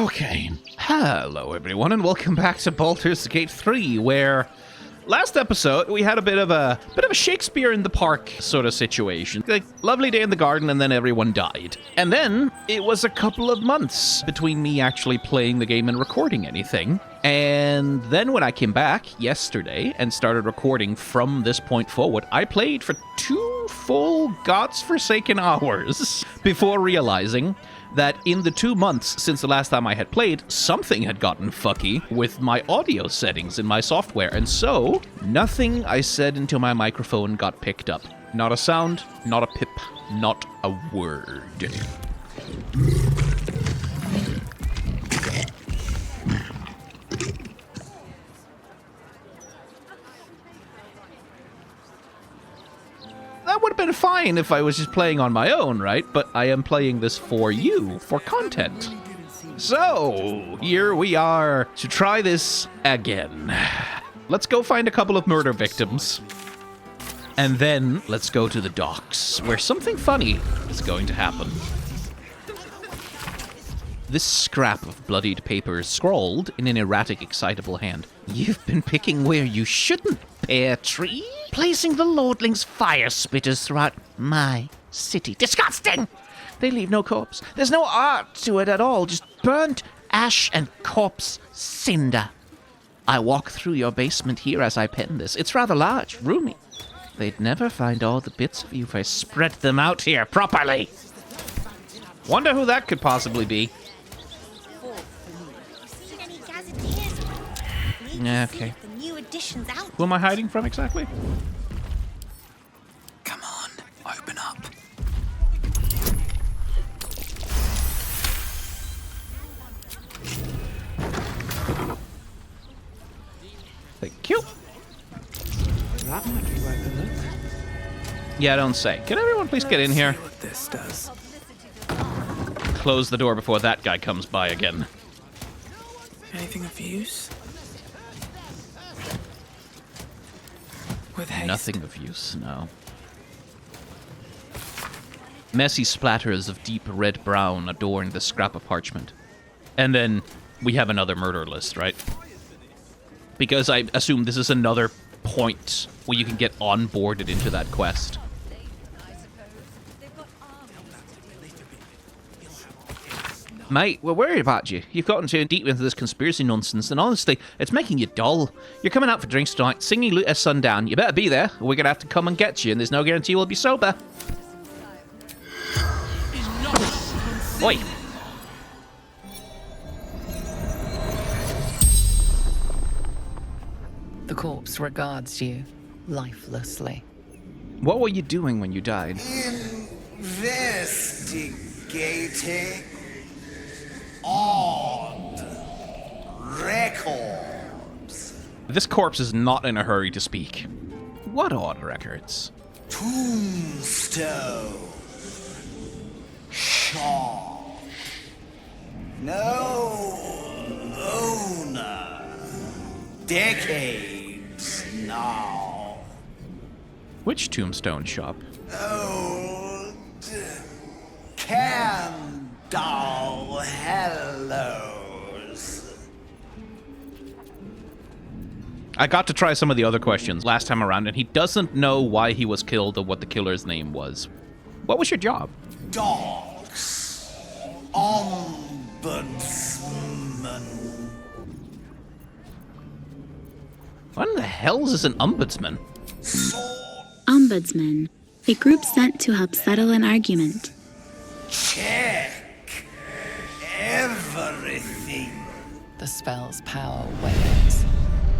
Okay. Hello, everyone, and welcome back to Baldur's Gate 3, where last episode we had a bit of a Shakespeare in the Park sort of situation. Like, lovely day in the garden, and then everyone died. And then it was a couple of months between me actually playing the game and recording anything. And then when I came back yesterday and started recording from this point forward, I played for 2 full God's Forsaken hours before realizing that in the 2 months since the last time I had played, something had gotten fucky with my audio settings in my software, and so nothing I said into my microphone got picked up. Not a sound, not a pip, not a word. That would have been fine if I was just playing on my own, right? But I am playing this for you, for content. So, here we are to try this again. Let's go find a couple of murder victims. And then, let's go to the docks, where something funny is going to happen. This scrap of bloodied paper is scrawled in an erratic, excitable hand. You've been picking where you shouldn't, pear tree. Placing the lordling's fire spitters throughout my city. Disgusting! They leave no corpse. There's no art to it at all. Just burnt ash and corpse cinder. I walk through your basement here as I pen this. It's rather large, roomy. They'd never find all the bits of you if I spread them out here properly. Wonder who that could possibly be. Yeah, okay. Who am I hiding from exactly? Come on, open up. Thank you. That might be worth a look. Yeah, don't say. Can everyone please get in here? See what this does. Close the door before that guy comes by again. Anything of use? With haste. Nothing of use, no. Messy splatters of deep red-brown adorn the scrap of parchment. And then we have another murder list, right? Because I assume this is another point where you can get onboarded into that quest. Mate, we're worried about you. You've gotten too deep into this conspiracy nonsense, and honestly, it's making you dull. You're coming out for drinks tonight, singing loot at sundown. You better be there, or we're gonna have to come and get you, and there's no guarantee we'll be sober. Oi! The corpse regards you lifelessly. What were you doing when you died? Investigating odd records. This corpse is not in a hurry to speak. What odd records? Tombstone. Shaw. No owner. Decades now. Which tombstone shop? Old Candle Hellos. I got to try some of the other questions last time around, and he doesn't know why he was killed or what the killer's name was. What was your job? Dogs. Ombudsman. What in the hell is an ombudsman? Ombudsman, a group sent to help settle an argument. Check everything. The spell's power wanes.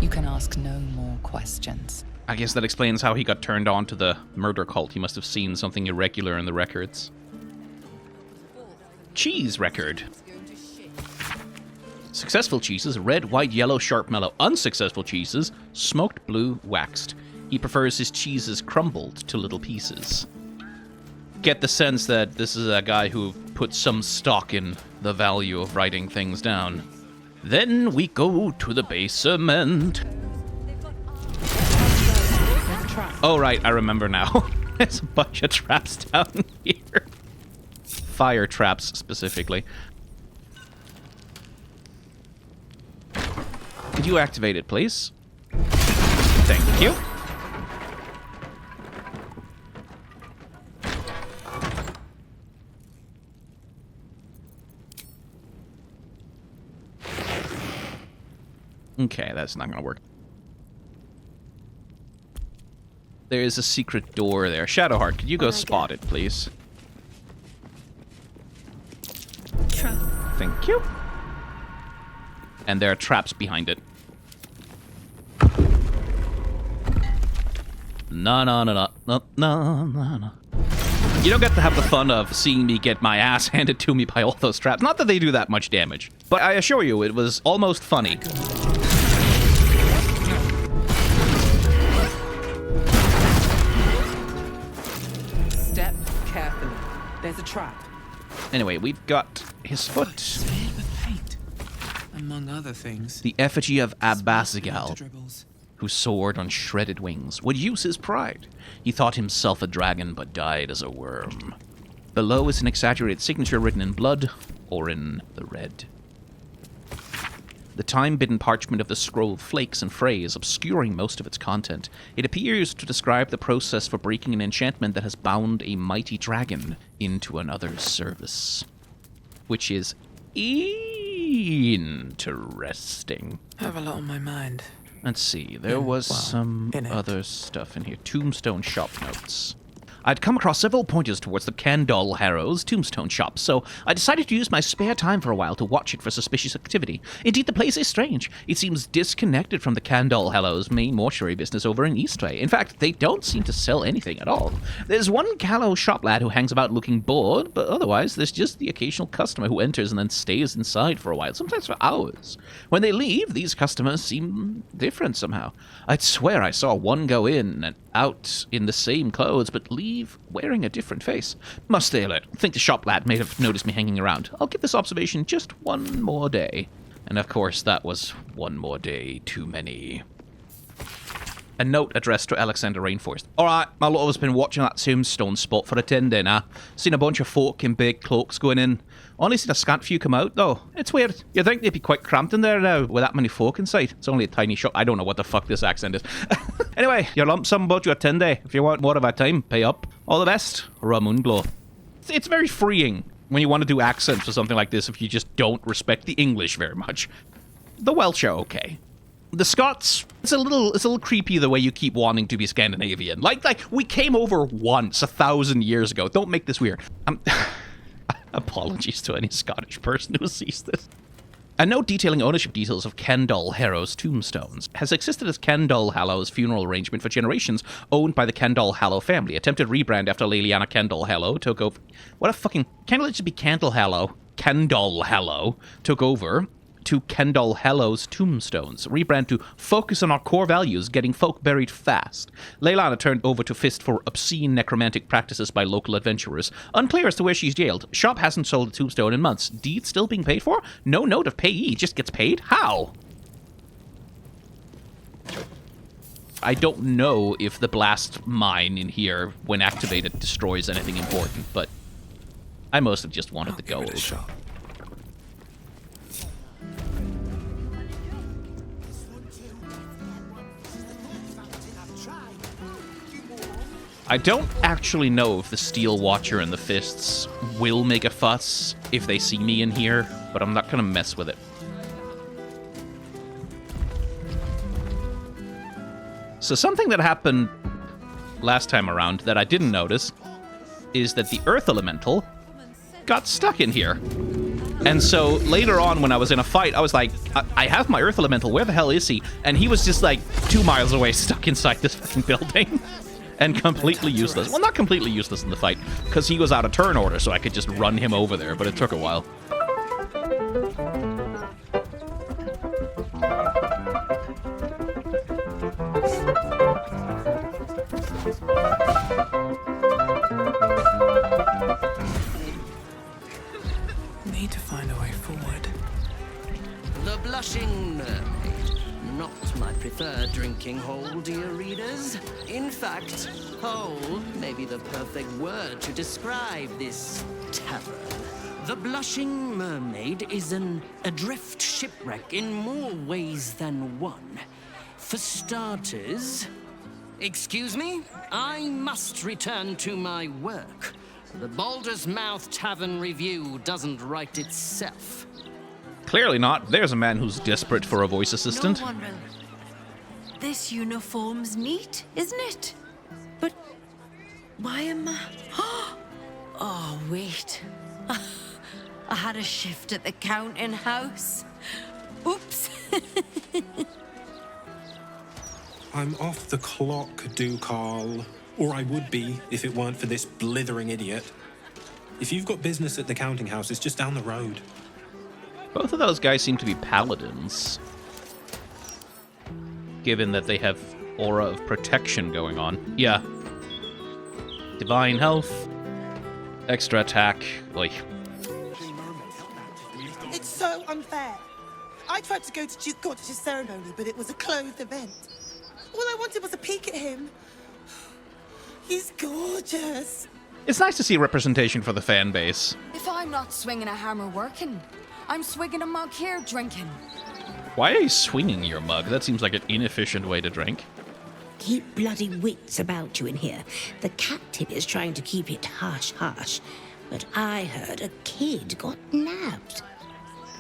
You can ask no more questions. I guess that explains how he got turned on to the murder cult. He must have seen something irregular in the records. Cheese record. Successful cheeses, red, white, yellow, sharp, mellow. Unsuccessful cheeses, smoked, blue, waxed. He prefers his cheeses crumbled to little pieces. Get the sense that this is a guy who put some stock in the value of writing things down. Then we go to the basement. Oh, right, I remember now. There's a bunch of traps down here. Fire traps, specifically. Could you activate it, please? Thank you. Okay, that's not gonna work. There is a secret door there. Shadowheart, could you go spot it, please? Thank you. And there are traps behind it. No. You don't get to have the fun of seeing me get my ass handed to me by all those traps. Not that they do that much damage, but I assure you, it was almost funny. Step carefully. There's a trap. Anyway, we've got his foot. Smeared with paint. Among other things. The effigy of To Abasigal, dribbles. who soared on shredded wings, would use his pride. He thought himself a dragon, but died as a worm. Below is an exaggerated signature written in blood, or in the red. The time-bidden parchment of the scroll flakes and frays, obscuring most of its content. It appears to describe the process for breaking an enchantment that has bound a mighty dragon into another's service. Which is interesting. I have a lot on my mind. Let's see, there was some in it. other stuff in here. Tombstone shop notes. I'd come across several pointers towards the Candle Harrow's Tombstone shop, so I decided to use my spare time for a while to watch it for suspicious activity. Indeed, the place is strange. It seems disconnected from the Candle Harrow's main mortuary business over in Eastway. In fact, they don't seem to sell anything at all. There's one callow shop lad who hangs about looking bored, but otherwise there's just the occasional customer who enters and then stays inside for a while, sometimes for hours. When they leave, these customers seem different somehow. I'd swear I saw one go in and out in the same clothes, but leave wearing a different face. Must stay alert. Think the shop lad may have noticed me hanging around. I'll give this observation just one more day. And of course, that was one more day too many. A note addressed to Alexander Rainforest. Alright, my lord's been watching that Tombstone spot for a 10-day now. Seen a bunch of folk in big cloaks going in. Only seen a scant few come out, though. It's weird. You'd think they'd be quite cramped in there now with that many folk inside. It's only a tiny shop. I don't know what the fuck this accent is. Anyway, your lump sum about your 10-day. If you want more of our time, pay up. All the best, Ramoonglow. It's very freeing when you want to do accents or something like this if you just don't respect the English very much. The Welsh are okay. The Scots, it's a little creepy the way you keep wanting to be Scandinavian. Like we came over once 1,000 years ago. Don't make this weird. Apologies to any Scottish person who sees this. A note detailing ownership details of Kendall Harrow's tombstones has existed as Kendall Hallow's funeral arrangement for generations, owned by the Kendall Hallow family. Attempted rebrand after Liliana Kendall Hallow took over. What a fucking... Can't it just be Kendall Hallow? Kendall Hallow took over to Kendall Hallow's tombstones. Rebrand to focus on our core values, getting folk buried fast. Leilana turned over to fist for obscene necromantic practices by local adventurers. Unclear as to where she's jailed. Shop hasn't sold a tombstone in months. Deed still being paid for? No note of payee, just gets paid? How? I don't know if the blast mine in here, when activated, destroys anything important, but I mostly just wanted the gold. I don't actually know if the Steel Watcher and the Fists will make a fuss if they see me in here, but I'm not gonna mess with it. So something that happened last time around that I didn't notice is that the Earth Elemental got stuck in here. And so later on when I was in a fight, I was like, I have my Earth Elemental, where the hell is he? And he was just like 2 miles away, stuck inside this fucking building. And completely useless. Well, not completely useless in the fight, because he was out of turn order, so I could just run him over there, but it took a while. Need to find a way forward. The Blushing Mermaid. Not my preferred drinking hole, dear readers. In fact, hole may be the perfect word to describe this tavern. The Blushing Mermaid is an adrift shipwreck in more ways than one. For starters... Excuse me? I must return to my work. The Baldur's Mouth Tavern Review doesn't write itself. Clearly not. There's a man who's desperate for a voice assistant. No one will. This uniform's neat, isn't it? But why am I... Oh, wait. I had a shift at the counting house. Oops. I'm off the clock, Ducal. Or I would be if it weren't for this blithering idiot. If you've got business at the counting house, it's just down the road. Both of those guys seem to be paladins, given that they have aura of protection going on. Yeah. Divine health. Extra attack. Like. It's so unfair. I tried to go to Duke Gorgeous' ceremony, but it was a closed event. All I wanted was a peek at him. He's gorgeous. It's nice to see representation for the fan base. If I'm not swinging a hammer working, I'm swigging a mug here drinking. Why are you swinging your mug? That seems like an inefficient way to drink. Keep bloody wits about you in here. The captain is trying to keep it hush-hush. But I heard a kid got nabbed.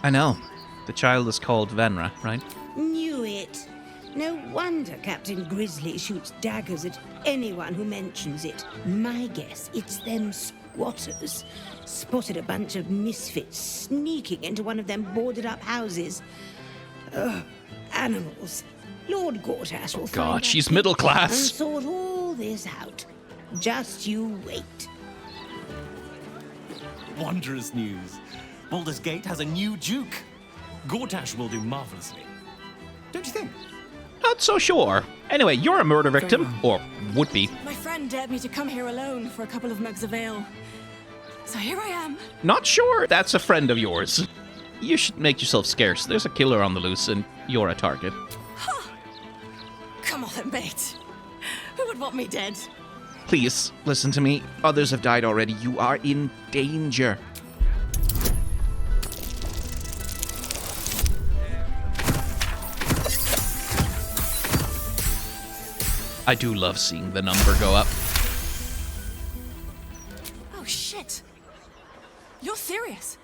I know. The child is called Venra, right? Knew it. No wonder Captain Grizzly shoots daggers at anyone who mentions it. My guess, it's them squatters. Spotted a bunch of misfits sneaking into one of them boarded-up houses. Ugh, animals. Lord Gortash will find God, she's out middle class. and sort all this out. Just you wait. Wondrous news. Baldur's Gate has a new duke. Gortash will do marvelously. Don't you think? Not so sure. Anyway, you're a murder victim, or would be. My friend dared me to come here alone for a couple of mugs of ale. So here I am. Not sure that's a friend of yours. You should make yourself scarce. There's a killer on the loose, and you're a target. Huh. Come on, mate. Who would want me dead? Please, listen to me. Others have died already. You are in danger. I do love seeing the number go up. Oh, shit. You're serious.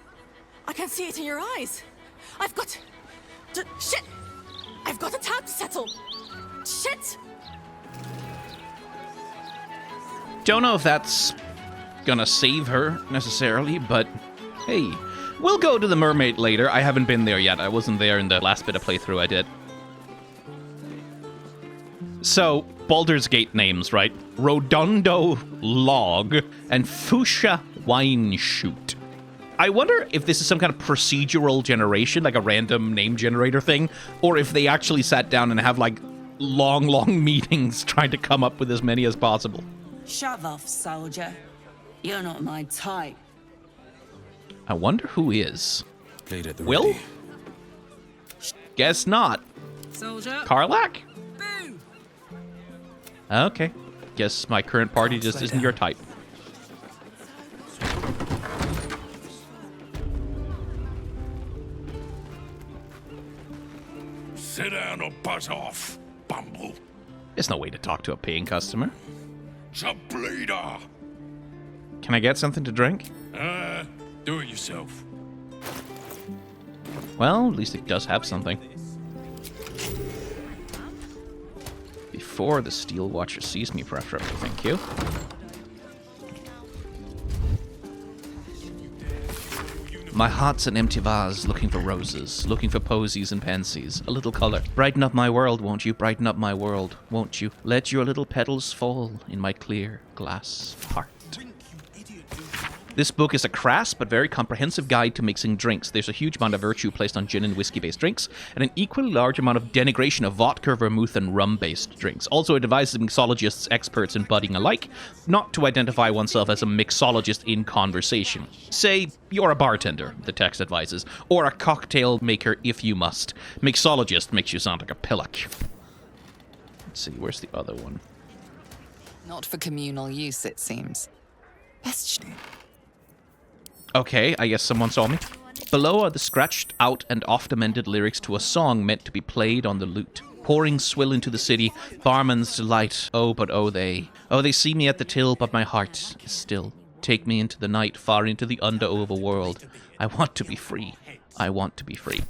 I can see it in your eyes. I've got... shit! I've got a tab to settle. Shit! Don't know if that's gonna save her, necessarily, but hey. We'll go to the Mermaid later. I haven't been there yet. I wasn't there in the last bit of playthrough I did. So, Baldur's Gate names, right? Rodondo Log and Fuchsia Wine Shoot. I wonder if this is some kind of procedural generation, like a random name generator thing, or if they actually sat down and have, like, long meetings trying to come up with as many as possible. Shove off, soldier. You're not my type. I wonder who is. Played at the Will? ready. Guess not. Soldier. Karlak? Boo! Okay. Guess my current party just isn't your type. Sit down or buzz off, Bumble. There's no way to talk to a paying customer. It's a bleeder. Can I get something to drink? Do it yourself. Well, at least it does have something. Before the Steel Watcher sees me, preferably, thank you. My heart's an empty vase, looking for roses, looking for posies and pansies, a little color. Brighten up my world, won't you? Brighten up my world, won't you? Let your little petals fall in my clear glass heart. This book is a crass but very comprehensive guide to mixing drinks. There's a huge amount of virtue placed on gin and whiskey-based drinks, and an equally large amount of denigration of vodka, vermouth, and rum-based drinks. Also, it advises mixologists, experts, and budding alike not to identify oneself as a mixologist in conversation. Say, you're a bartender, the text advises, or a cocktail maker if you must. Mixologist makes you sound like a pillock. Let's see, where's the other one? Not for communal use, it seems. Best. Okay, I guess someone saw me. Below are the scratched out and oft amended lyrics to a song meant to be played on the lute. Pouring swill into the city, barman's delight. Oh, but oh, they see me at the till, but my heart is still. Take me into the night, far into the under-overworld. I want to be free. I want to be free.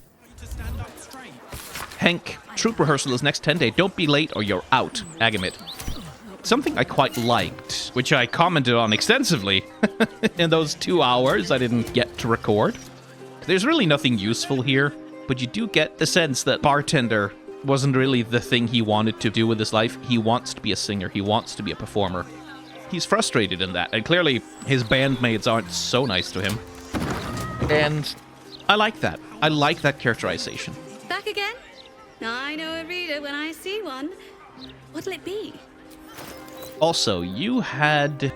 Henk, troop rehearsal is next 10 day. Don't be late or you're out. Agamit. Something I quite liked, which I commented on extensively in those 2 hours I didn't get to record. There's really nothing useful here, but you do get the sense that bartender wasn't really the thing he wanted to do with his life. He wants to be a singer. He wants to be a performer. He's frustrated in that, and clearly his bandmates aren't so nice to him. And I like that. I like that characterization. Back again? I know a reader when I see one. What'll it be? Also, you had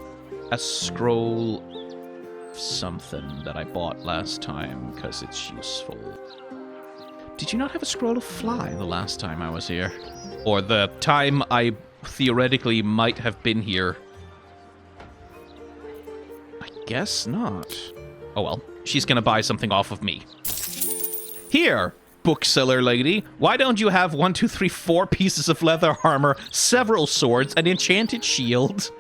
a scroll of something that I bought last time because it's useful. Did you not have a scroll of fly the last time I was here? Or the time I theoretically might have been here? I guess not. Oh well, she's gonna buy something off of me. Here, bookseller lady, why don't you have 1, 2, 3, 4 pieces of leather armor, several swords, an enchanted shield,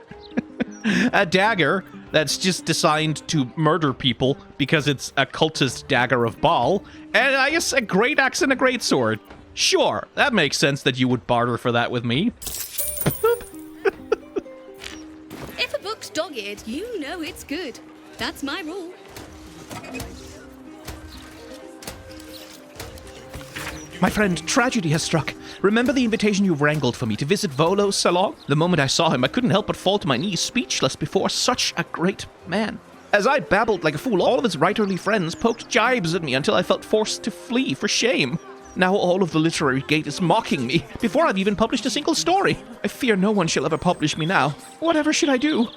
a dagger that's just designed to murder people because it's a cultist dagger of Baal, and I guess a great axe and a great sword. Sure, that makes sense that you would barter for that with me. If a book's dog-eared, you know it's good. That's my rule. My friend, tragedy has struck. Remember the invitation you wrangled for me to visit Volo's salon? The moment I saw him, I couldn't help but fall to my knees, speechless before such a great man. As I babbled like a fool, all of his writerly friends poked jibes at me until I felt forced to flee for shame. Now all of the literary gate is mocking me, before I've even published a single story. I fear no one shall ever publish me now. Whatever should I do?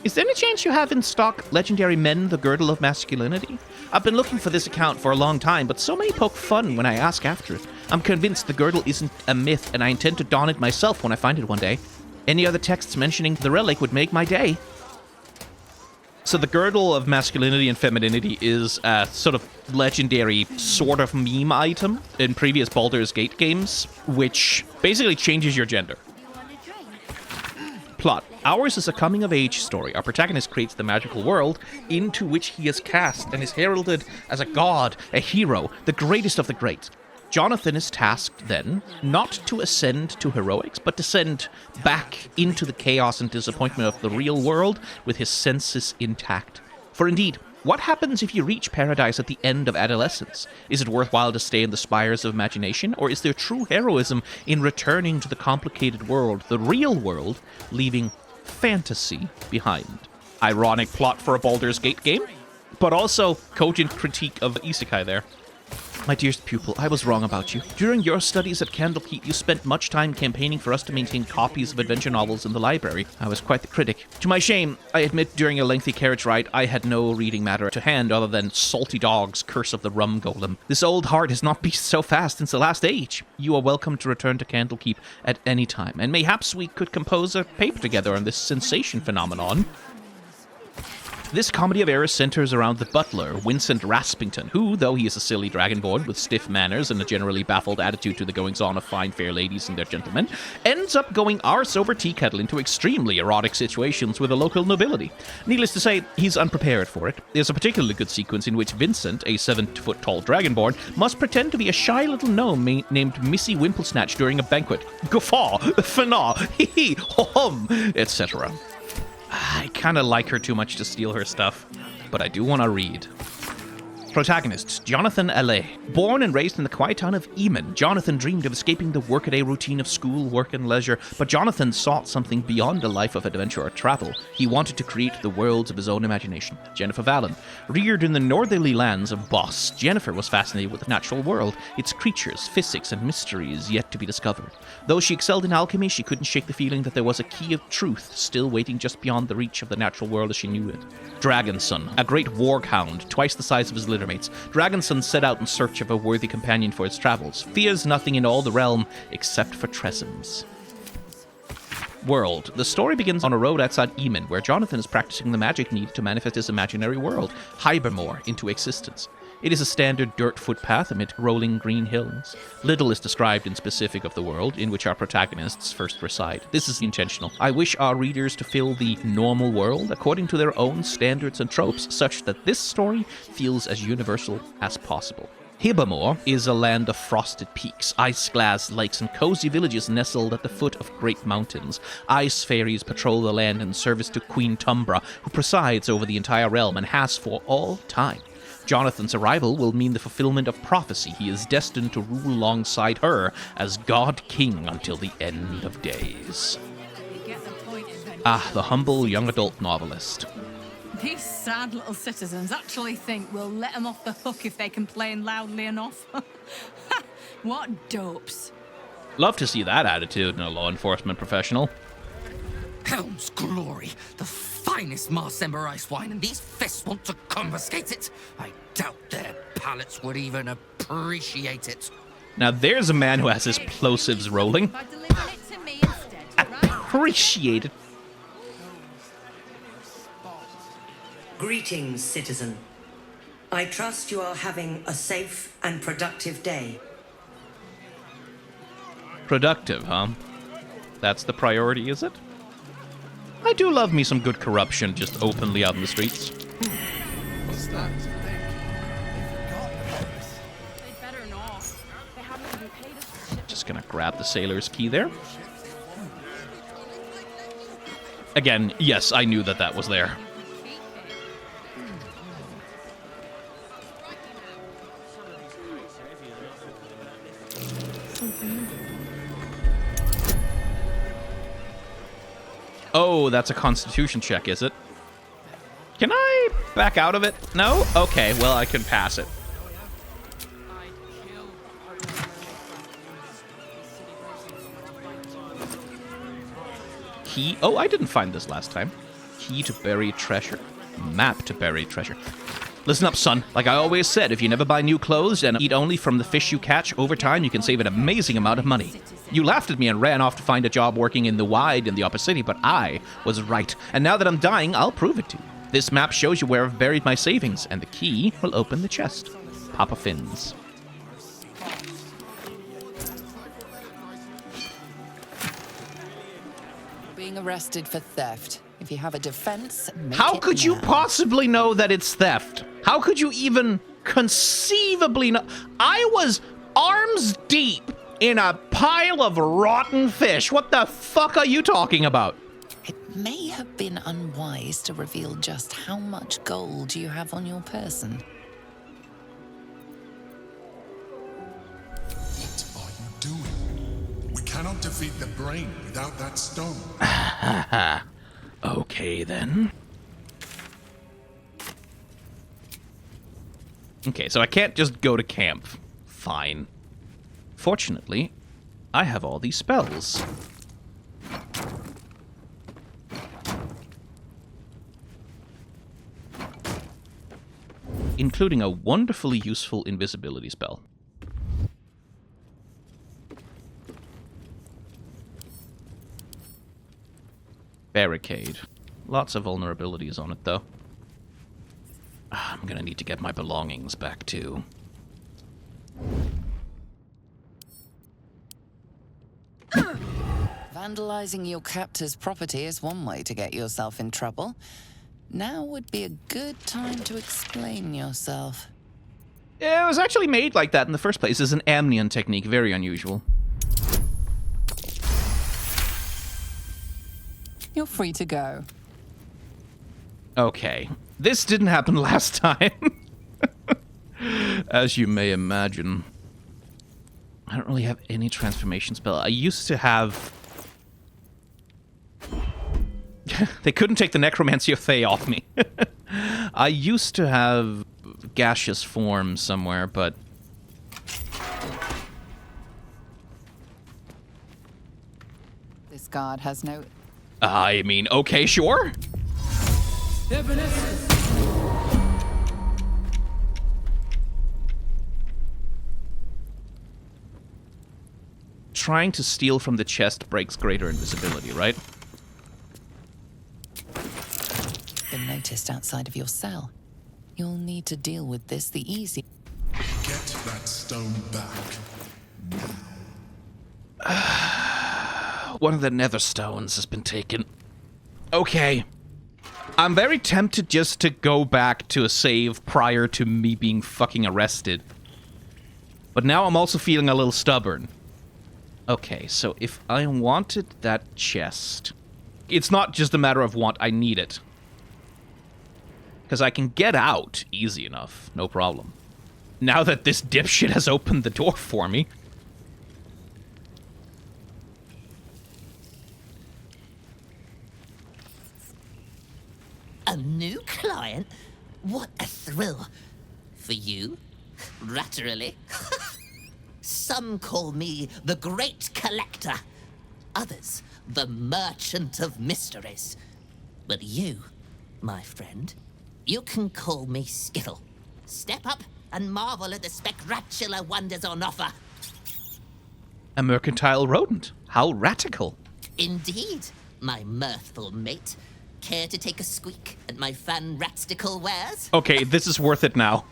Is there any chance you have in stock Legendary Men, the Girdle of Masculinity? I've been looking for this account for a long time, but so many poke fun when I ask after it. I'm convinced the girdle isn't a myth, and I intend to don it myself when I find it one day. Any other texts mentioning the relic would make my day. So the Girdle of Masculinity and Femininity is a sort of legendary sort of meme item in previous Baldur's Gate games, which basically changes your gender. Plot. Ours is a coming-of-age story. Our protagonist creates the magical world into which he is cast and is heralded as a god, a hero, the greatest of the great. Jonathan is tasked, then, not to ascend to heroics, but descend back into the chaos and disappointment of the real world with his senses intact. For indeed, what happens if you reach paradise at the end of adolescence? Is it worthwhile to stay in the spires of imagination, or is there true heroism in returning to the complicated world, the real world, leaving fantasy behind? Ironic plot for a Baldur's Gate game, but also cogent critique of isekai there. My dearest pupil, I was wrong about you. During your studies at Candlekeep, you spent much time campaigning for us to maintain copies of adventure novels in the library. I was quite the critic. To my shame, I admit during a lengthy carriage ride, I had no reading matter to hand other than Salty Dog's Curse of the Rum Golem. This old heart has not beat so fast since the last age. You are welcome to return to Candlekeep at any time, and mayhaps we could compose a paper together on this sensation phenomenon. This comedy of errors centers around the butler, Vincent Raspington, who, though he is a silly dragonborn with stiff manners and a generally baffled attitude to the goings-on of fine fair ladies and their gentlemen, ends up going arse over tea kettle into extremely erotic situations with the local nobility. Needless to say, he's unprepared for it. There's a particularly good sequence in which Vincent, a 7-foot-tall dragonborn, must pretend to be a shy little gnome named Missy Wimplesnatch during a banquet. Guffaw, fana, hee-hee, ho-hum, etc. I kind of like her too much to steal her stuff, but I do want to read. Protagonists, Jonathan Allais. Born and raised in the quiet town of Eamon, Jonathan dreamed of escaping the workaday routine of school, work, and leisure, but Jonathan sought something beyond a life of adventure or travel. He wanted to create the worlds of his own imagination. Jennifer Vallon. Reared in the northerly lands of Boss, Jennifer was fascinated with the natural world, its creatures, physics, and mysteries yet to be discovered. Though she excelled in alchemy, she couldn't shake the feeling that there was a key of truth still waiting just beyond the reach of the natural world as she knew it. Dragonson, a great warghound, twice the size of his littermates. Dragonson set out in search of a worthy companion for his travels. Fears nothing in all the realm except for Tresons. World. The story begins on a road outside Eamon, where Jonathan is practicing the magic needed to manifest his imaginary world, Hybermore, into existence. It is a standard dirt footpath amid rolling green hills. Little is described in specific of the world in which our protagonists first reside. This is intentional. I wish our readers to fill the normal world according to their own standards and tropes, such that this story feels as universal as possible. Hybermore is a land of frosted peaks, ice-glass lakes, and cozy villages nestled at the foot of great mountains. Ice fairies patrol the land in service to Queen Tumbra, who presides over the entire realm and has for all time. Jonathan's arrival will mean the fulfillment of prophecy. He is destined to rule alongside her as God King until the end of days. Ah, the humble young adult novelist. These sad little citizens actually think we'll let them off the hook if they complain loudly enough. What dopes. Love to see that attitude in a law enforcement professional. Helm's glory, the finest Marsember ice wine, and these fists want to confiscate it. I doubt their palates would even appreciate it. Now there's a man who has his plosives rolling. Appreciate it. Greetings, citizen. I trust you are having a safe and productive day. Productive, huh? That's the priority, is it? I do love me some good corruption just openly out in the streets. What's that? Just gonna grab the sailor's key there. Again, yes, I knew that that was there. Oh, that's a constitution check, is it? Can I back out of it? No? Okay, well, I can pass it. Key. Oh, I didn't find this last time. Key to buried treasure. Map to buried treasure. Listen up, son. Like I always said, if you never buy new clothes and eat only from the fish you catch, over time you can save an amazing amount of money. You laughed at me and ran off to find a job working in the wide in the upper city, but I was right. And now that I'm dying, I'll prove it to you. This map shows you where I've buried my savings, and the key will open the chest. Papa Fins. Being arrested for theft. If you have a defense, make How it could you now. possibly know that it's theft? How could you even conceivably know? I was arms deep in a pile of rotten fish. What the fuck are you talking about? It may have been unwise to reveal just how much gold you have on your person. What are you doing? We cannot defeat the brain without that stone. Okay, then. Okay, so I can't just go to camp. Fine. Fortunately, I have all these spells. Including a wonderfully useful invisibility spell. Barricade. Lots of vulnerabilities on it, though. I'm gonna need to get my belongings back, too. Vandalizing your captor's property is one way to get yourself in trouble. Now would be a good time to explain yourself. It was actually made like that in the first place. It's an Amnion technique, very unusual. You're free to go. Okay. This didn't happen last time. As you may imagine. I don't really have any transformation spell. I used to have... They couldn't take the Necromancy of Thay off me. I used to have gaseous form somewhere, but... This guard has no... I mean, okay, sure. trying to steal from the chest breaks greater invisibility, right? Been noticed outside of your cell. You'll need to deal with this the easy. Get that stone back. One of the nether stones has been taken. Okay. I'm very tempted just to go back to a save prior to me being fucking arrested. But now I'm also feeling a little stubborn. Okay, so if I wanted that chest... It's not just a matter of want, I need it. Because I can get out easy enough, no problem. Now that this dipshit has opened the door for me... A new client? What a thrill. For you? Latterly? Some call me the Great Collector. Others, the Merchant of Mysteries. But you, my friend, you can call me Skittle. Step up and marvel at the spectacular wonders on offer. A mercantile rodent. How radical. Indeed, my mirthful mate. Care to take a squeak at my fan-ratstical wares? Okay, this is worth it now.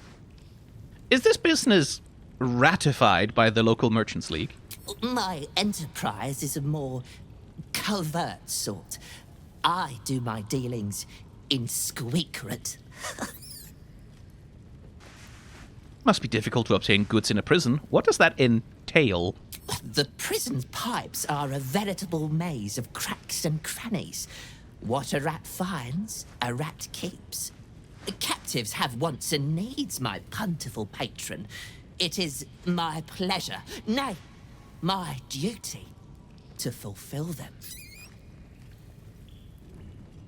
Is this business ratified by the local merchants league? My enterprise is a more covert sort. I do my dealings in secret. Must be difficult to obtain goods in a prison. What does that entail? The prison's pipes are a veritable maze of cracks and crannies. What a rat finds, a rat keeps. Captives have wants and needs, my plentiful patron. It is my pleasure, nay, my duty, to fulfill them.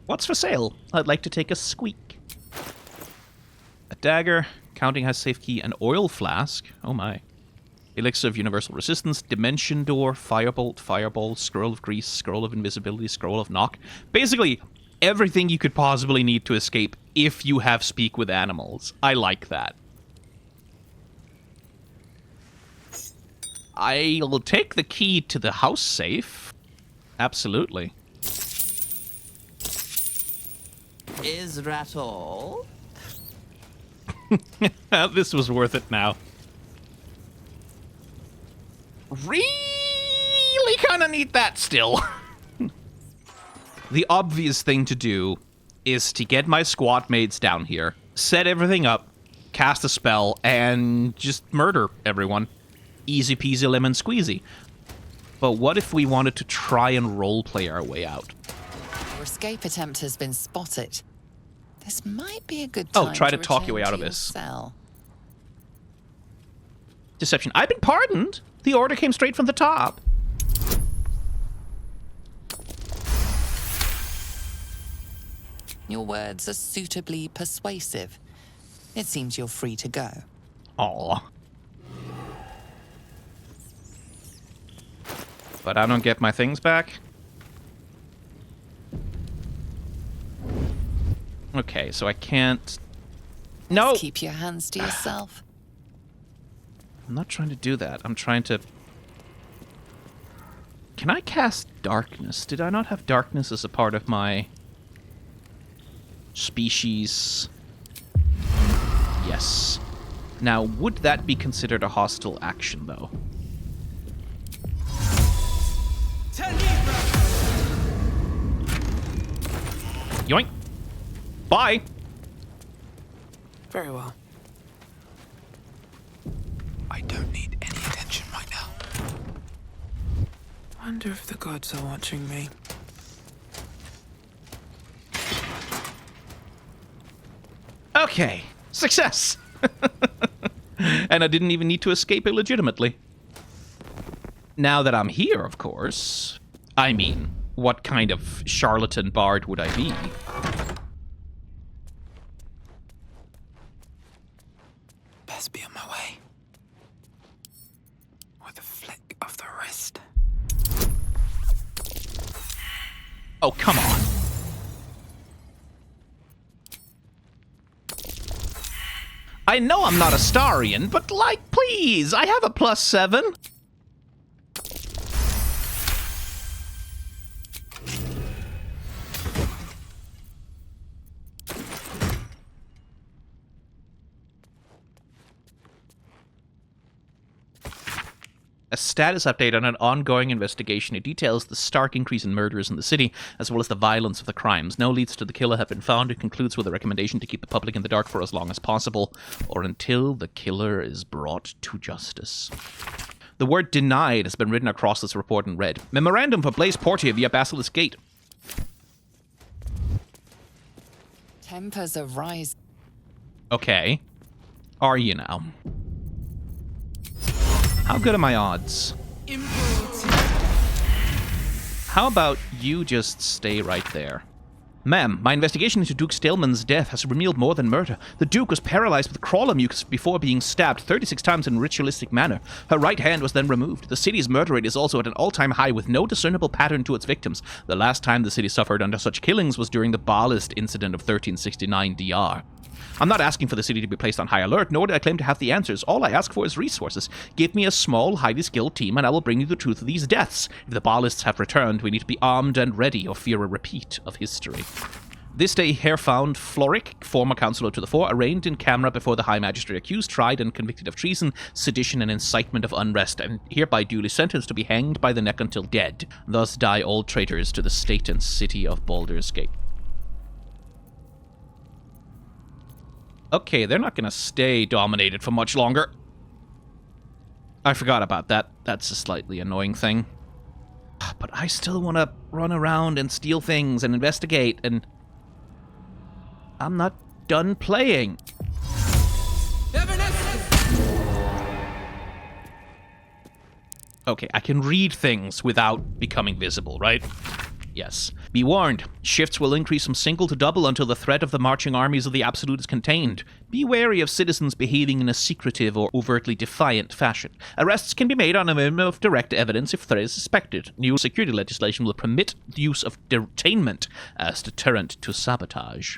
What's for sale? I'd like to take a squeak. A dagger, counting has safe key, an oil flask. Oh my. Elixir of universal resistance, dimension door, firebolt, fireball, scroll of grease, scroll of invisibility, scroll of knock. Basically, everything you could possibly need to escape if you have speak with animals. I like that. I'll take the key to the house safe. Absolutely. Is that all? This was worth it now. Really kind of need that still. The obvious thing to do is to get my squad mates down here, set everything up, cast a spell, and just murder everyone. Easy peasy lemon squeezy. But what if we wanted to try and roleplay our way out? Your escape attempt has been spotted. This might be a good time try to talk your way out of your this. cell. Deception. I've been pardoned. The order came straight from the top. Your words are suitably persuasive. It seems you're free to go. Aw. But I don't get my things back. Okay, so I can't... No! Just keep your hands to yourself. I'm not trying to do that. I'm trying to... Can I cast darkness? Did I not have darkness as a part of my... species? Yes. Now, would that be considered a hostile action, though? Yoink! Bye! Very well. I don't need any attention right now. Wonder if the gods are watching me. Okay, success! And I didn't even need to escape illegitimately. Now that I'm here, of course. I mean, what kind of charlatan bard would I be? Best be on my way. With a flick of the wrist. Oh, come on. I know I'm not a Starian, but, like, please, I have a +7. a status update on an ongoing investigation. It details the stark increase in murders in the city, as well as the violence of the crimes. No leads to the killer have been found. It concludes with a recommendation to keep the public in the dark for as long as possible, or until the killer is brought to justice. The word denied has been written across this report in red. Memorandum for Blaise Portier via Bhaalist Gate. Tempers are rising. Okay. Are you now? How good are my odds? How about you just stay right there? Ma'am, my investigation into Duke Staleman's death has revealed more than murder. The Duke was paralyzed with crawler mucus before being stabbed 36 times in a ritualistic manner. Her right hand was then removed. The city's murder rate is also at an all-time high with no discernible pattern to its victims. The last time the city suffered under such killings was during the Bhaalist incident of 1369 DR. I'm not asking for the city to be placed on high alert, nor do I claim to have the answers. All I ask for is resources. Give me a small, highly skilled team, and I will bring you the truth of these deaths. If the Bhaalists have returned, we need to be armed and ready, or fear a repeat of history. This day, Heer found Floric, former councillor to the fore, arraigned in camera before the High Magistrate, accused, tried, and convicted of treason, sedition, and incitement of unrest, and hereby duly sentenced to be hanged by the neck until dead. Thus die all traitors to the state and city of Baldur's Gate. Okay, they're not going to stay dominated for much longer. I forgot about that. That's a slightly annoying thing. But I still want to run around and steal things and investigate, and I'm not done playing. Okay, I can read things without becoming visible, right? Yes. Be warned, shifts will increase from single to double until the threat of the marching armies of the Absolute is contained. Be wary of citizens behaving in a secretive or overtly defiant fashion. Arrests can be made on a minimum of direct evidence if threat is suspected. New security legislation will permit the use of detainment as deterrent to sabotage.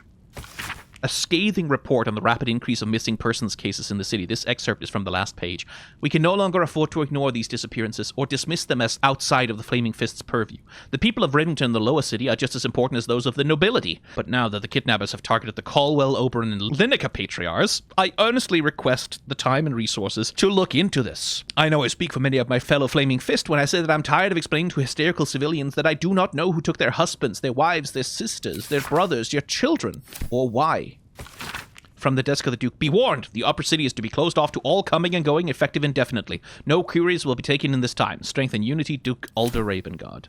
A scathing report on the rapid increase of missing persons cases in the city. This excerpt is from the last page. We can no longer afford to ignore these disappearances or dismiss them as outside of the Flaming Fist's purview. The people of Rimington and the Lower City are just as important as those of the nobility. But now that the kidnappers have targeted the Caldwell, Oberon, and Lineker patriarchs, I earnestly request the time and resources to look into this. I know I speak for many of my fellow Flaming Fist when I say that I'm tired of explaining to hysterical civilians that I do not know who took their husbands, their wives, their sisters, their brothers, their children, or why. From the desk of the Duke, be warned, the upper city is to be closed off to all coming and going, effective indefinitely. No queries will be taken in this time. Strength and unity, Duke Alder Ravengard.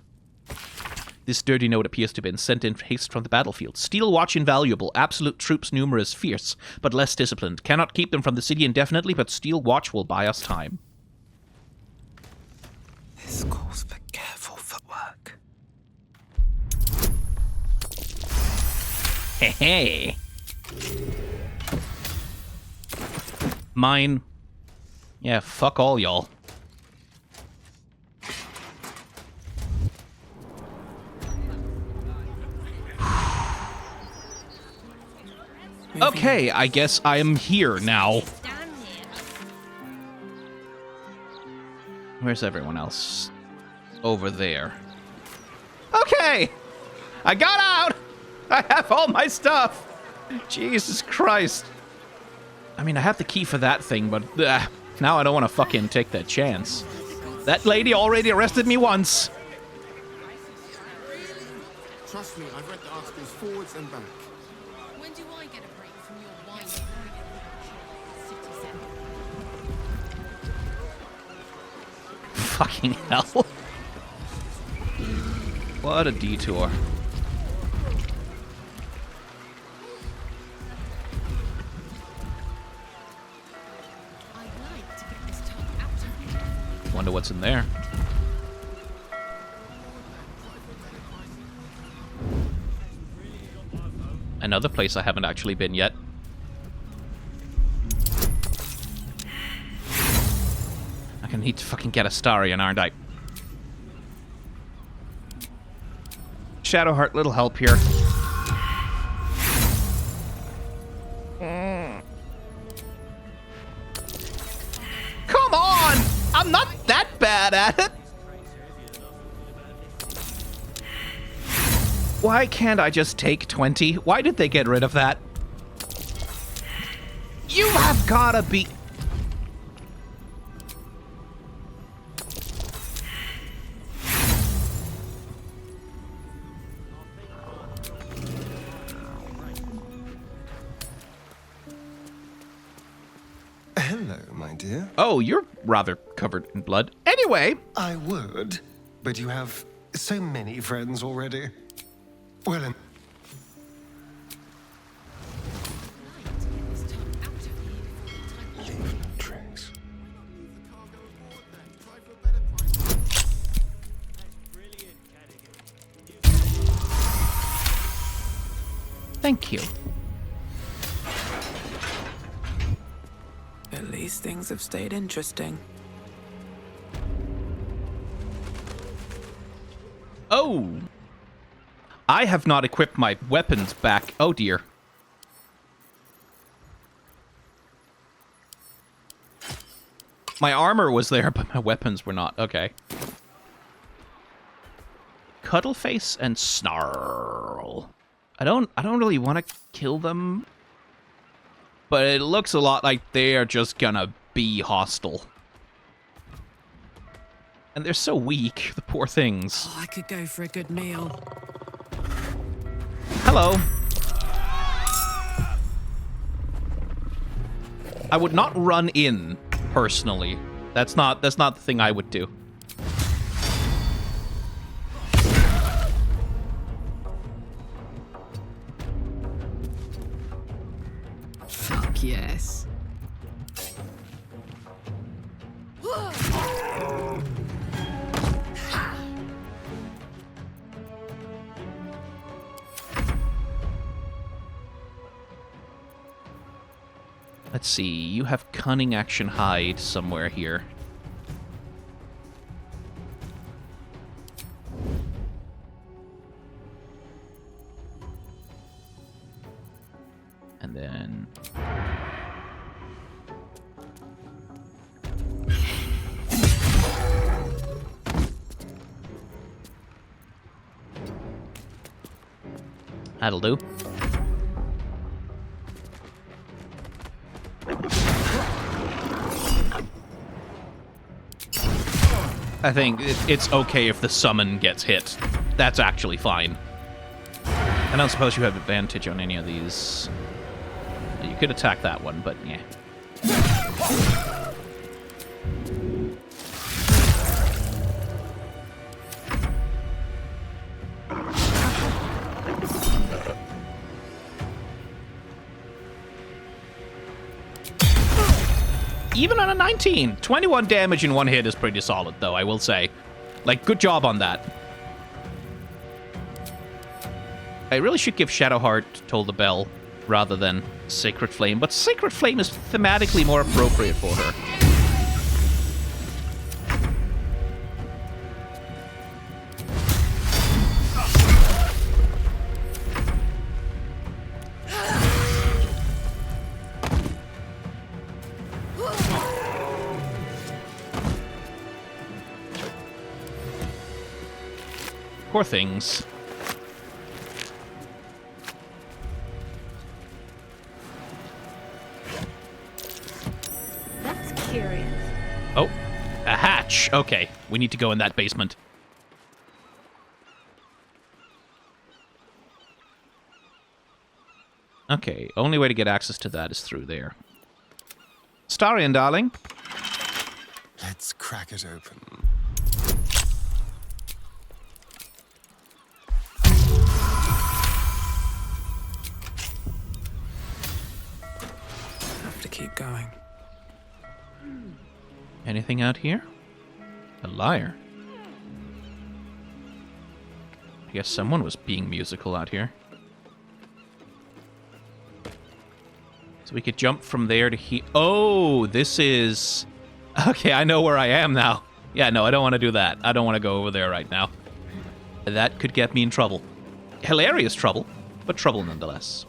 This dirty note appears to have been sent in haste from the battlefield. Steel Watch invaluable, absolute troops numerous, fierce, but less disciplined. Cannot keep them from the city indefinitely, but Steel Watch will buy us time. This calls for careful footwork. Hey. Mine. Yeah, fuck all y'all. Okay, I guess I am here now. Where's everyone else? Over there. Okay! I got out! I have all my stuff! Jesus Christ. I mean, I have the key for that thing, but now I don't want to fucking take that chance. That lady already arrested me once. Trust me, I've read the articles forwards and back. When do I get a break from your whining? Fucking hell. What a detour. Wonder what's in there. Another place I haven't actually been yet. I can need to fucking get Astarion, aren't I? Shadowheart, little help here. Come on! I'm not that bad at it! Why can't I just take 20? Why did they get rid of that? You have gotta be... Hello, my dear. Oh, you're rather covered in blood. Anyway. I would, but you have so many friends already. Well, Thank you. At least things have stayed interesting. Oh! I have not equipped my weapons back. Oh dear. My armor was there, but my weapons were not. Okay. Cuddleface and Snarl. I don't really want to kill them. But it looks a lot like they are just gonna be hostile. And they're so weak, the poor things. Oh, I could go for a good meal. Hello. I would not run in, personally. That's not the thing I would do. Fuck yes. Let's see, you have Cunning Action Hide somewhere here. And then... That'll do. I think it's okay if the summon gets hit. That's actually fine. I don't suppose you have advantage on any of these. You could attack that one, but yeah. Even on a 19, 21 damage in one hit is pretty solid, though, I will say. Like, good job on that. I really should give Shadowheart Toll the Bell rather than Sacred Flame, but Sacred Flame is thematically more appropriate for her. Poor things. That's curious. Oh, a hatch. Okay, we need to go in that basement. Okay, only way to get access to that is through there. Starion, darling. Let's crack it open. Have to keep going. Anything out here? A lyre. I guess someone was being musical out here. So we could jump from there to here. Oh, this is... Okay, I know where I am now. Yeah, no, I don't want to do that. I don't want to go over there right now. That could get me in trouble. Hilarious trouble, but trouble nonetheless.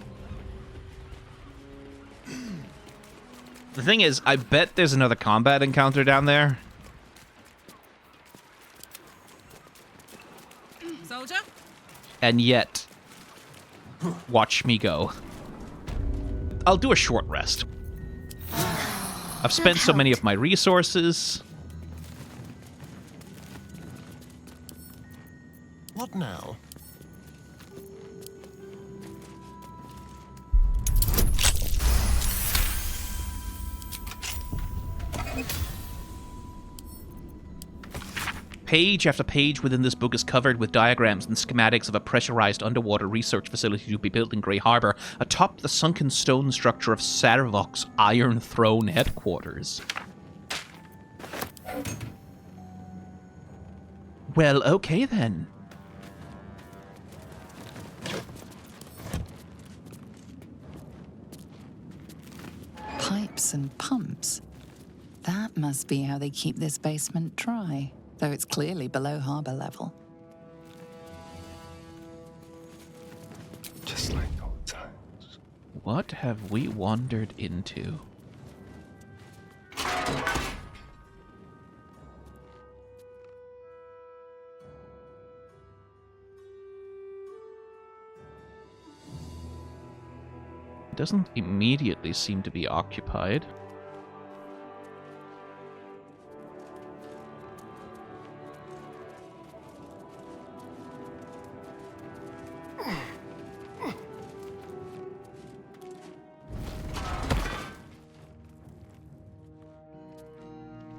The thing is, I bet there's another combat encounter down there. Soldier? And yet, watch me go. I'll do a short rest. I've spent so many of my resources. What now? Page after page within this book is covered with diagrams and schematics of a pressurized underwater research facility to be built in Grey Harbor atop the sunken stone structure of Sarevok's Iron Throne headquarters. Well, okay then. Pipes and pumps. That must be how they keep this basement dry, though it's clearly below harbor level. Just like old times. What have we wandered into? It doesn't immediately seem to be occupied.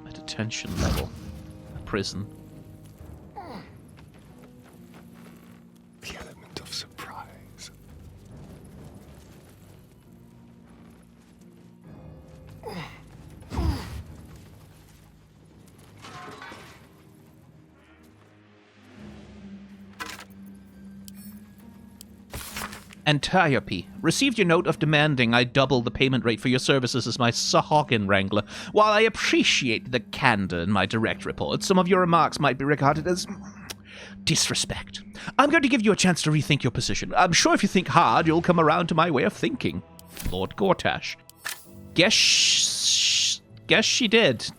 A detention level. A prison. The element of surprise. Antiope. Received your note of demanding I double the payment rate for your services as my Sahagin Wrangler. While I appreciate the candor in my direct report, some of your remarks might be regarded as disrespect. I'm going to give you a chance to rethink your position. I'm sure if you think hard, you'll come around to my way of thinking. Lord Gortash. Guess she did.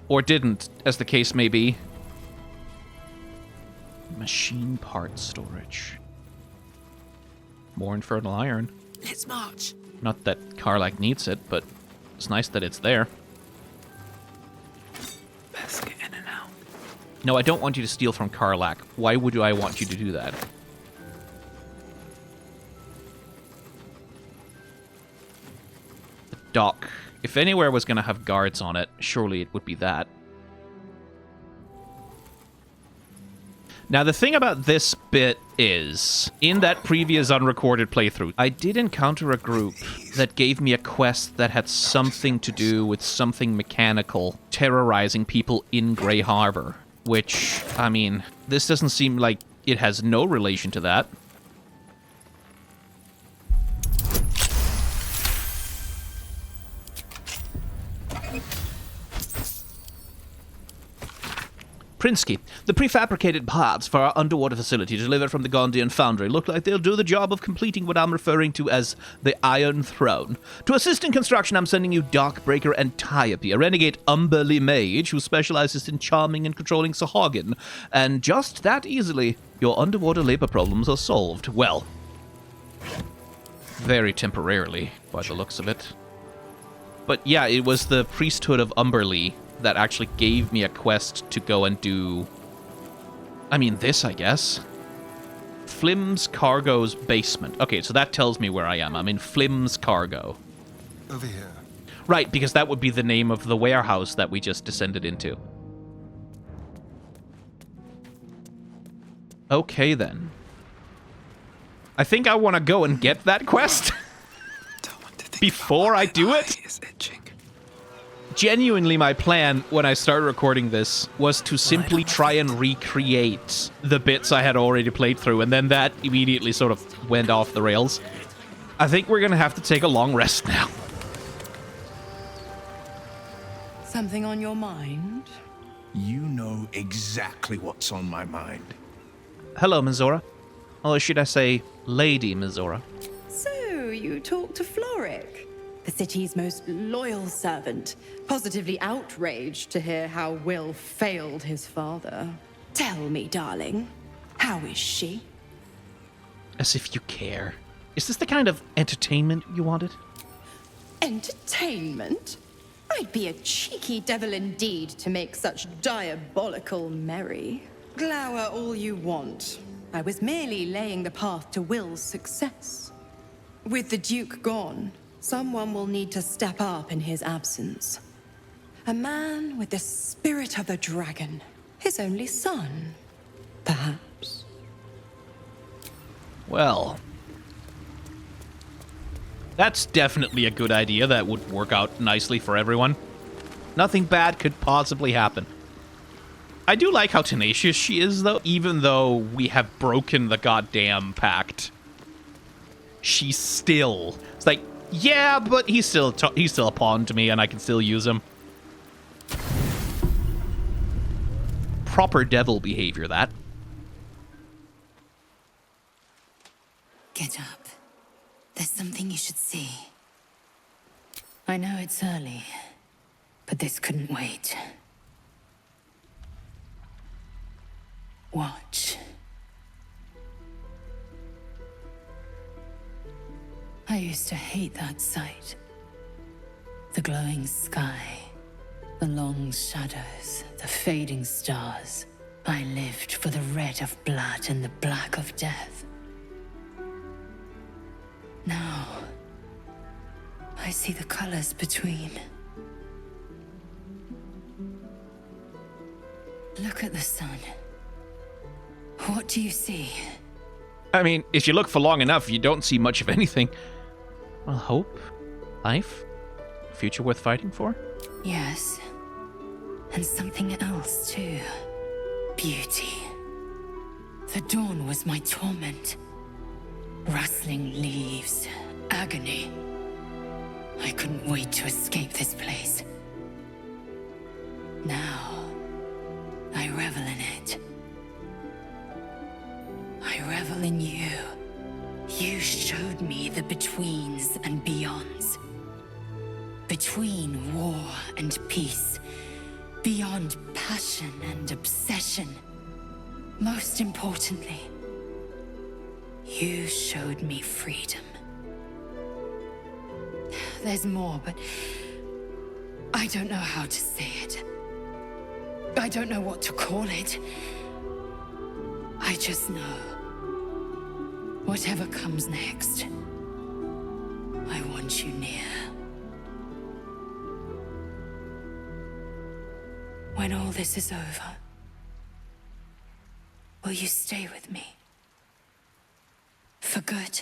Or didn't, as the case may be. Machine part storage. More infernal iron. Let's march. Not that Karlak needs it, but it's nice that it's there. Let's get in and out. No, I don't want you to steal from Karlak. Why would I want you to do that? The dock. If anywhere was going to have guards on it, surely it would be that. Now, the thing about this bit is, in that previous unrecorded playthrough, I did encounter a group that gave me a quest that had something to do with something mechanical terrorizing people in Grey Harbor. Which, I mean, this doesn't seem like it has no relation to that. Prinsky, the prefabricated parts for our underwater facility delivered from the Gondian foundry look like they'll do the job of completing what I'm referring to as the Iron Throne. To assist in construction, I'm sending you Darkbreaker Antiope, a renegade Umberly mage who specializes in charming and controlling Sahagin. And just that easily, your underwater labor problems are solved. Well, very temporarily, by the looks of it. But yeah, it was the priesthood of Umberly that actually gave me a quest to go and do... I mean, this, I guess. Flim's Cargo's basement. Okay, so that tells me where I am. I'm in Flim's Cargo. Over here. Right, because that would be the name of the warehouse that we just descended into. Okay, then. I think I want to go and get that quest before I do it. Genuinely, my plan when I started recording this was to simply try and recreate the bits I had already played through, and then that immediately sort of went off the rails. I think we're going to have to take a long rest now. Something on your mind? You know exactly what's on my mind. Hello, Mizora. Or should I say, Lady Mizora. So, you talked to Floric, the city's most loyal servant, positively outraged to hear how Will failed his father. Tell me, darling, how is she? As if you care. Is this the kind of entertainment you wanted? Entertainment? I'd be a cheeky devil indeed to make such diabolical merry. Glower all you want. I was merely laying the path to Will's success. With the Duke gone, someone will need to step up in his absence. A man with the spirit of the dragon. His only son, perhaps. Well, that's definitely a good idea that would work out nicely for everyone. Nothing bad could possibly happen. I do like how tenacious she is, though. Even though we have broken the goddamn pact, she's still... It's like, yeah, but he's still a pawn to me, and I can still use him. Proper devil behavior, that. Get up. There's something you should see. I know it's early, but this couldn't wait. Watch. I used to hate that sight. The glowing sky, the long shadows, the fading stars. I lived for the red of blood and the black of death. Now, I see the colors between. Look at the sun. What do you see? I mean, if you look for long enough, you don't see much of anything. Well, hope, life, future worth fighting for? Yes. And something else, too. Beauty. The dawn was my torment. Rustling leaves, agony. I couldn't wait to escape this place. Now, I revel in it. I revel in you. You showed me the betweens and beyonds. Between war and peace. Beyond passion and obsession. Most importantly, you showed me freedom. There's more, but I don't know how to say it. I don't know what to call it. I just know, whatever comes next, I want you near. When all this is over, will you stay with me? For good?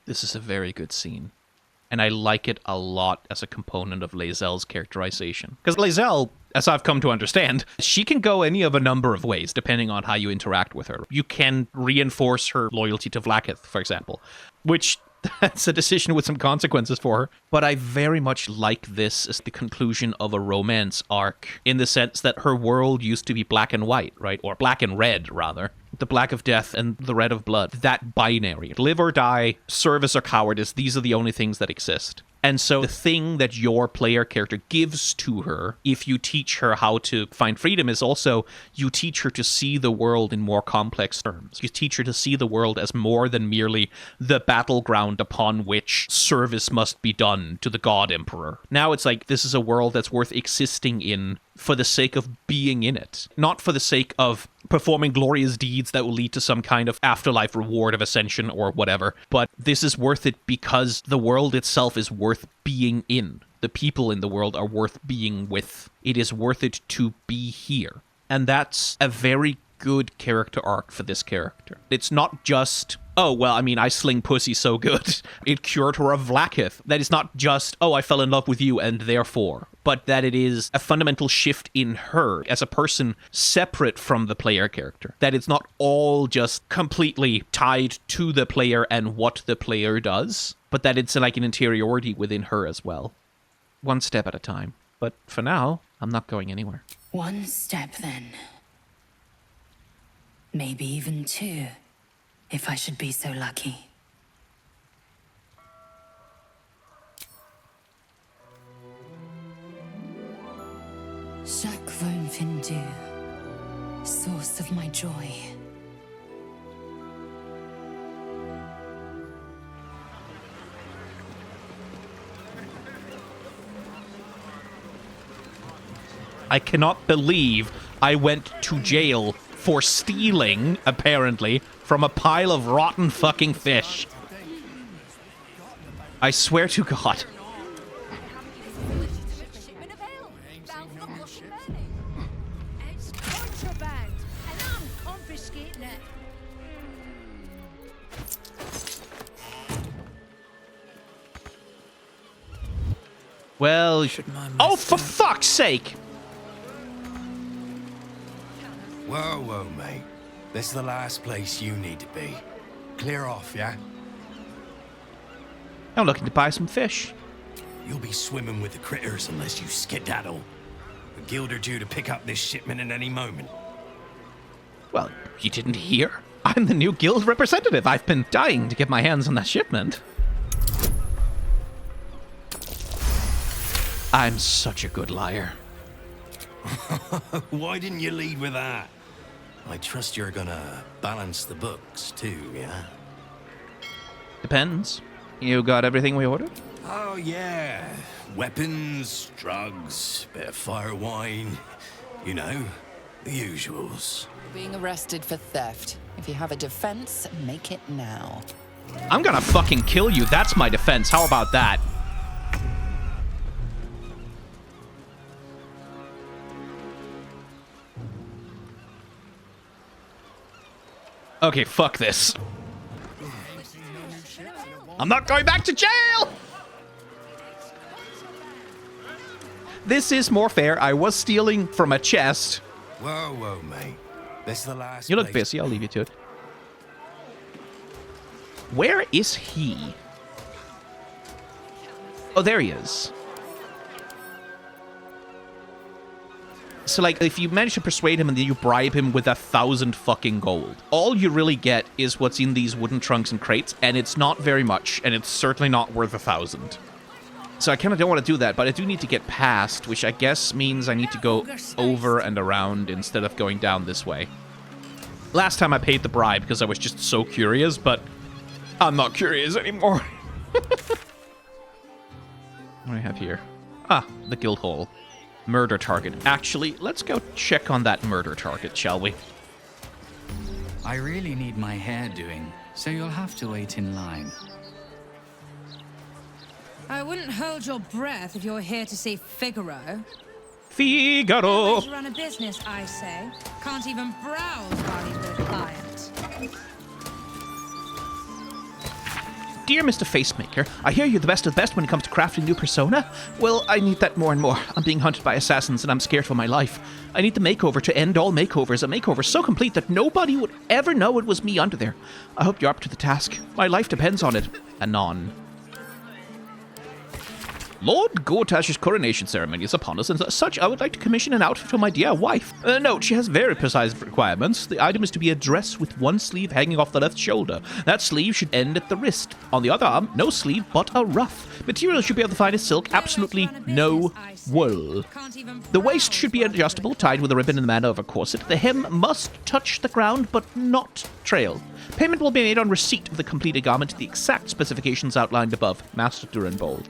This is a very good scene. And I like it a lot as a component of lae'zel's characterization. Because lae'zel, as I've come to understand, she can go any of a number of ways, depending on how you interact with her. You can reinforce her loyalty to Vlaakith, for example, which that's a decision with some consequences for her. But I very much like this as the conclusion of a romance arc, in the sense that her world used to be black and white, right? Or black and red, rather. The black of death and the red of blood. That binary. Live or die, service or cowardice, these are the only things that exist. And so the thing that your player character gives to her, if you teach her how to find freedom, is also you teach her to see the world in more complex terms. You teach her to see the world as more than merely the battleground upon which service must be done to the God Emperor. Now it's like, this is a world that's worth existing in for the sake of being in it. Not for the sake of performing glorious deeds that will lead to some kind of afterlife reward of ascension or whatever. But this is worth it because the world itself is worth being in. The people in the world are worth being with. It is worth it to be here. And that's a very good character arc for this character. It's not just, oh, well, I mean, I sling pussy so good. It cured her of Vlaakith. That is not just, oh, I fell in love with you and therefore. But that it is a fundamental shift in her as a person separate from the player character. That it's not all just completely tied to the player and what the player does, but that it's like an interiority within her as well. One step at a time. But for now, I'm not going anywhere. One step, then. Maybe even two, if I should be so lucky. Chaque Heun Findu, source of my joy. I cannot believe I went to jail for stealing, apparently, from a pile of rotten fucking fish. I swear to God. Well, oh, for fuck's sake! Whoa, whoa, mate. This is the last place you need to be. Clear off, yeah? I'm looking to buy some fish. You'll be swimming with the critters unless you skedaddle. The guild are due to pick up this shipment at any moment. Well, you didn't hear? I'm the new guild representative. I've been dying to get my hands on that shipment. I'm such a good liar. Why didn't you lead with that? I trust you're gonna balance the books too, yeah? Depends. You got everything we ordered? Oh, yeah. Weapons, drugs, bit of fire wine. You know, the usuals. Being arrested for theft. If you have a defense, make it now. I'm gonna fucking kill you. That's my defense. How about that? Okay, fuck this. I'm not going back to jail! This is more fair. I was stealing from a chest. Whoa, whoa, mate. This is the last You look place- busy. I'll leave you to it. Where is he? Oh, there he is. So, like, if you manage to persuade him and then you bribe him with 1,000 fucking gold, all you really get is what's in these wooden trunks and crates, and it's not very much, and it's certainly not worth 1,000. So I kind of don't want to do that, but I do need to get past, which I guess means I need to go over and around instead of going down this way. Last time I paid the bribe because I was just so curious, but I'm not curious anymore. What do I have here? Ah, the guild hall. Murder target. Actually, let's go check on that murder target, shall we? I really need my hair doing, so you'll have to wait in line. I wouldn't hold your breath if you're here to see Figaro. Figaro! To run a business, I say. Can't even browse while he's with a client. Dear Mr. Facemaker, I hear you're the best of the best when it comes to crafting new persona. Well, I need that more and more. I'm being hunted by assassins and I'm scared for my life. I need the makeover to end all makeovers, a makeover so complete that nobody would ever know it was me under there. I hope you're up to the task. My life depends on it. Anon. Lord Gortash's coronation ceremony is upon us, and as such, I would like to commission an outfit for my dear wife. Note, she has very precise requirements. The item is to be a dress with one sleeve hanging off the left shoulder. That sleeve should end at the wrist. On the other arm, no sleeve, but a ruff. Material should be of the finest silk, absolutely no wool. The waist should be adjustable, tied with a ribbon in the manner of a corset. The hem must touch the ground, but not trail. Payment will be made on receipt of the completed garment, the exact specifications outlined above. Master in bold.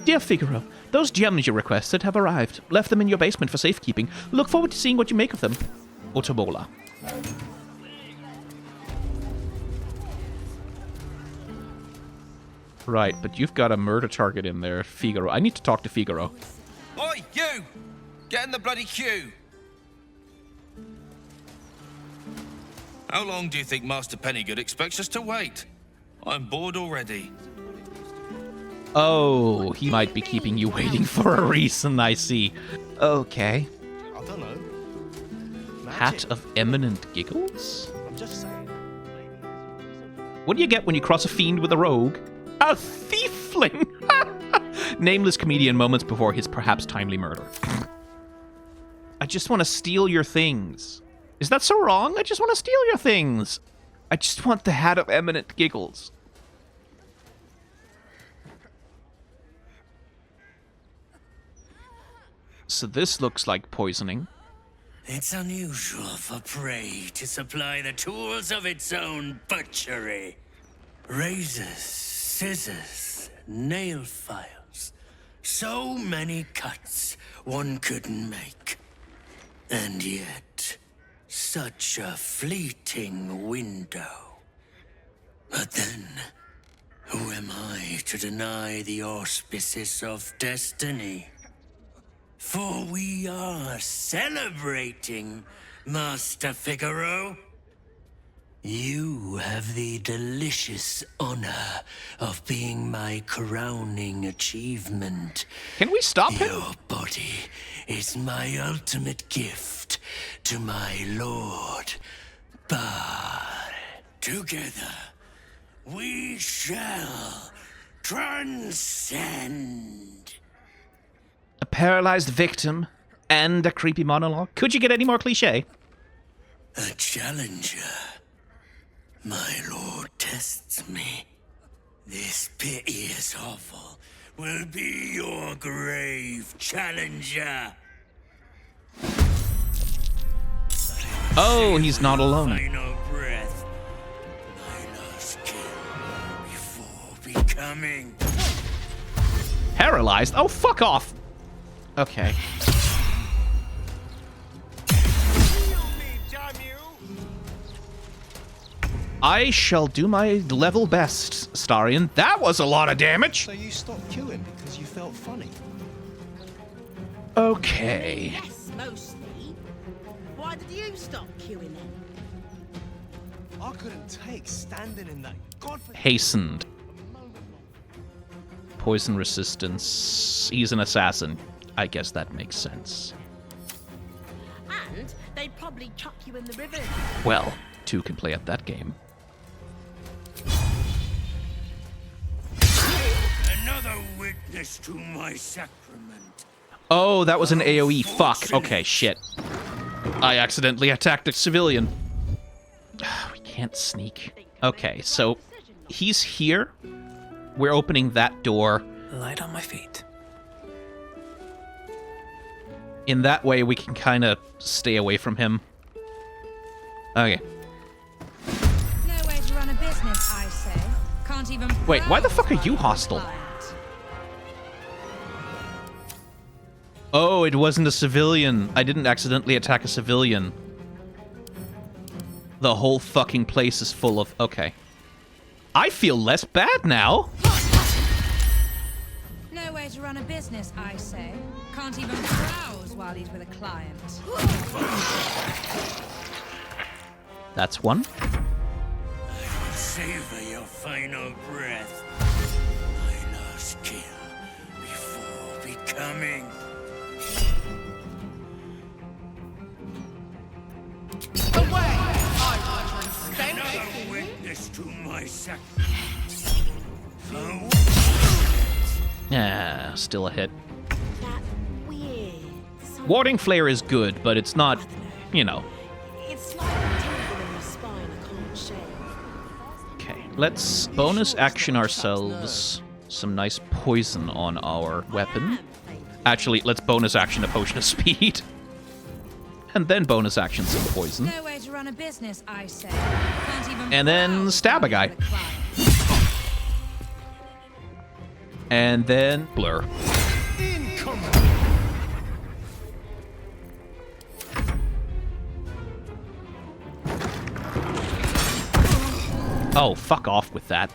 Dear Figaro, those gems you requested have arrived. Left them in your basement for safekeeping. Look forward to seeing what you make of them. Otobola. Right, but you've got a murder target in there, Figaro. I need to talk to Figaro. Oi, you! Get in the bloody queue! How long do you think Master Pennygood expects us to wait? I'm bored already. Oh, he might be keeping you waiting for a reason, I see. Okay. I don't know. Hat of Eminent Giggles? I'm just saying. What do you get when you cross a fiend with a rogue? A thiefling! Nameless comedian moments before his perhaps timely murder. I just want to steal your things. Is that so wrong? I just want to steal your things. I just want the Hat of Eminent Giggles. So this looks like poisoning. It's unusual for prey to supply the tools of its own butchery. Razors, scissors, nail files. So many cuts one couldn't make. And yet, such a fleeting window. But then, who am I to deny the auspices of destiny? For we are. are celebrating, Master Figaro. You have the delicious honor of being my crowning achievement. Can we stop him? Your body is my ultimate gift to my lord, Baal. Together, we shall transcend. A paralyzed victim and a creepy monologue. Could you get any more cliche? A challenger. My lord tests me. This piteous hovel will be your grave, challenger. Oh, he's not alone. Final breath. My last kill before becoming. Paralyzed? Oh, fuck off. Okay. I shall do my level best, Starion. That was a lot of damage. So you stopped queuing because you felt funny? Okay. Yes, mostly. Why did you stop queuing then? I couldn't take standing in that Hastened. Poison resistance. He's an assassin. I guess that makes sense. And they'd probably chuck you in the river. Well, two can play at that game. Another witness to my sacrament. Oh, that was an AoE. Fuck. Okay, shit. I accidentally attacked a civilian. We can't sneak. Okay, so he's here. We're opening that door. Light on my feet. In that way, we can kind of stay away from him. Okay. No way to run a business, I say. Can't even. Wait, why the fuck are you hostile? Oh, it wasn't a civilian. I didn't accidentally attack a civilian. The whole fucking place is full of... Okay. I feel less bad now. No way to run a business, I say. Can't even browse while he's with a client. That's one. Savor your final breath. My last kill before becoming. Away! Another witness to my sacrament. Yeah, still a hit. That weird. Warding Flare is good, but it's not, you know. It's like a tingle in the spine I can't shake. Okay, let's bonus action ourselves some nice poison on our weapon. Actually, let's bonus action a potion of speed. And then bonus action some poison. No way to run a business, I say. Can't even And then stab a guy. And then blur. Oh, fuck off with that.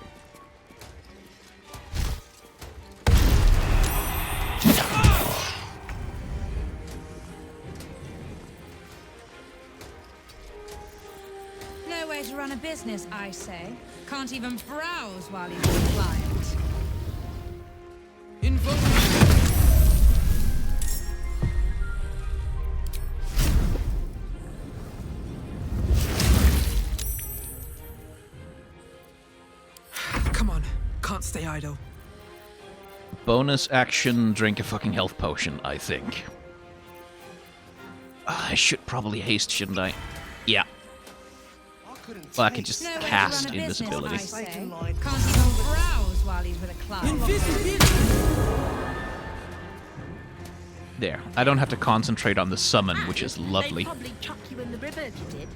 No way to run a business, I say. Can't even browse while he's with a client. Come on, can't stay idle. Bonus action, drink a fucking health potion, I think. I should probably haste, shouldn't I? Yeah. Well, I could just No way to cast run a business, invisibility. I say. Can't even browse while he's with a client. There. I don't have to concentrate on the summon, which is lovely. They'd probably chuck you in the river if you did.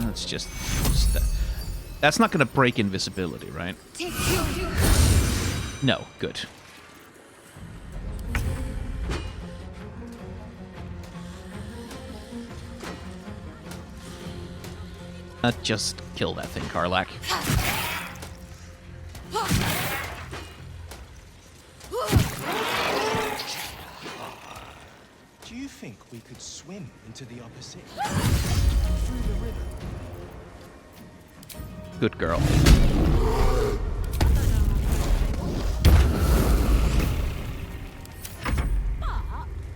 Let's just that's not going to break invisibility, right? No, good. Just kill that thing, Karlach. Do you think we could swim into the upper sea? Good girl.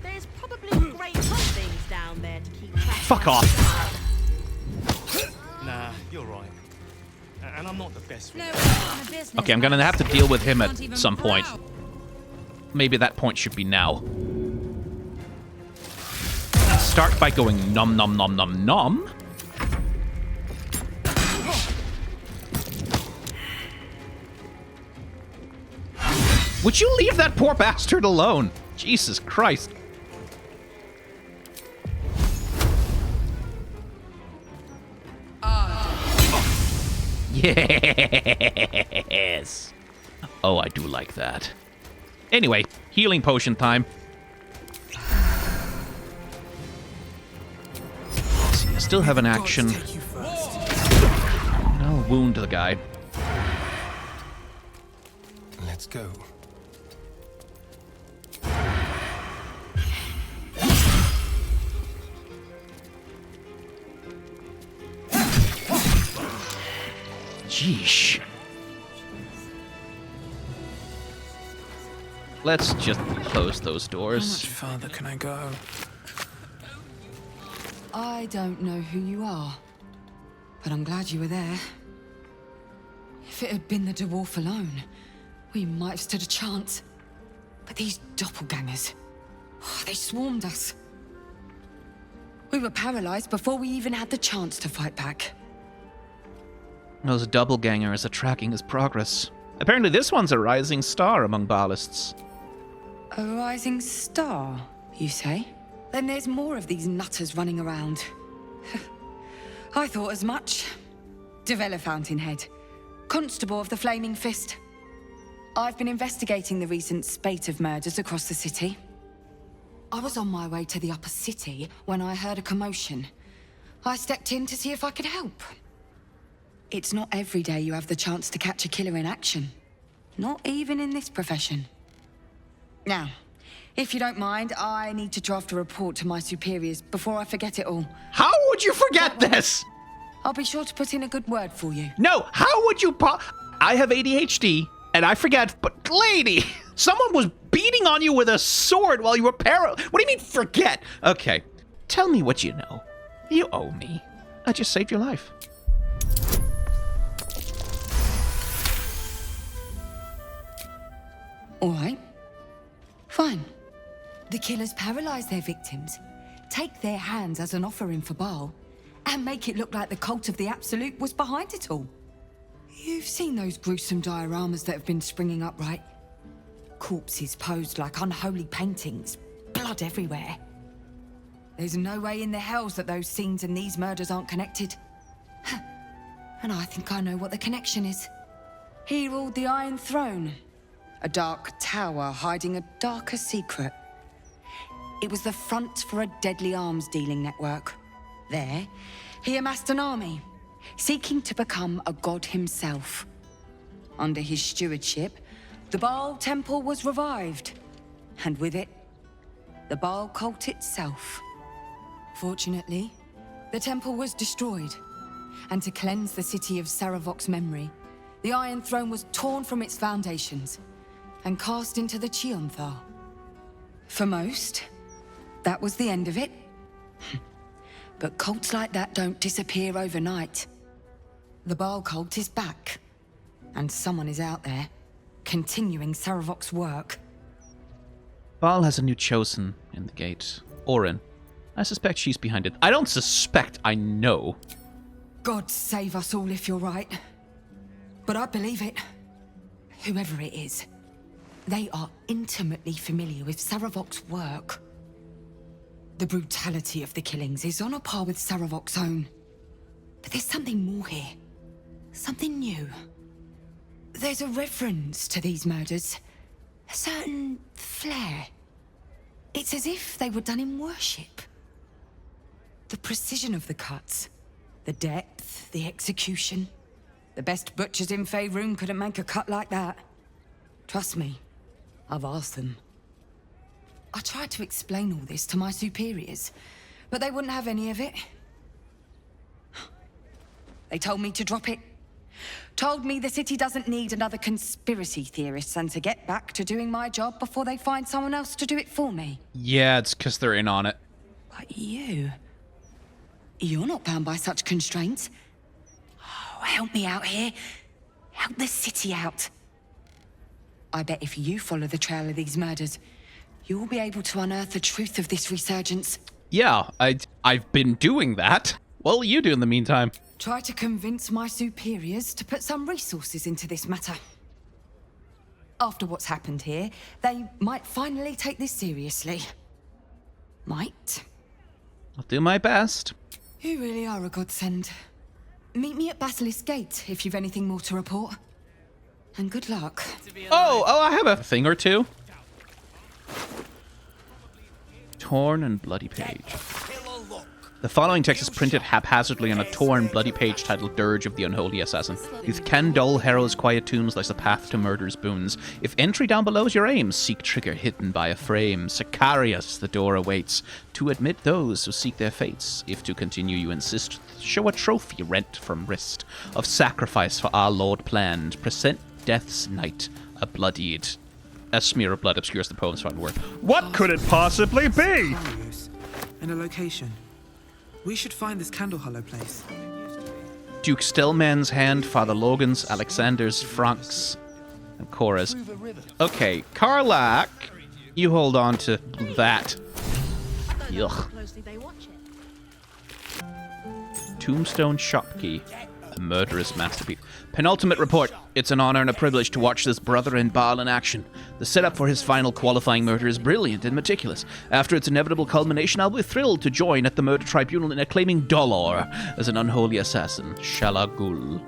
There's probably great things down there to keep track. Fuck off. Nah, you're right. And I'm not the best. No, on a business. Okay, I'm gonna have to deal with him at some point. Maybe that point should be now. Start by going nom nom nom nom nom. Would you leave that poor bastard alone? Jesus Christ. Yes. Oh, I do like that. Anyway, healing potion time. See, I still have an action. I'll wound the guy. Let's go. Yeesh. Let's just close those doors. How much further can I go? I don't know who you are, but I'm glad you were there. If it had been the dwarf alone, we might have stood a chance. But these doppelgangers, they swarmed us. We were paralyzed before we even had the chance to fight back. Those doppelgangers are tracking his progress. Apparently this one's a rising star among Bhaalists. A rising star, you say? Then there's more of these nutters running around. I thought as much. Devella Fountainhead, Constable of the Flaming Fist. I've been investigating the recent spate of murders across the city. I was on my way to the upper city when I heard a commotion. I stepped in to see if I could help. It's not every day you have the chance to catch a killer in action. Not even in this profession. Now, if you don't mind, I need to draft a report to my superiors before I forget it all. How would you forget this? I'll be sure to put in a good word for you. No, how would you I have ADHD, and I forget, but lady, someone was beating on you with a sword while you were What do you mean forget? Okay, tell me what you know. You owe me. I just saved your life. All right. Fine. The killers paralyze their victims, take their hands as an offering for Baal, and make it look like the cult of the Absolute was behind it all. You've seen those gruesome dioramas that have been springing up, right? Corpses posed like unholy paintings, blood everywhere. There's no way in the hells that those scenes and these murders aren't connected. And I think I know what the connection is. He ruled the Iron Throne. A dark tower hiding a darker secret. It was the front for a deadly arms dealing network. There, he amassed an army, seeking to become a god himself. Under his stewardship, the Baal Temple was revived, and with it, the Baal cult itself. Fortunately, the temple was destroyed, and to cleanse the city of Saravok's memory, the Iron Throne was torn from its foundations and cast into the Chionthar. For most, that was the end of it. But cults like that don't disappear overnight. The Baal cult is back, and someone is out there, continuing Saravok's work. Baal has a new chosen in the gate. Orin. I suspect she's behind it. I don't suspect, I know. God save us all if you're right. But I believe it. Whoever it is, they are intimately familiar with Saravok's work. The brutality of the killings is on a par with Saravok's own. But there's something more here. Something new. There's a reverence to these murders. A certain flair. It's as if they were done in worship. The precision of the cuts. The depth, the execution. The best butchers in Faerun couldn't make a cut like that. Trust me, I've asked them. I tried to explain all this to my superiors, but they wouldn't have any of it. They told me to drop it. Told me the city doesn't need another conspiracy theorist and to get back to doing my job before they find someone else to do it for me. Yeah, it's because they're in on it. But you're not bound by such constraints. Oh, help me out here. Help the city out. I bet if you follow the trail of these murders, you'll be able to unearth the truth of this resurgence. Yeah, I've been doing that. What will you do in the meantime? Try to convince my superiors to put some resources into this matter. After what's happened here, they might finally take this seriously. Might. I'll do my best. You really are a godsend. Meet me at Bhaalist Gate if you've anything more to report. And good luck. Oh, I have a thing or two. Torn and bloody page. The following text is printed haphazardly on a torn, bloody page titled Dirge of the Unholy Assassin. Youth ken dull Harrow's quiet tombs lies the path to murder's boons. If entry down below is your aim, seek trigger hidden by a frame. Sicarius the door awaits. To admit those who seek their fates. If to continue you insist, show a trophy rent from wrist. Of sacrifice for our Lord planned. Present death's night, a bloodied. A smear of blood obscures the poem's final word. What could it possibly be? And a location. We should find this candle hollow place. Duke Stillman's hand, Father Logan's, Alexander's, Frank's, and Cora's. Okay, Karlach, you hold on to that. Yuck. Tombstone Shopkey, a murderous masterpiece. Penultimate report. It's an honor and a privilege to watch this brother in Baal in action. The setup for his final qualifying murder is brilliant and meticulous. After its inevitable culmination, I'll be thrilled to join at the murder tribunal in acclaiming Dolor as an unholy assassin. Shalagul.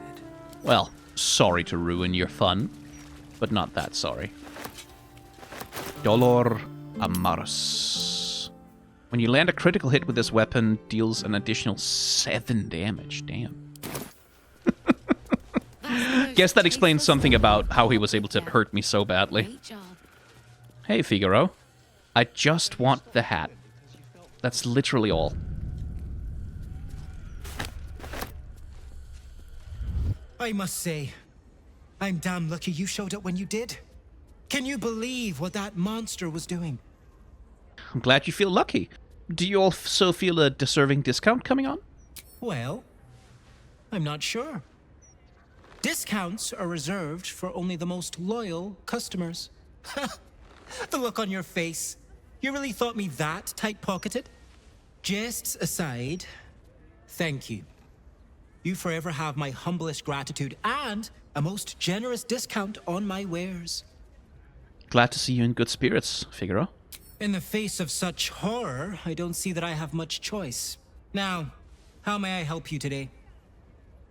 Well, sorry to ruin your fun, but not that sorry. Dolor Amarus. When you land a critical hit with this weapon, deals an additional 7 damage. Damn. Guess that explains something about how he was able to hurt me so badly. Hey, Figaro. I just want the hat. That's literally all. I must say, I'm damn lucky you showed up when you did. Can you believe what that monster was doing? I'm glad you feel lucky. Do you also feel a deserving discount coming on? Well, I'm not sure. Discounts are reserved for only the most loyal customers. The look on your face. You really thought me that tight-pocketed? Jests aside, thank you. You forever have my humblest gratitude and a most generous discount on my wares. Glad to see you in good spirits, Figaro. In the face of such horror, I don't see that I have much choice. Now, how may I help you today?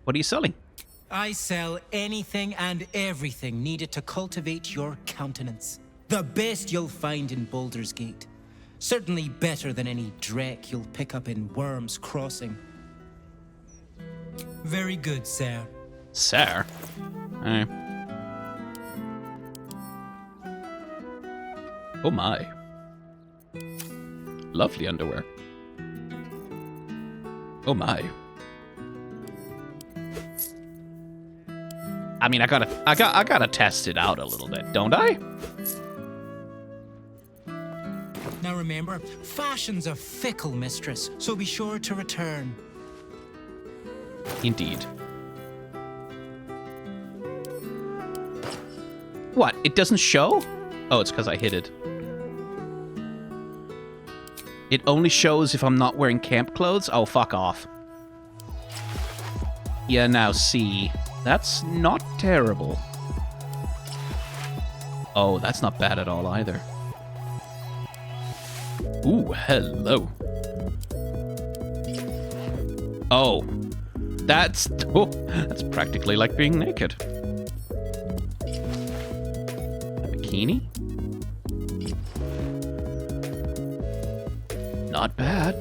What are you selling? I sell anything and everything needed to cultivate your countenance. The best you'll find in Baldur's Gate. Certainly better than any dreck you'll pick up in Worm's Crossing. Very good, sir. Sir? Eh. Oh my. Lovely underwear. Oh my. I mean, I gotta test it out a little bit, don't I? Now remember, fashion's a fickle mistress, so be sure to return. Indeed. What? It doesn't show? Oh, it's because I hid it. It only shows if I'm not wearing camp clothes? Oh, fuck off. Yeah, now see. That's not terrible. Oh, that's not bad at all either. Ooh, hello. Oh, that's practically like being naked. A bikini? Not bad.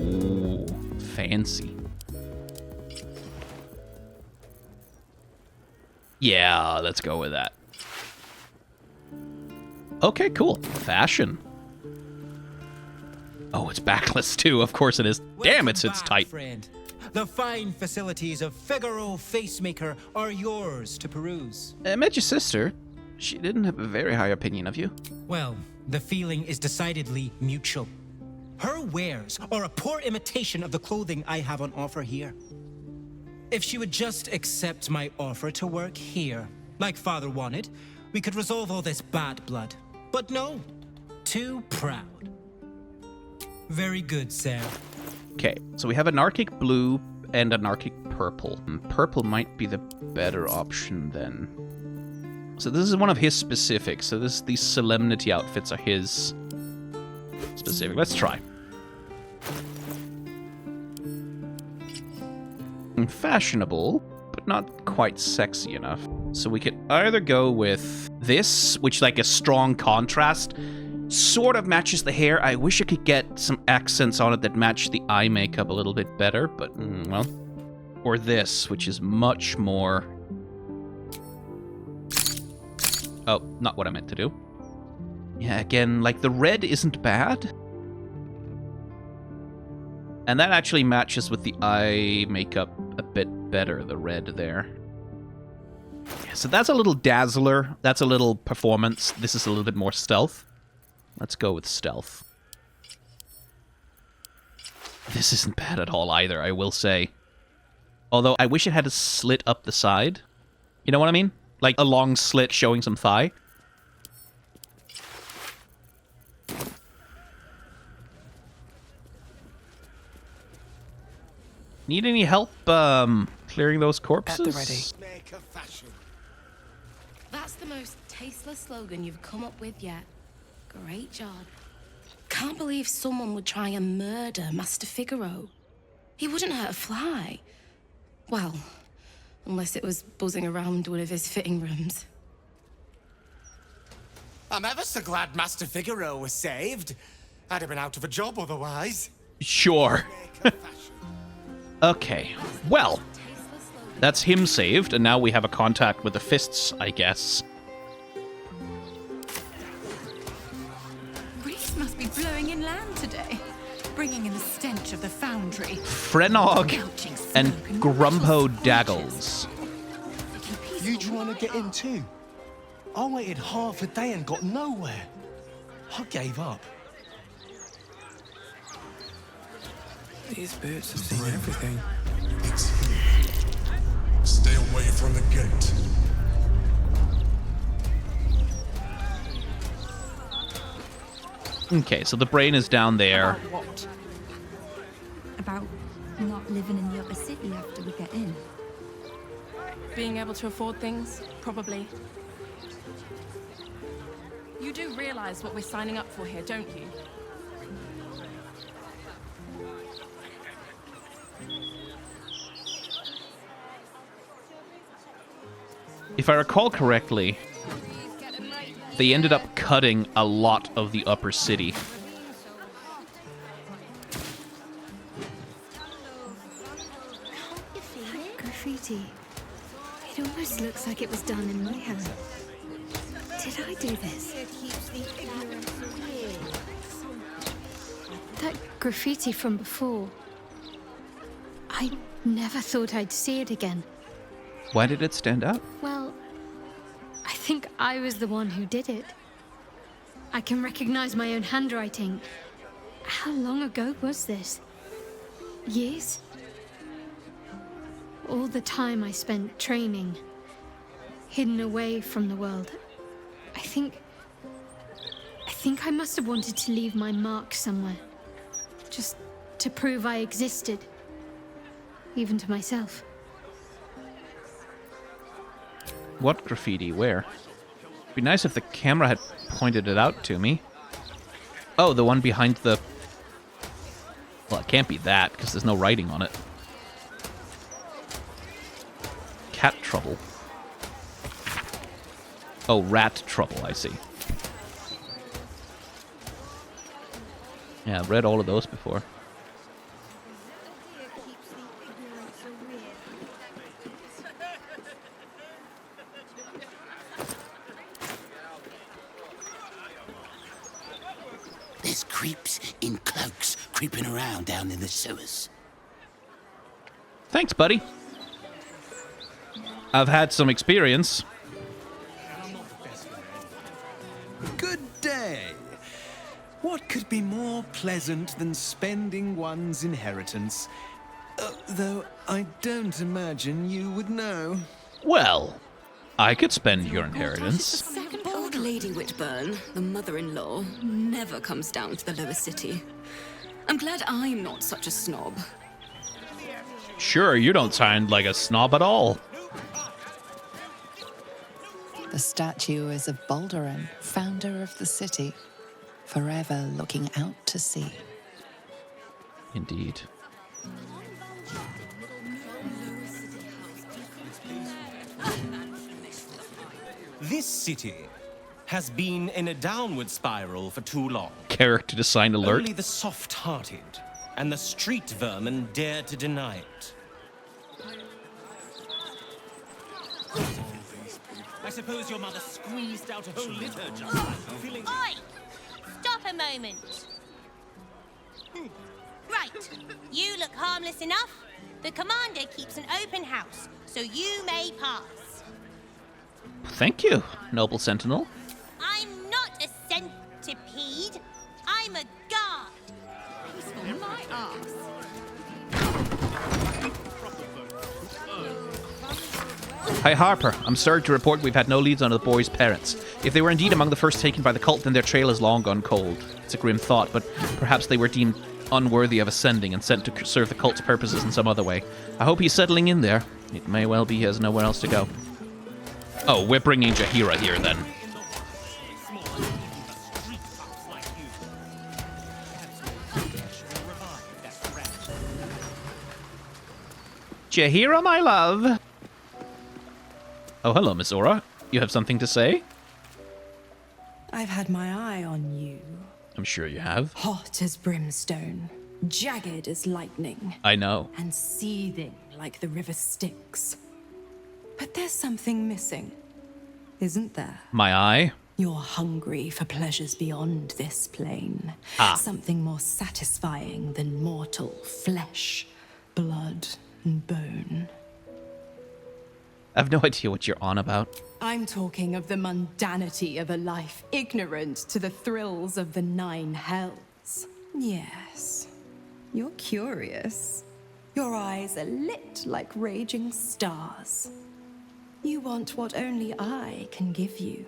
Ooh, fancy. Yeah, let's go with that. Okay, cool. Fashion. Oh, it's backless too. Of course it is. Damn, it's tight. Friend. The fine facilities of Figaro Facemaker are yours to peruse. I met your sister. She didn't have a very high opinion of you. Well, the feeling is decidedly mutual. Her wares are a poor imitation of the clothing I have on offer here. If she would just accept my offer to work here, like Father wanted, we could resolve all this bad blood. But no, too proud. Very good, sir. Okay, so we have an Arctic blue and an Arctic purple. Purple might be the better option then. So this is one of his specifics. So these solemnity outfits are his specific. Let's try. Fashionable, but not quite sexy enough. So we could either go with this, which like a strong contrast, sort of matches the hair. I wish I could get some accents on it that match the eye makeup a little bit better, but well. Or this, which is much more... Oh, not what I meant to do. Yeah, again, like the red isn't bad. And that actually matches with the eye makeup a bit better, the red there. Yeah, so that's a little dazzler. That's a little performance. This is a little bit more stealth. Let's go with stealth. This isn't bad at all either, I will say. Although I wish it had a slit up the side. You know what I mean? Like a long slit showing some thigh. Need any help clearing those corpses? At the ready. Make a fashion. That's the most tasteless slogan you've come up with yet. Great job. Can't believe someone would try and murder Master Figaro. He wouldn't hurt a fly. Well, unless it was buzzing around one of his fitting rooms. I'm ever so glad Master Figaro was saved. I'd have been out of a job otherwise. Sure. Okay, well, that's him saved, and now we have a contact with the fists, I guess. Breeze must be blowing inland today, bringing in the stench of the foundry. Frenog and Grumpo Daggles. You trying to get in too? I waited half a day and got nowhere. I gave up. These boots have seen everything. It's here. Stay away from the gate. Okay, so the brain is down there. About what? About not living in the upper city after we get in. Being able to afford things, probably. You do realize what we're signing up for here, don't you? If I recall correctly, they ended up cutting a lot of the upper city. Graffiti. It almost looks like it was done in my hand. Did I do this? That graffiti from before. I never thought I'd see it again. Why did it stand out? Well, I think I was the one who did it. I can recognize my own handwriting. How long ago was this? Years? All the time I spent training, hidden away from the world. I think I must have wanted to leave my mark somewhere. Just to prove I existed. Even to myself. What graffiti? Where? It'd be nice if the camera had pointed it out to me. Oh, the one behind the... Well, it can't be that, because there's no writing on it. Cat trouble. Oh, rat trouble, I see. Yeah, I've read all of those before. There's creeps in cloaks creeping around down in the sewers. Thanks, buddy. I've had some experience. Good day. What could be more pleasant than spending one's inheritance? Though I don't imagine you would know. Well, I could spend your inheritance. Second old Lady Whitburn, the mother-in-law, never comes down to the lower city. I'm glad I'm not such a snob. Sure, you don't sound like a snob at all. The statue is of Baldur, founder of the city, forever looking out to sea. Indeed. This city has been in a downward spiral for too long. Character design alert. Only the soft-hearted and the street vermin dare to deny it. I suppose your mother squeezed out a whole litter just feeling... Oi! Stop a moment. Right, you look harmless enough. The commander keeps an open house, so you may pass. Thank you, noble sentinel. I'm not a centipede. I'm a guard. He's on my ass. Hi, Harper. I'm sorry to report we've had no leads on the boys' parents. If they were indeed among the first taken by the cult, then their trail is long gone cold. It's a grim thought, but perhaps they were deemed unworthy of ascending and sent to serve the cult's purposes in some other way. I hope he's settling in there. It may well be he has nowhere else to go. Oh, we're bringing Jaheira here, then. Jaheira, my love. Oh, hello, Miss Aura. You have something to say? I've had my eye on you. I'm sure you have. Hot as brimstone, jagged as lightning. I know. And seething like the river Styx. But there's something missing, isn't there? My eye? You're hungry for pleasures beyond this plane. Something more satisfying than mortal flesh, blood, and bone. I've no idea what you're on about. I'm talking of the mundanity of a life ignorant to the thrills of the 9 hells. Yes, you're curious. Your eyes are lit like raging stars. You want what only I can give you.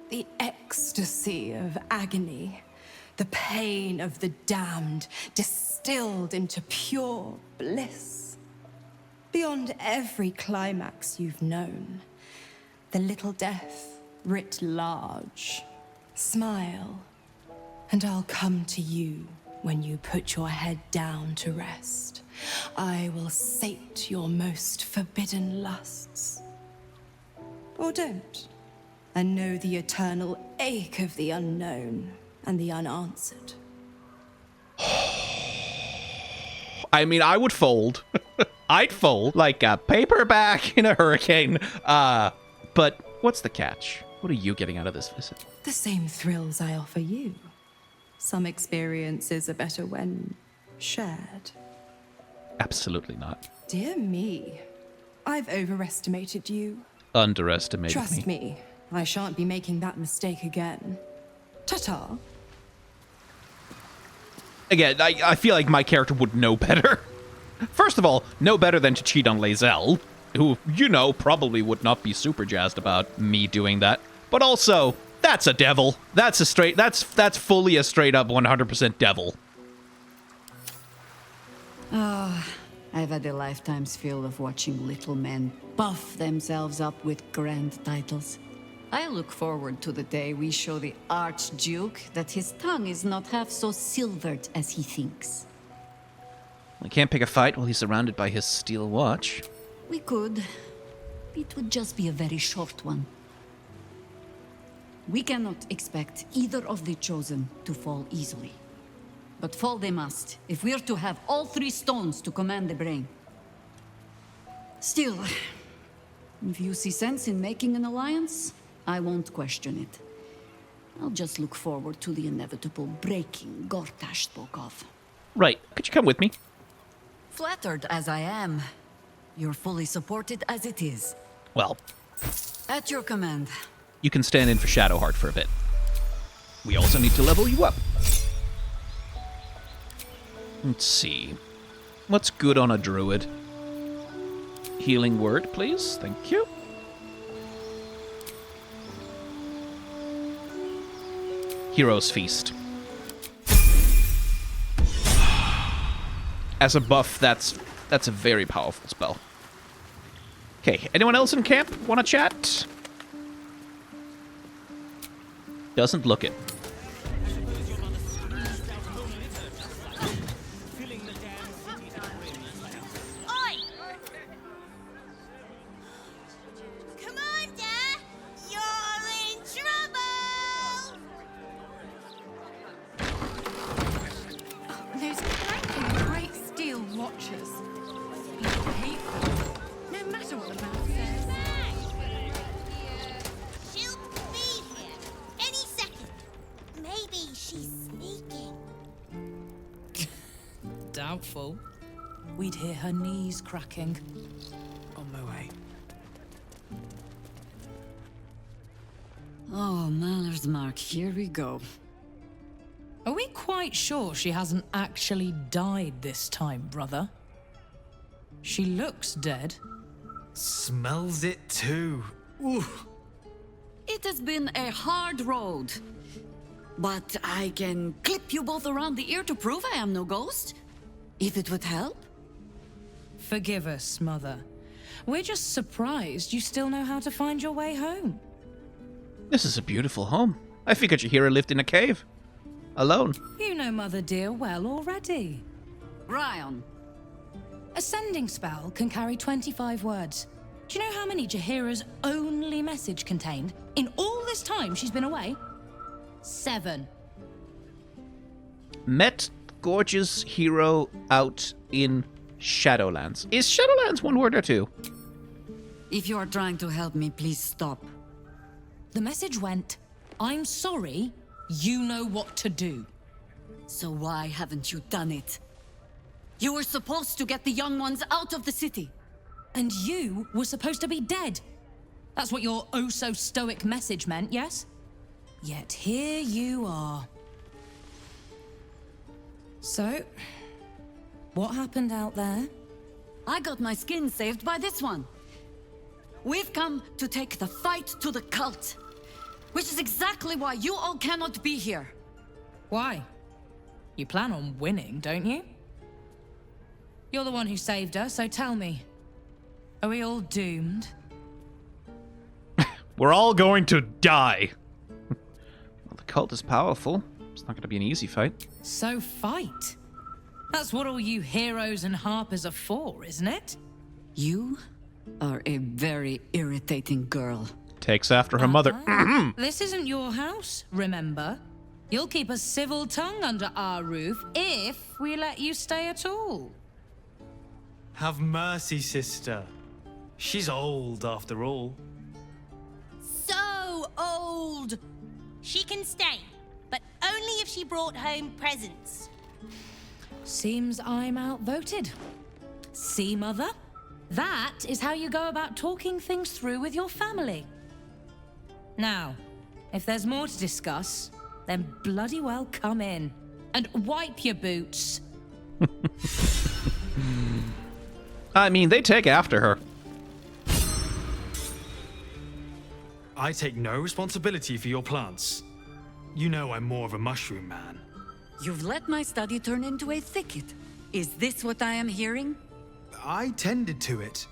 The ecstasy of agony, the pain of the damned, distilled into pure bliss. Beyond every climax you've known. The little death writ large. Smile, and I'll come to you when you put your head down to rest. I will sate your most forbidden lusts. Or don't, and know the eternal ache of the unknown and the unanswered. I mean, I would fold. I'd fold like a paperback in a hurricane. But what's the catch? What are you getting out of this visit? The same thrills I offer you. Some experiences are better when shared. Absolutely not. Dear me, I've overestimated you. Underestimated Trust me, I shan't be making that mistake again. Ta-ta. Again, I feel like my character would know better. First of all, know better than to cheat on lae'zel, who, you know, probably would not be super jazzed about me doing that. But also, that's a devil. That's fully a straight up 100% devil. Ah, I've had a lifetime's fill of watching little men buff themselves up with grand titles. I look forward to the day we show the Archduke that his tongue is not half so silvered as he thinks. I can't pick a fight while he's surrounded by his steel watch. We could. It would just be a very short one. We cannot expect either of the chosen to fall easily. But fall they must, if we're to have all 3 stones to command the brain. Still, if you see sense in making an alliance, I won't question it. I'll just look forward to the inevitable breaking Gortash spoke of. Right. Could you come with me? Flattered as I am, You're fully supported as it is. Well, At your command. you can stand in for Shadowheart for a bit. We also need to level you up. Let's see. What's good on a druid? Healing word, please. Thank you. Hero's Feast. As a buff, that's a very powerful spell. Okay, anyone else in camp want to chat? Doesn't look it. Oi! Commander, you're in trouble! Those clanking great steel watches. You hate them, no matter what the mouth says. She'll be here any second. Maybe she's sneaking. Doubtful. We'd hear her knees cracking. On my way. Oh, Maller's Mark, here we go. Are we quite sure she hasn't actually died this time, brother? She looks dead. Smells it too. Ooh. It has been a hard road. But I can clip you both around the ear to prove I am no ghost. If it would help. Forgive us, Mother. We're just surprised you still know how to find your way home. This is a beautiful home. I figured Jaheira lived in a cave. Alone. You know Mother dear well already. Ryan. A sending spell can carry 25 words. Do you know how many Jaheira's only message contained in all this time she's been away? 7. Met gorgeous hero out in Shadowlands. Is Shadowlands one word or two? If you are trying to help me, please stop. The message went, I'm sorry, you know what to do. So why haven't you done it? You were supposed to get the young ones out of the city. And you were supposed to be dead. That's what your oh-so-stoic message meant, yes? Yet here you are. So, what happened out there? I got my skin saved by this one. We've come to take the fight to the cult, which is exactly why you all cannot be here. Why? You plan on winning, don't you? You're the one who saved us, so tell me. Are we all doomed? We're all going to die. Well, the cult is powerful. It's not going to be an easy fight. So fight. That's what all you heroes and harpers are for, isn't it? You are a very irritating girl. Takes after her mother. This isn't your house, remember? You'll keep a civil tongue under our roof if we let you stay at all. Have mercy, sister. She's old after all. So old! She can stay, but only if she brought home presents. Seems I'm outvoted. See, Mother? That is how you go about talking things through with your family. Now, if there's more to discuss, then bloody well come in. And wipe your boots. I mean, they take after her. I take no responsibility for your plants. You know I'm more of a mushroom man. You've let my study turn into a thicket. Is this what I am hearing? I tended to it.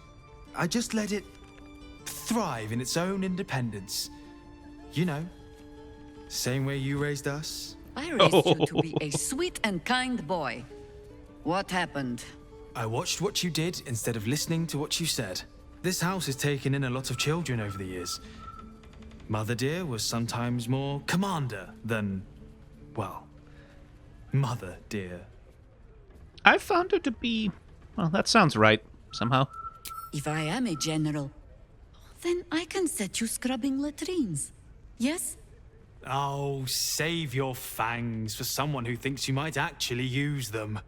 I just let it thrive in its own independence. You know, same way you raised us. I raised you to be a sweet and kind boy. What happened? I watched what you did instead of listening to what you said. This house has taken in a lot of children over the years. Mother dear was sometimes more commander than, well, mother dear. I found her to be... Well, that sounds right, somehow. If I am a general, then I can set you scrubbing latrines. Yes? Oh, save your fangs for someone who thinks you might actually use them.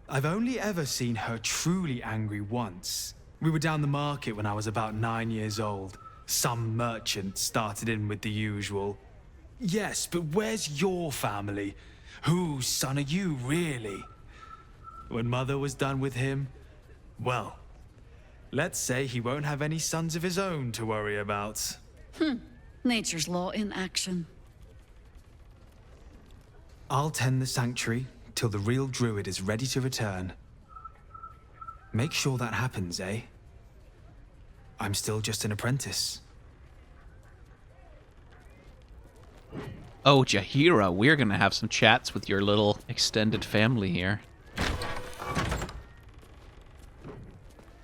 I've only ever seen her truly angry once, We were down the market when I was about 9 years old. Some merchant started in with the usual. Yes, but where's your family? Whose son are you, really? When Mother was done with him, well, let's say he won't have any sons of his own to worry about. Nature's law in action. I'll tend the sanctuary till the real druid is ready to return. Make sure that happens, eh? I'm still just an apprentice. Oh, Jaheira, we're gonna have some chats with your little extended family here.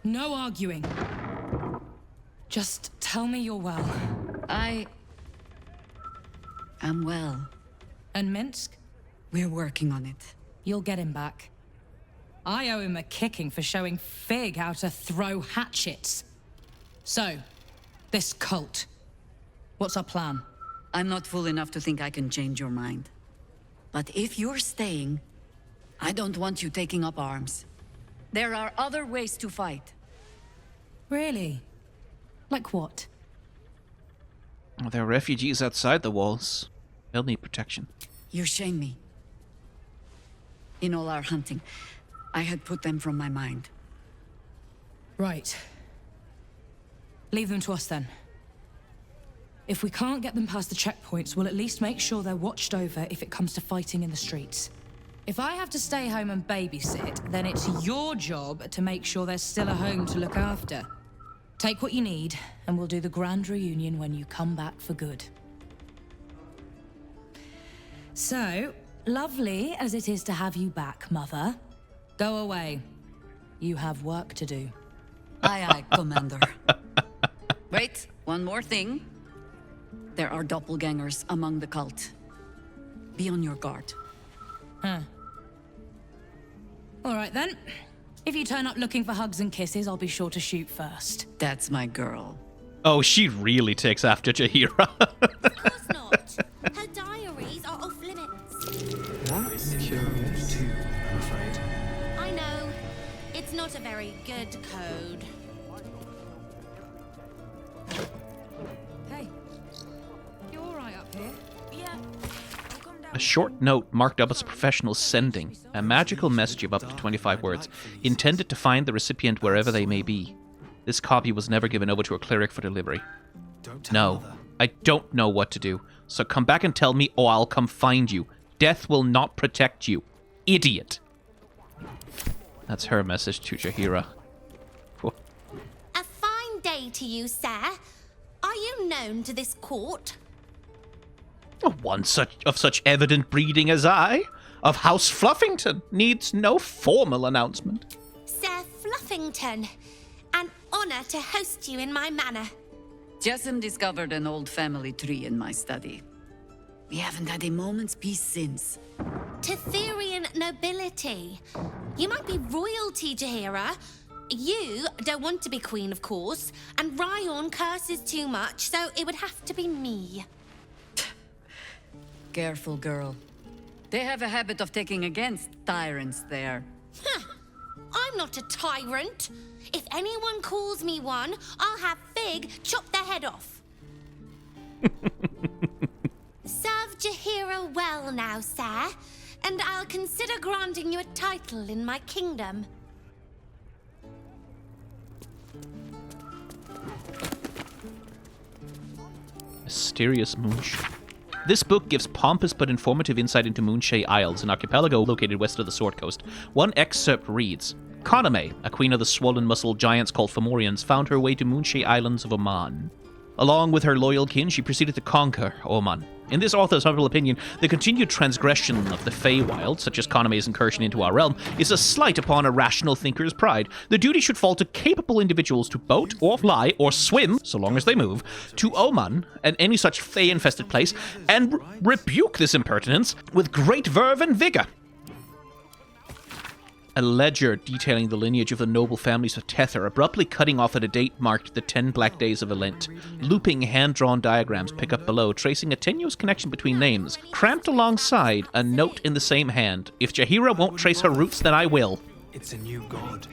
No arguing. Just tell me you're well. I am well. And Minsk? We're working on it. You'll get him back. I owe him a kicking for showing Fig how to throw hatchets. So, this cult. What's our plan? I'm not fool enough to think I can change your mind. But if you're staying, I don't want you taking up arms. There are other ways to fight. Really? Like what? Oh, there are refugees outside the walls. They'll need protection. You shame me. In all our hunting, I had put them from my mind. Right. Leave them to us then. If we can't get them past the checkpoints, we'll at least make sure they're watched over if it comes to fighting in the streets. If I have to stay home and babysit, then it's your job to make sure there's still a home to look after. Take what you need, and we'll do the grand reunion when you come back for good. So, lovely as it is to have you back, Mother, go away. You have work to do. Aye, aye, Commander. Wait, one more thing. There are doppelgangers among the cult. Be on your guard. Huh. All right then. If you turn up looking for hugs and kisses, I'll be sure to shoot first. That's my girl. Oh, she really takes after Jaheira. Of course not. Her diaries are off limits. That's curious too, I'm afraid. I know. It's not a very good code. Hey. You all right up here? Yeah. A short note marked up as professional sending, a magical message of up to 25 words, intended to find the recipient wherever they may be. This copy was never given over to a cleric for delivery. No, I don't know what to do, so come back and tell me or I'll come find you. Death will not protect you. Idiot. That's her message to Jaheira. A fine day to you, sir. Are you known to this court? One of such evident breeding as I, of House Fluffington, needs no formal announcement. Sir Fluffington, an honor to host you in my manor. Jessamine discovered an old family tree in my study. We haven't had a moment's peace since. Tetherian nobility. You might be royalty, Jaheira. You don't want to be queen, of course, and Ryon curses too much, so it would have to be me. Careful, girl. They have a habit of taking against tyrants there. I'm not a tyrant. If anyone calls me one, I'll have Fig chop their head off. Serve Jaheira well now, sir, and I'll consider granting you a title in my kingdom. Mysterious Moonshade. This book gives pompous but informative insight into Moonshade Isles, an archipelago located west of the Sword Coast. One excerpt reads, Coname, a queen of the swollen-muscled giants called Fomorians, found her way to Moonshade Islands of Oman. Along with her loyal kin, she proceeded to conquer Oman. In this author's humble opinion, the continued transgression of the Feywild, such as Koname's incursion into our realm, is a slight upon a rational thinker's pride. The duty should fall to capable individuals to boat, or fly, or swim, so long as they move, to Oman, and any such Fey-infested place, and rebuke this impertinence with great verve and vigor. A ledger detailing the lineage of the noble families of Tether, abruptly cutting off at a date marked the 10 black days of Elent. Looping hand-drawn diagrams pick up below, tracing a tenuous connection between names. Cramped alongside, a note in the same hand. If Jaheira won't trace her roots, then I will. It's a new god.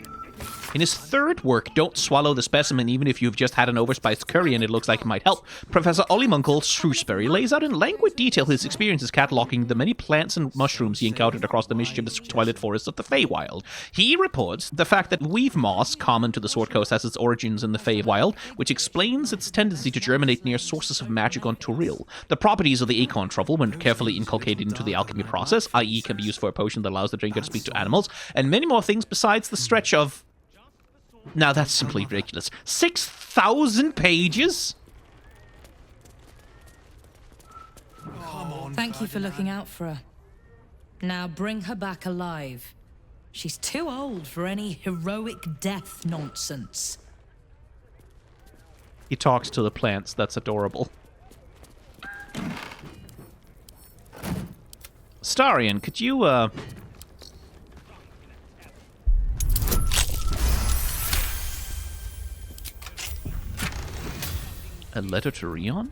In his third work, Don't Swallow the Specimen Even If You've Just Had an Overspiced Curry and It Looks Like It Might Help, Professor Ollimunkel Shrewsbury lays out in languid detail his experiences cataloging the many plants and mushrooms he encountered across the mischievous twilight forests of the Feywild. He reports the fact that weave moss, common to the Sword Coast, has its origins in the Feywild, which explains its tendency to germinate near sources of magic on Turil. The properties of the acorn truffle, when carefully inculcated into the alchemy process, i.e. can be used for a potion that allows the drinker to speak to animals, and many more things besides the stretch of... Now that's simply ridiculous. 6,000 pages? Thank you for looking out for her. Now bring her back alive. She's too old for any heroic death nonsense. He talks to the plants. That's adorable. Starion, could you, A letter to Rion?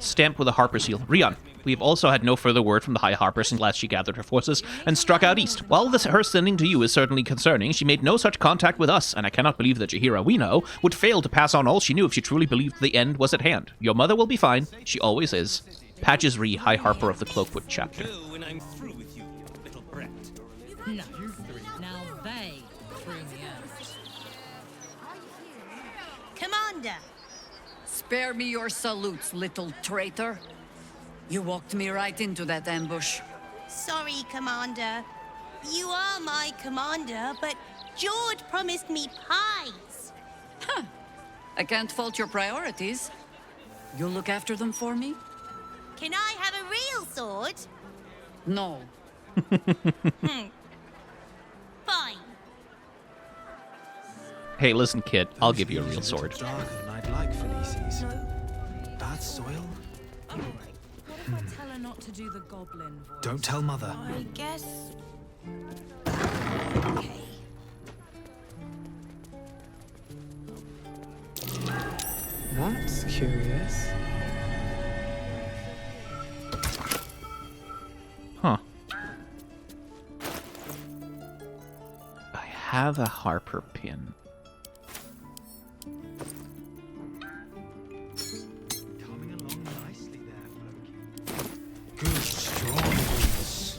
Stamped with a Harper seal. Rion, we have also had no further word from the High Harper since last she gathered her forces and struck out east. While her sending to you is certainly concerning, she made no such contact with us, and I cannot believe that Jaheira, we know, would fail to pass on all she knew if she truly believed the end was at hand. Your mother will be fine. She always is. Patches Ree, High Harper of the Cloakwood chapter. When I'm through with you, little brat. No. Now they threw me out. Commander! Spare me your salutes, little traitor. You walked me right into that ambush. Sorry, Commander. You are my commander, but George promised me pies. Huh. I can't fault your priorities. You'll look after them for me? Can I have a real sword? No. Fine. Hey, listen, kid. I'll give you a real sword. Darker than I'd like, Felices. Bad soil? Tell her not to do the goblin voice. Don't tell Mother. I guess... That's curious. Huh. I have a Harper pin. Coming along nicely there, Floki. Good, strong boots.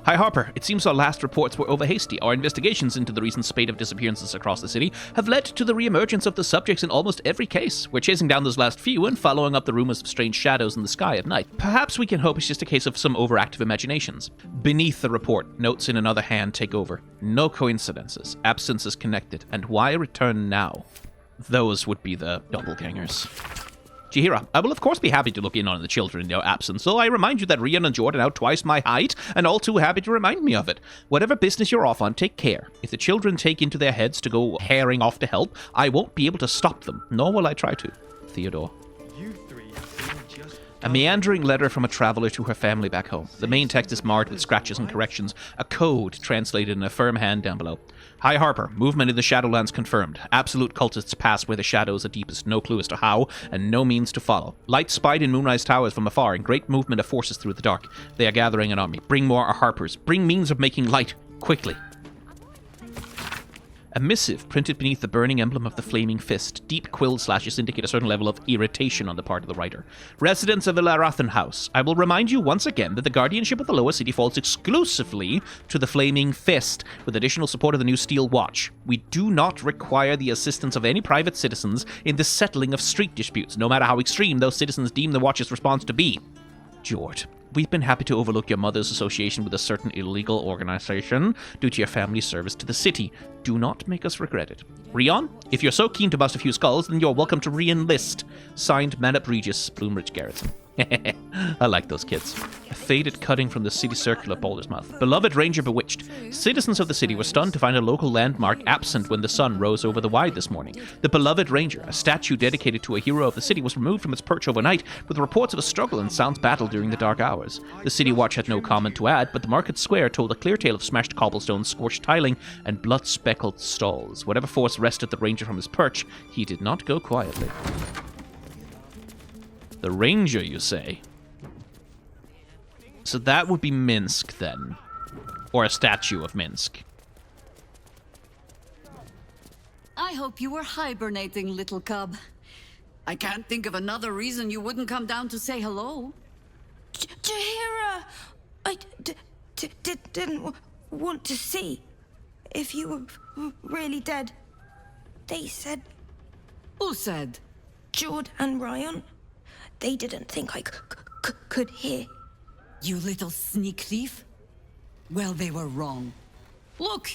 Hi, Harper. It seems our last reports were over-hasty. Our investigations into the recent spate of disappearances across the city have led to the re-emergence of the subjects in almost every case. We're chasing down those last few and following up the rumors of strange shadows in the sky at night. Perhaps we can hope it's just a case of some overactive imaginations. Beneath the report, notes in another hand take over. No coincidences. Absence is connected. And why return now? Those would be the doppelgangers. Jaheira, I will of course be happy to look in on the children in your absence, though I remind you that Rion and Jordan are now twice my height, and all too happy to remind me of it. Whatever business you're off on, take care. If the children take into their heads to go herring off to help, I won't be able to stop them, nor will I try to. Theodore. You three seem just... A meandering letter from a traveler to her family back home. The main text is marred with scratches and corrections, a code translated in a firm hand down below. Hi Harper, movement in the Shadowlands confirmed. Absolute cultists pass where the shadows are deepest, no clue as to how, and no means to follow. Light spied in Moonrise Towers from afar, and great movement of forces through the dark. They are gathering an army. Bring more Harpers. Bring means of making light, quickly. A missive printed beneath the burning emblem of the Flaming Fist. Deep quill slashes indicate a certain level of irritation on the part of the writer. Residents of the Larathan House, I will remind you once again that the guardianship of the Lower City falls exclusively to the Flaming Fist, with additional support of the new Steel Watch. We do not require the assistance of any private citizens in the settling of street disputes, no matter how extreme those citizens deem the Watch's response to be. George, we've been happy to overlook your mother's association with a certain illegal organization due to your family's service to the city. Do not make us regret it. Rion, if you're so keen to bust a few skulls, then you're welcome to re-enlist. Signed, Manup Regis, Bloomridge Garrison. I like those kids. A faded cutting from the city circle of Baldur's Mouth. Beloved Ranger Bewitched. Citizens of the city were stunned to find a local landmark absent when the sun rose over the Wide this morning. The Beloved Ranger, a statue dedicated to a hero of the city, was removed from its perch overnight with reports of a struggle and sounds battle during the dark hours. The City Watch had no comment to add, but the market square told a clear tale of smashed cobblestones, scorched tiling, and blood-speckled stalls. Whatever force wrested the Ranger from his perch, he did not go quietly. The Ranger, you say? So that would be Minsk, then. Or a statue of Minsk. I hope you were hibernating, little cub. I can't think of another reason you wouldn't come down to say hello. Jaheira, I didn't want to see if you were really dead. They said... Who said? Jord and Ryan. They didn't think I could hear. You little sneak thief? Well, they were wrong. Look,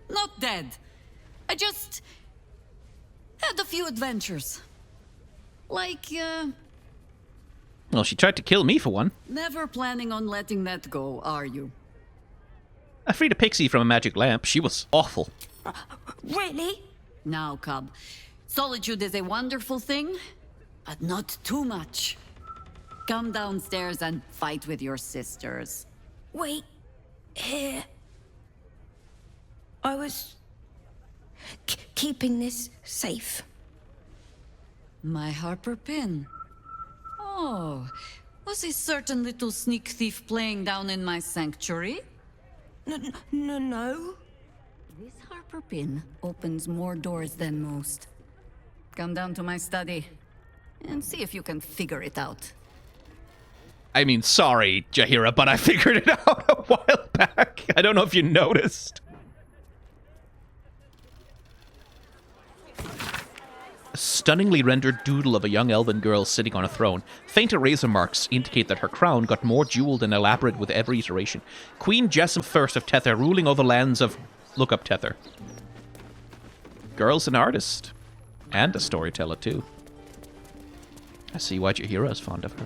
not dead. I just had a few adventures. Like, Well, she tried to kill me for one. never planning on letting that go, are you? I freed a pixie from a magic lamp. She was awful. Really? Now, cub, solitude is a wonderful thing, but not too much. Come downstairs and fight with your sisters. Wait, here. I was keeping this safe. My Harper pin. Oh, was a certain little sneak thief playing down in my sanctuary? No. This Harper pin opens more doors than most. Come down to my study and see if you can figure it out. I mean, sorry, Jaheira, but I figured it out a while back. I don't know if you noticed. A stunningly rendered doodle of a young elven girl sitting on a throne. Faint eraser marks indicate that her crown got more jeweled and elaborate with every iteration. Queen Jessamine I of Tether, ruling over lands of... Look up Tether. Girl's an artist. And a storyteller, too. I see why Jaheira is fond of her.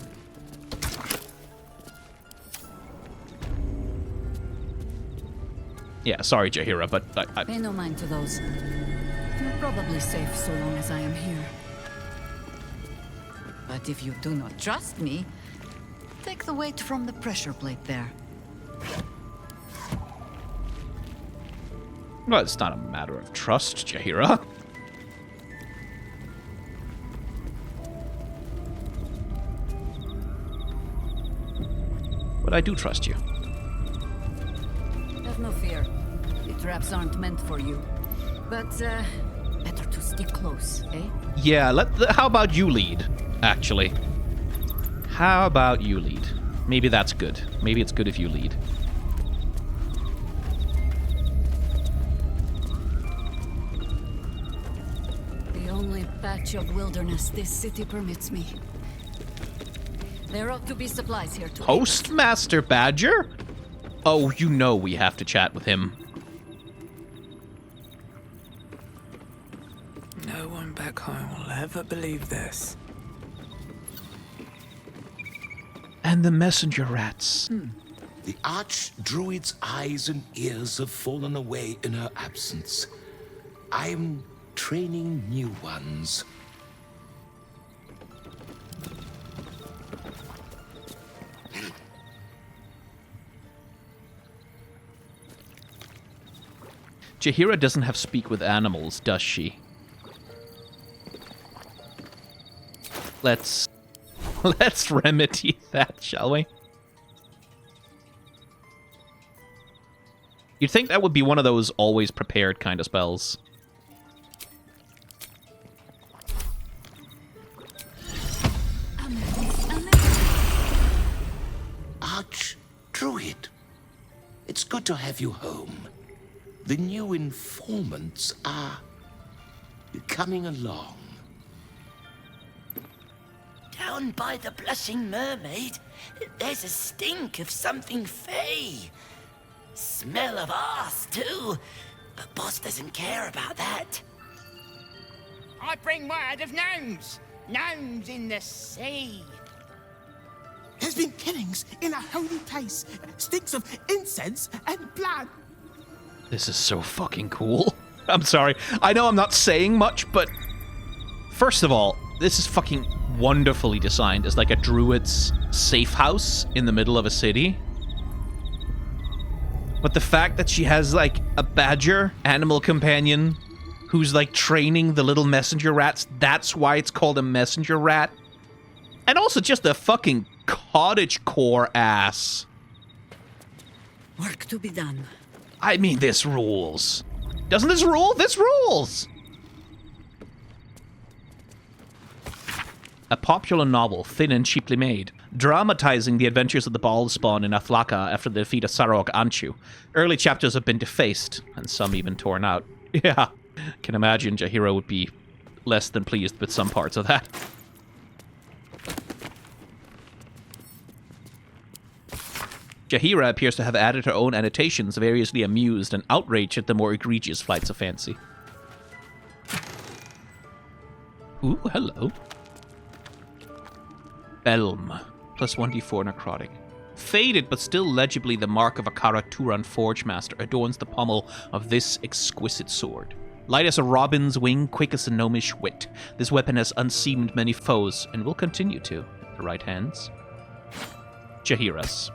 Yeah, sorry, Jaheira, but I... Pay no mind to those. You're probably safe so long as I am here. But if you do not trust me, take the weight from the pressure plate there. Well, it's not a matter of trust, Jaheira. But I do trust you. Have no fear. The traps aren't meant for you. But, better to stick close, eh? Yeah, how about you lead, actually? How about you lead? Maybe that's good. Maybe it's good if you lead. The only patch of wilderness this city permits me. There ought to be supplies here too. Postmaster Badger? Oh, you know we have to chat with him. No one back home will ever believe this. And the messenger rats. The archdruid's eyes and ears have fallen away in her absence. I'm training new ones. Jaheira doesn't have speak with animals, does she? Let's remedy that, shall we? You'd think that would be one of those always prepared kind of spells. Archdruid, it's good to have you home. The new informants are coming along. Down by the Blushing Mermaid, there's a stink of something fey. Smell of arse, too. But boss doesn't care about that. I bring word of gnomes. Gnomes in the sea. There's been killings in a holy place. Stinks of incense and blood. This is so fucking cool. I'm sorry. I know I'm not saying much, but... First of all, this is fucking wonderfully designed as like a druid's safe house in the middle of a city. But the fact that she has like a badger animal companion who's like training the little messenger rats, that's why it's called a messenger rat. And also just a fucking cottagecore ass. Work to be done. I mean, this rules. Doesn't this rule? This rules! a popular novel, thin and cheaply made, dramatizing the adventures of the Baalspawn in Athlaka after the defeat of Sarok Anshu. Early chapters have been defaced, and some even torn out. Yeah, can imagine Jaheira would be less than pleased with some parts of that. Jaheira appears to have added her own annotations, variously amused and outraged at the more egregious flights of fancy. Ooh, hello. Elm. Plus 1d4 necrotic. Faded, but still legibly the mark of a Karaturan Forge Master adorns the pommel of this exquisite sword. Light as a robin's wing, quick as a gnomish wit, this weapon has unseamed many foes, and will continue to, in the right hands. Jaheira's.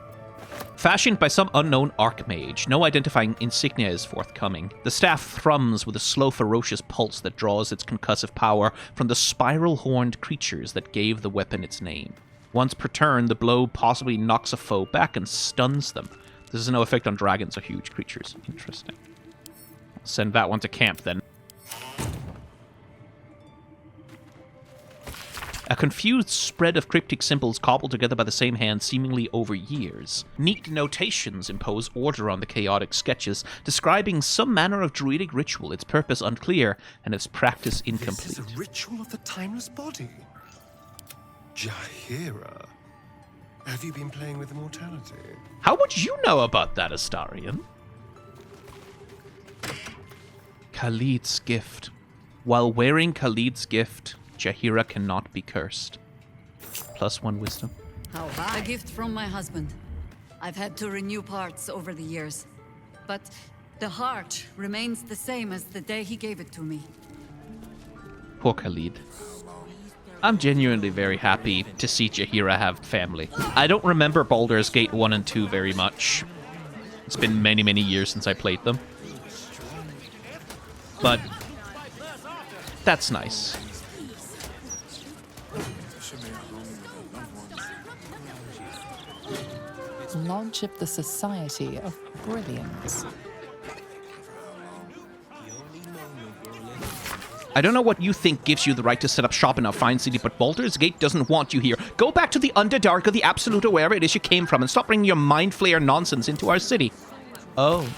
Fashioned by some unknown archmage, no identifying insignia is forthcoming. The staff thrums with a slow, ferocious pulse that draws its concussive power from the spiral-horned creatures that gave the weapon its name. Once per turn, the blow possibly knocks a foe back and stuns them. This has no effect on dragons or huge creatures. Interesting. Send that one to camp, then. A confused spread of cryptic symbols cobbled together by the same hand seemingly over years. Neat notations impose order on the chaotic sketches, describing some manner of druidic ritual, its purpose unclear, and its practice incomplete. This is a ritual of the timeless body. Jaheira, have you been playing with immortality? How would you know about that, Astarion? Khalid's gift. While wearing Khalid's gift, Jaheira cannot be cursed. Plus 1 wisdom. How high? A gift from my husband. I've had to renew parts over the years, but the heart remains the same as the day he gave it to me. Poor Khalid. I'm genuinely very happy to see Jaheira have family. I don't remember Baldur's Gate 1 and 2 very much. It's been many, many years since I played them. But that's nice. Lodge of the Society of Brilliance. I don't know what you think gives you the right to set up shop in a fine city, but Baldur's Gate doesn't want you here. Go back to the Underdark or the Absolute or wherever it is you came from and stop bringing your mind flayer nonsense into our city. Oh.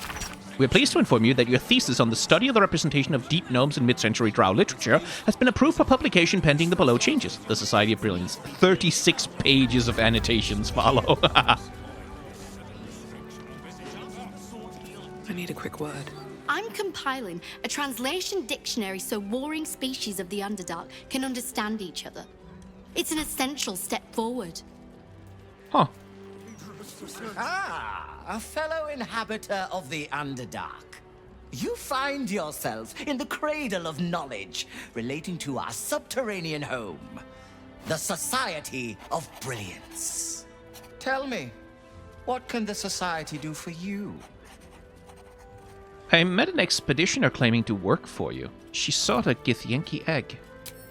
We're pleased to inform you that your thesis on the study of the representation of deep gnomes in mid-century Drow literature has been approved for publication pending the below changes. The Society of Brilliance. 36 pages of annotations follow. I need a quick word. I'm compiling a translation dictionary so warring species of the Underdark can understand each other. It's an essential step forward. Huh. Ah, a fellow inhabitor of the Underdark. You find yourself in the cradle of knowledge relating to our subterranean home, the Society of Brilliance. Tell me, what can the Society do for you? I met an expeditioner claiming to work for you. She sought a Githyanki egg.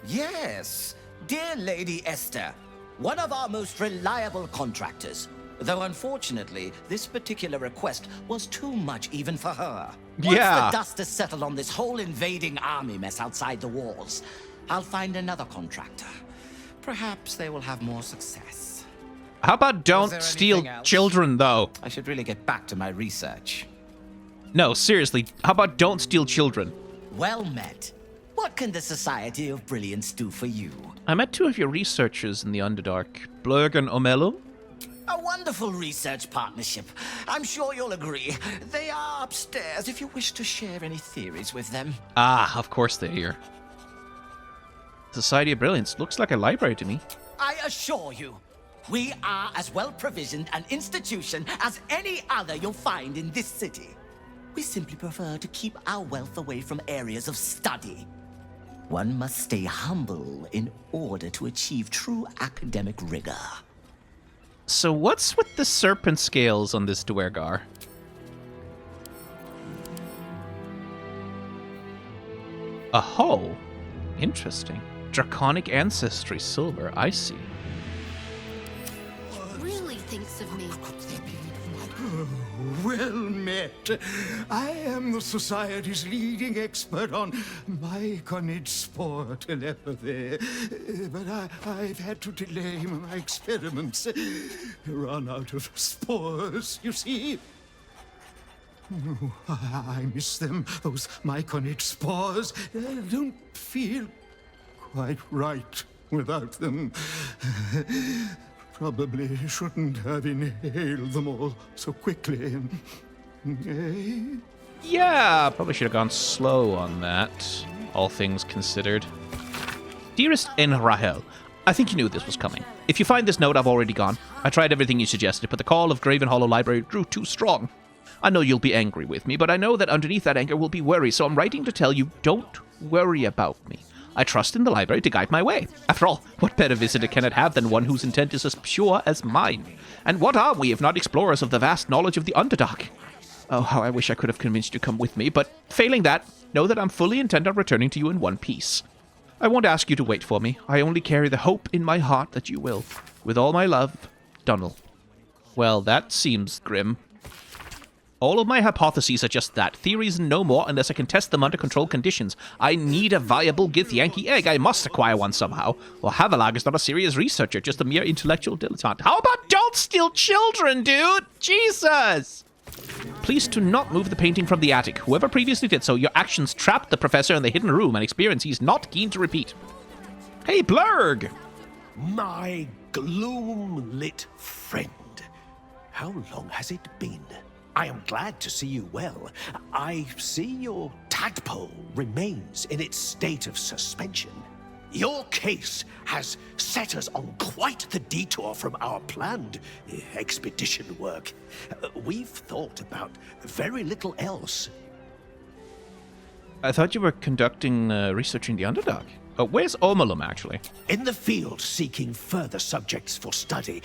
Yes, dear Lady Esther, one of our most reliable contractors. Though unfortunately, this particular request was too much even for her. Once the dust has settled on this whole invading army mess outside the walls, I'll find another contractor. Perhaps they will have more success. How about don't steal children, though? I should really get back to my research. No, seriously, how about don't steal children? Well met. What can the Society of Brilliance do for you? I met 2 of your researchers in the Underdark, Blurg and Omelum. A wonderful research partnership. I'm sure you'll agree. They are upstairs if you wish to share any theories with them. Ah, of course they're here. Society of Brilliance looks like a library to me. I assure you, we are as well provisioned an institution as any other you'll find in this city. We simply prefer to keep our wealth away from areas of study. One must stay humble in order to achieve true academic rigor. So what's with the serpent scales on this Duergar? A hoe? Interesting. Draconic ancestry silver, I see. Really thinks of me. Well met. I am the Society's leading expert on myconid spore telepathy. But I've had to delay my experiments. Run out of spores, you see. Oh, I miss them, those myconid spores. Don't feel quite right without them. Probably shouldn't have inhaled them all so quickly. Yeah, probably should have gone slow on that, all things considered. Dearest Rahel, I think you knew this was coming. If you find this note, I've already gone. I tried everything you suggested, but the call of Graven Hollow Library grew too strong. I know you'll be angry with me, but I know that underneath that anger will be worry, so I'm writing to tell you, don't worry about me. I trust in the library to guide my way. After all, what better visitor can it have than one whose intent is as pure as mine? And what are we if not explorers of the vast knowledge of the Underdark? Oh, how I wish I could have convinced you to come with me, but failing that, know that I'm fully intent on returning to you in one piece. I won't ask you to wait for me. I only carry the hope in my heart that you will. With all my love, Dunnel. Well, that seems grim. All of my hypotheses are just that. Theories and no more unless I can test them under controlled conditions. I need a viable Githyanki egg. I must acquire one somehow. Or Havelag is not a serious researcher, just a mere intellectual dilettante. How about don't steal children, dude? Jesus! Please do not move the painting from the attic. Whoever previously did so, your actions trapped the professor in the hidden room, an experience he's not keen to repeat. Hey, Blurg! My gloom-lit friend. How long has it been? I am glad to see you well. I see your tadpole remains in its state of suspension. Your case has set us on quite the detour from our planned expedition work. We've thought about very little else. I thought you were conducting research in the Underdark. Where's Omalum, actually? In the field seeking further subjects for study,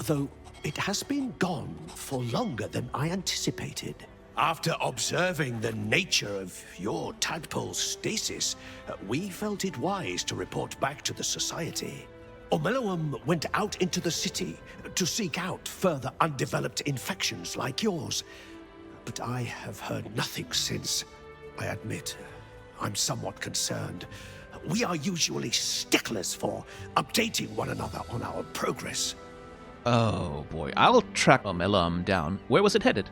though it has been gone for longer than I anticipated. After observing the nature of your tadpole's stasis, we felt it wise to report back to the Society. Omeluum went out into the city to seek out further undeveloped infections like yours. But I have heard nothing since. I admit, I'm somewhat concerned. We are usually sticklers for updating one another on our progress. Oh boy, I'll track Omelum down. Where was it headed?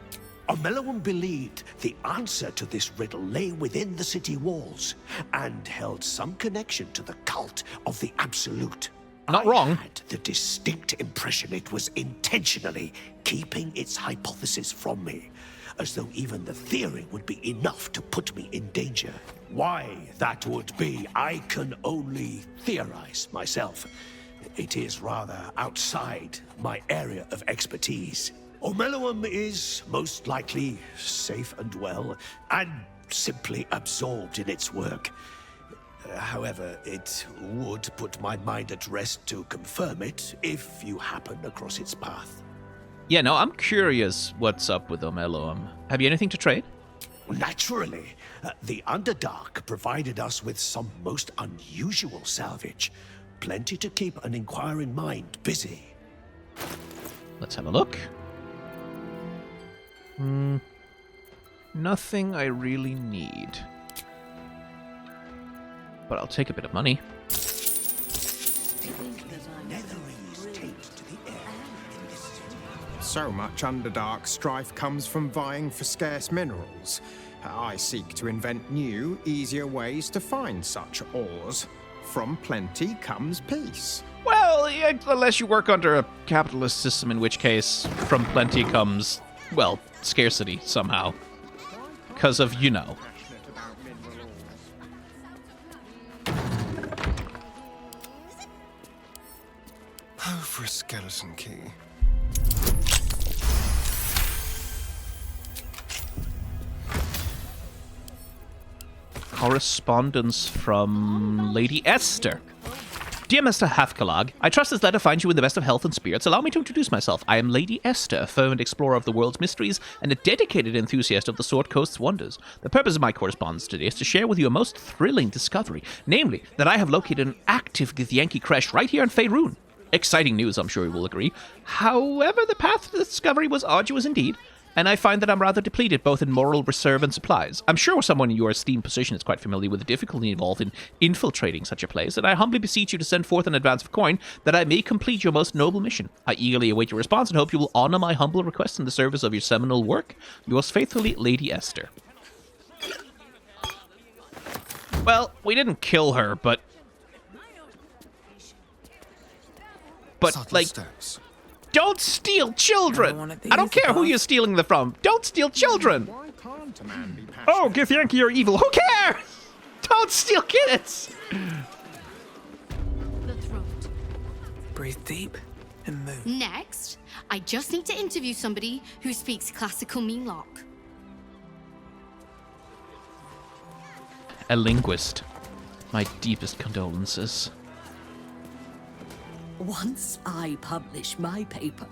Omeluum believed the answer to this riddle lay within the city walls and held some connection to the cult of the Absolute. Not wrong. I had the distinct impression it was intentionally keeping its hypothesis from me, as though even the theory would be enough to put me in danger. Why that would be, I can only theorize myself. It is rather outside my area of expertise. Omeluum is most likely safe and well, and simply absorbed in its work. However, it would put my mind at rest to confirm it if you happen across its path. Yeah, no, I'm curious what's up with Omeluum. Have you anything to trade? Naturally. The Underdark provided us with some most unusual salvage. Plenty to keep an inquiring mind busy. Let's have a look. Nothing I really need. But I'll take a bit of money. So much Underdark strife comes from vying for scarce minerals. I seek to invent new, easier ways to find such ores. From plenty comes peace. Well, yeah, unless you work under a capitalist system, in which case, from plenty comes, well, scarcity somehow. Because of, you know. Oh, for a skeleton key. Correspondence from Lady Esther. Dear Mr. Hathkalag, I trust this letter finds you in the best of health and spirits. Allow me to introduce myself. I am Lady Esther, a fervent explorer of the world's mysteries and a dedicated enthusiast of the Sword Coast's wonders. The purpose of my correspondence today is to share with you a most thrilling discovery, namely that I have located an active Githyanki creche right here in Faerun. Exciting news, I'm sure you will agree. However, the path to discovery was arduous indeed, and I find that I'm rather depleted both in moral reserve and supplies. I'm sure someone in your esteemed position is quite familiar with the difficulty involved in infiltrating such a place, and I humbly beseech you to send forth an advance of coin that I may complete your most noble mission. I eagerly await your response and hope you will honor my humble request in the service of your seminal work. Yours faithfully, Lady Esther. Well, we didn't kill her, but like, don't steal children! I don't care who you're stealing them from. Don't steal children! Oh, Githyanki, you're evil. Who cares? Don't steal kids! Breathe deep and move. Next, I just need to interview somebody who speaks classical Meanlock. A linguist. My deepest condolences. Once I publish my paper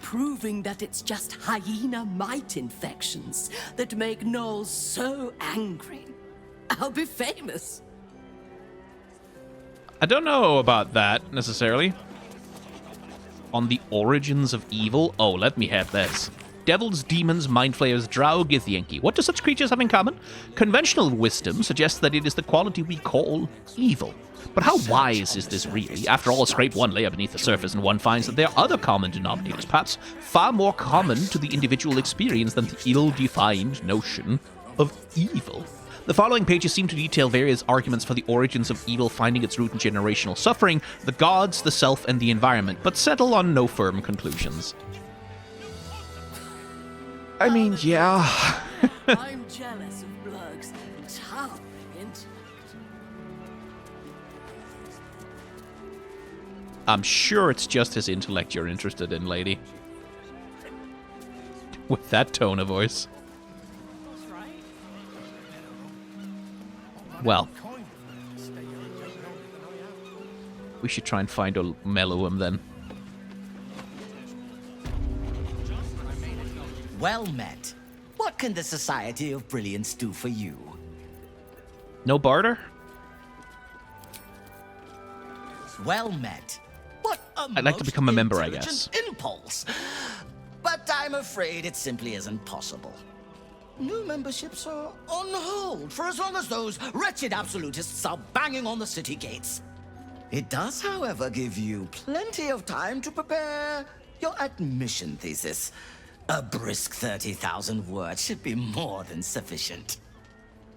proving that it's just hyena mite infections that make gnolls so angry, I'll be famous. I don't know about that, necessarily. On the origins of evil? Oh, let me have this. Devils, demons, mind flayers, drow, githyanki. What do such creatures have in common? Conventional wisdom suggests that it is the quality we call evil. But how wise is this really? After all, scrape one layer beneath the surface and one finds that there are other common denominators, perhaps far more common to the individual experience than the ill-defined notion of evil. The following pages seem to detail various arguments for the origins of evil finding its root in generational suffering, the gods, the self, and the environment, but settle on no firm conclusions. I mean, yeah. I'm jealous of Blurg's tough intellect. I'm sure it's just his intellect you're interested in, lady. With that tone of voice. Well. We should try and find a mellow him then. Well met. What can the Society of Brilliance do for you? No barter? Well met. What a I'd like to become a member, I intelligent guess. impulse. But I'm afraid it simply isn't possible. New memberships are on hold for as long as those wretched absolutists are banging on the city gates. It does, however, give you plenty of time to prepare your admission thesis. A brisk 30,000 words should be more than sufficient.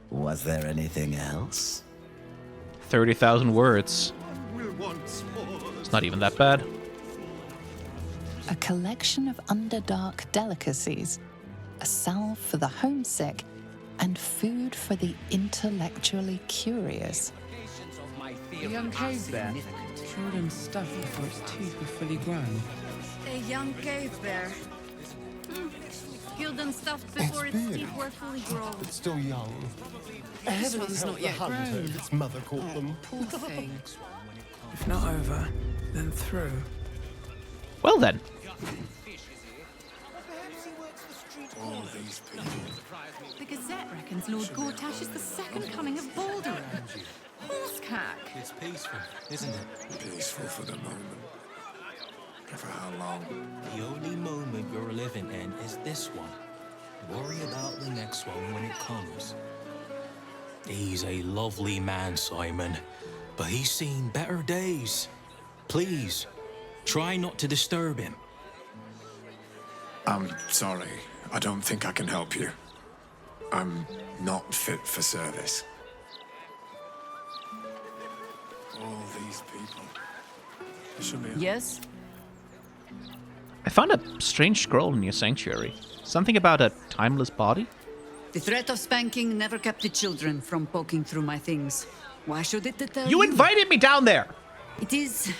Was there anything else? 30,000 words. It's not even that bad. A collection of underdark delicacies, a salve for the homesick, and food for the intellectually curious. A young cave bear, cured and stuffed before its teeth were fully grown. A young cave bear. Killed and stuffed before its teeth were fully grown. It's still young. This one's not yet grown. Its mother caught them. Poor thing. If not over, then through. Well then. All these people. The Gazette reckons Lord Gortash is the second coming of Baldur. Horsecack. It's peaceful, isn't it? Peaceful for the moment. But for how long? The only moment you're living in is this one. Worry about the next one when it comes. He's a lovely man, Simon, but he's seen better days. Please, try not to disturb him. I'm sorry. I don't think I can help you. I'm not fit for service. All these people. There should be Yes? I found a strange scroll in your sanctuary. Something about a timeless body? The threat of spanking never kept the children from poking through my things. Why should it tell You invited me down there! It is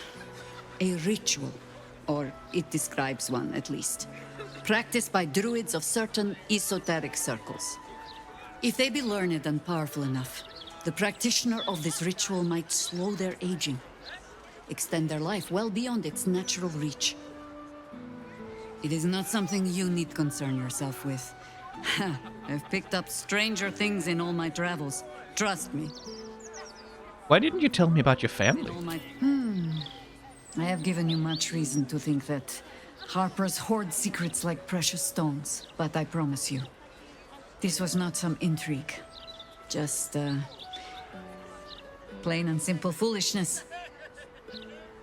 a ritual, or it describes one at least, practiced by druids of certain esoteric circles. If they be learned and powerful enough, the practitioner of this ritual might slow their aging, extend their life well beyond its natural reach. It is not something you need concern yourself with. I've picked up stranger things in all my travels. Trust me. Why didn't you tell me about your family? I have given you much reason to think that Harpers hoard secrets like precious stones, but I promise you, this was not some intrigue. Just, plain and simple foolishness.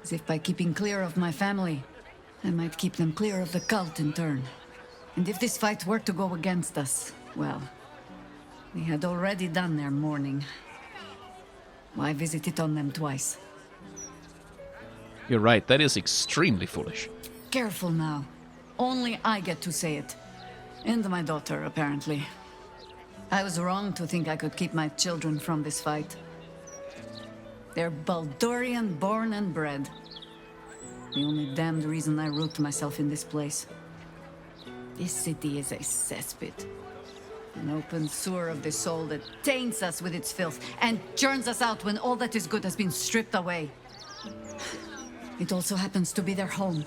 As if by keeping clear of my family, I might keep them clear of the cult in turn. And if this fight were to go against us, well, we had already done their mourning. Why visit it on them twice? You're right, that is extremely foolish. Careful now. Only I get to say it. And my daughter, apparently. I was wrong to think I could keep my children from this fight. They're Baldurian born and bred. The only damned reason I root myself in this place. This city is a cesspit. An open sewer of the soul that taints us with its filth and churns us out when all that is good has been stripped away. It also happens to be their home.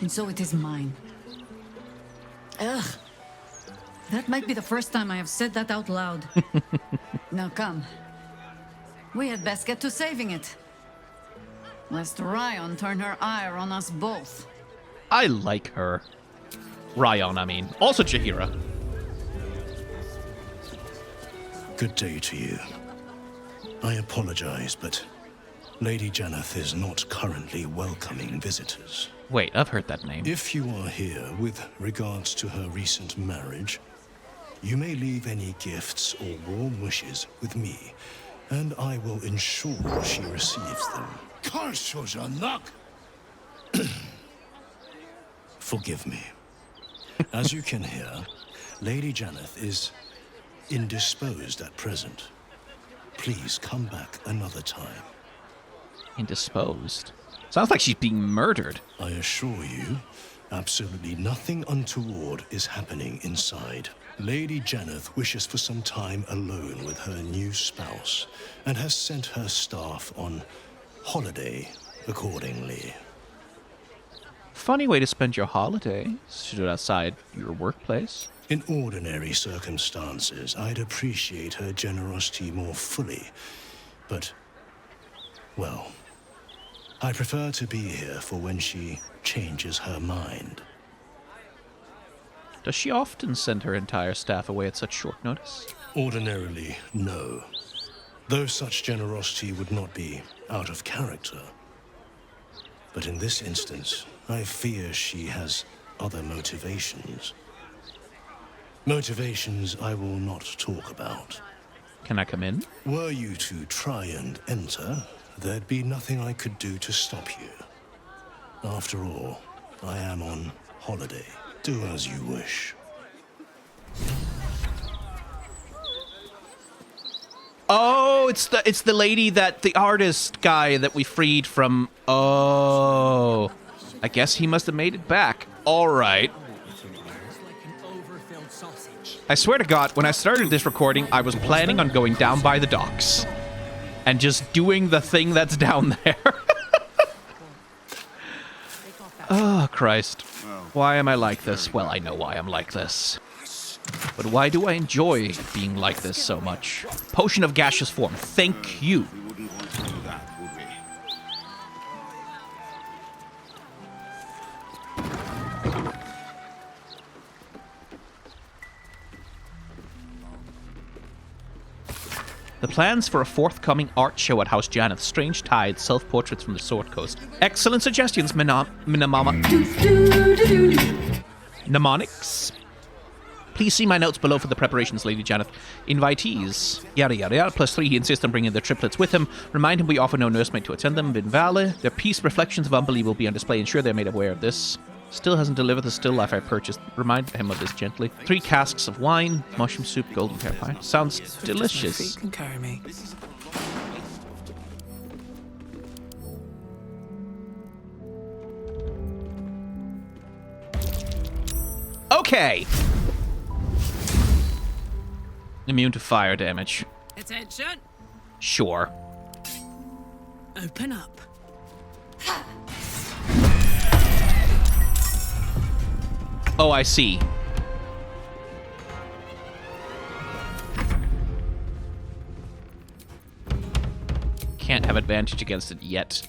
And so it is mine. Ugh. That might be the first time I have said that out loud. Now come. We had best get to saving it. Lest Ryan turn her ire on us both. I like her. Ryan, I mean. Also Jaheira. Good day to you. I apologize, but Lady Janeth is not currently welcoming visitors. Wait, I've heard that name. If you are here with regards to her recent marriage, you may leave any gifts or warm wishes with me, and I will ensure she receives them. Forgive me. As you can hear, Lady Janeth is indisposed at present. Please come back another time. Indisposed? Sounds like she's being murdered. I assure you, absolutely nothing untoward is happening inside. Lady Janeth wishes for some time alone with her new spouse, and has sent her staff on holiday accordingly. Funny way to spend your holiday. Shoot outside your workplace. In ordinary circumstances, I'd appreciate her generosity more fully, but, well, I prefer to be here for when she changes her mind. Does she often send her entire staff away at such short notice? Ordinarily, no. Though such generosity would not be out of character. But in this instance, I fear she has other motivations. Motivations I will not talk about. Can I come in? Were you to try and enter, there'd be nothing I could do to stop you. After all, I am on holiday. Do as you wish. Oh, it's the lady that the artist guy that we freed from. Oh, I guess he must have made it back. All right. I swear to God, when I started this recording, I was planning on going down by the docks and just doing the thing that's down there. Oh, Christ. Why am I like this? Well, I know why I'm like this. But why do I enjoy being like this so much? Potion of gaseous form. Thank you. The plans for a forthcoming art show at House Janeth. Strange Tides, self-portraits from the Sword Coast. Excellent suggestions, mnemonics. Please see my notes below for the preparations, Lady Janeth. Invitees. Yada yada yada. +3, he insists on bringing the triplets with him. Remind him we offer no nursemaid to attend them. Vinvale. Their peace reflections of unbelief will be on display. Ensure they're made aware of this. Still hasn't delivered the still life I purchased. Remind him of this gently. 3 casks of wine, mushroom soup, golden pear pie. Sounds delicious. Feet can carry me. Okay. Immune to fire damage. Attention. Sure. Open up. Oh, I see. Can't have advantage against it yet.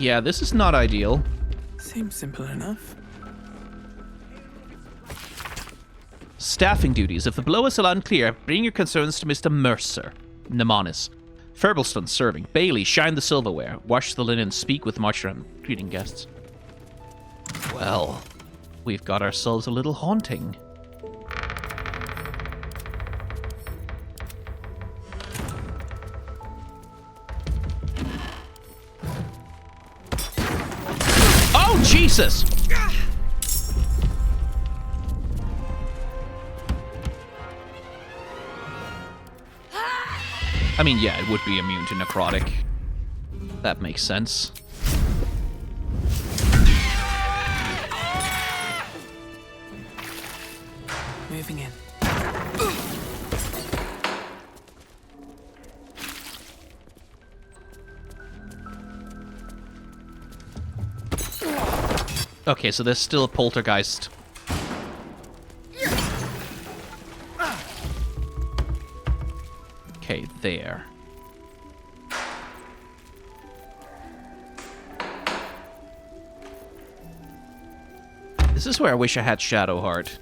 Yeah, this is not ideal. Seems simple enough. Staffing duties. If the below is still unclear, bring your concerns to Mr. Mercer. Mnemonis. Ferblestone serving. Bailey, shine the silverware. Wash the linen. Speak with Marchram. Greeting guests. Well, we've got ourselves a little haunting. Oh, Jesus! I mean, yeah, it would be immune to necrotic. That makes sense. Moving in. Okay, so there's still a poltergeist. Okay, there. This is where I wish I had Shadowheart.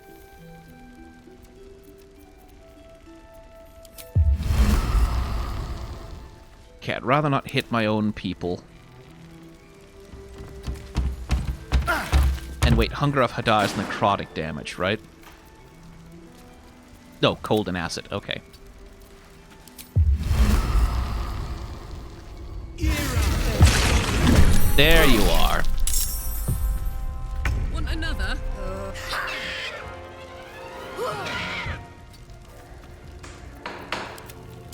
Okay, I'd rather not hit my own people. And wait, Hunger of Hadar is necrotic damage, right? No, cold and acid, okay. There you are. Want another?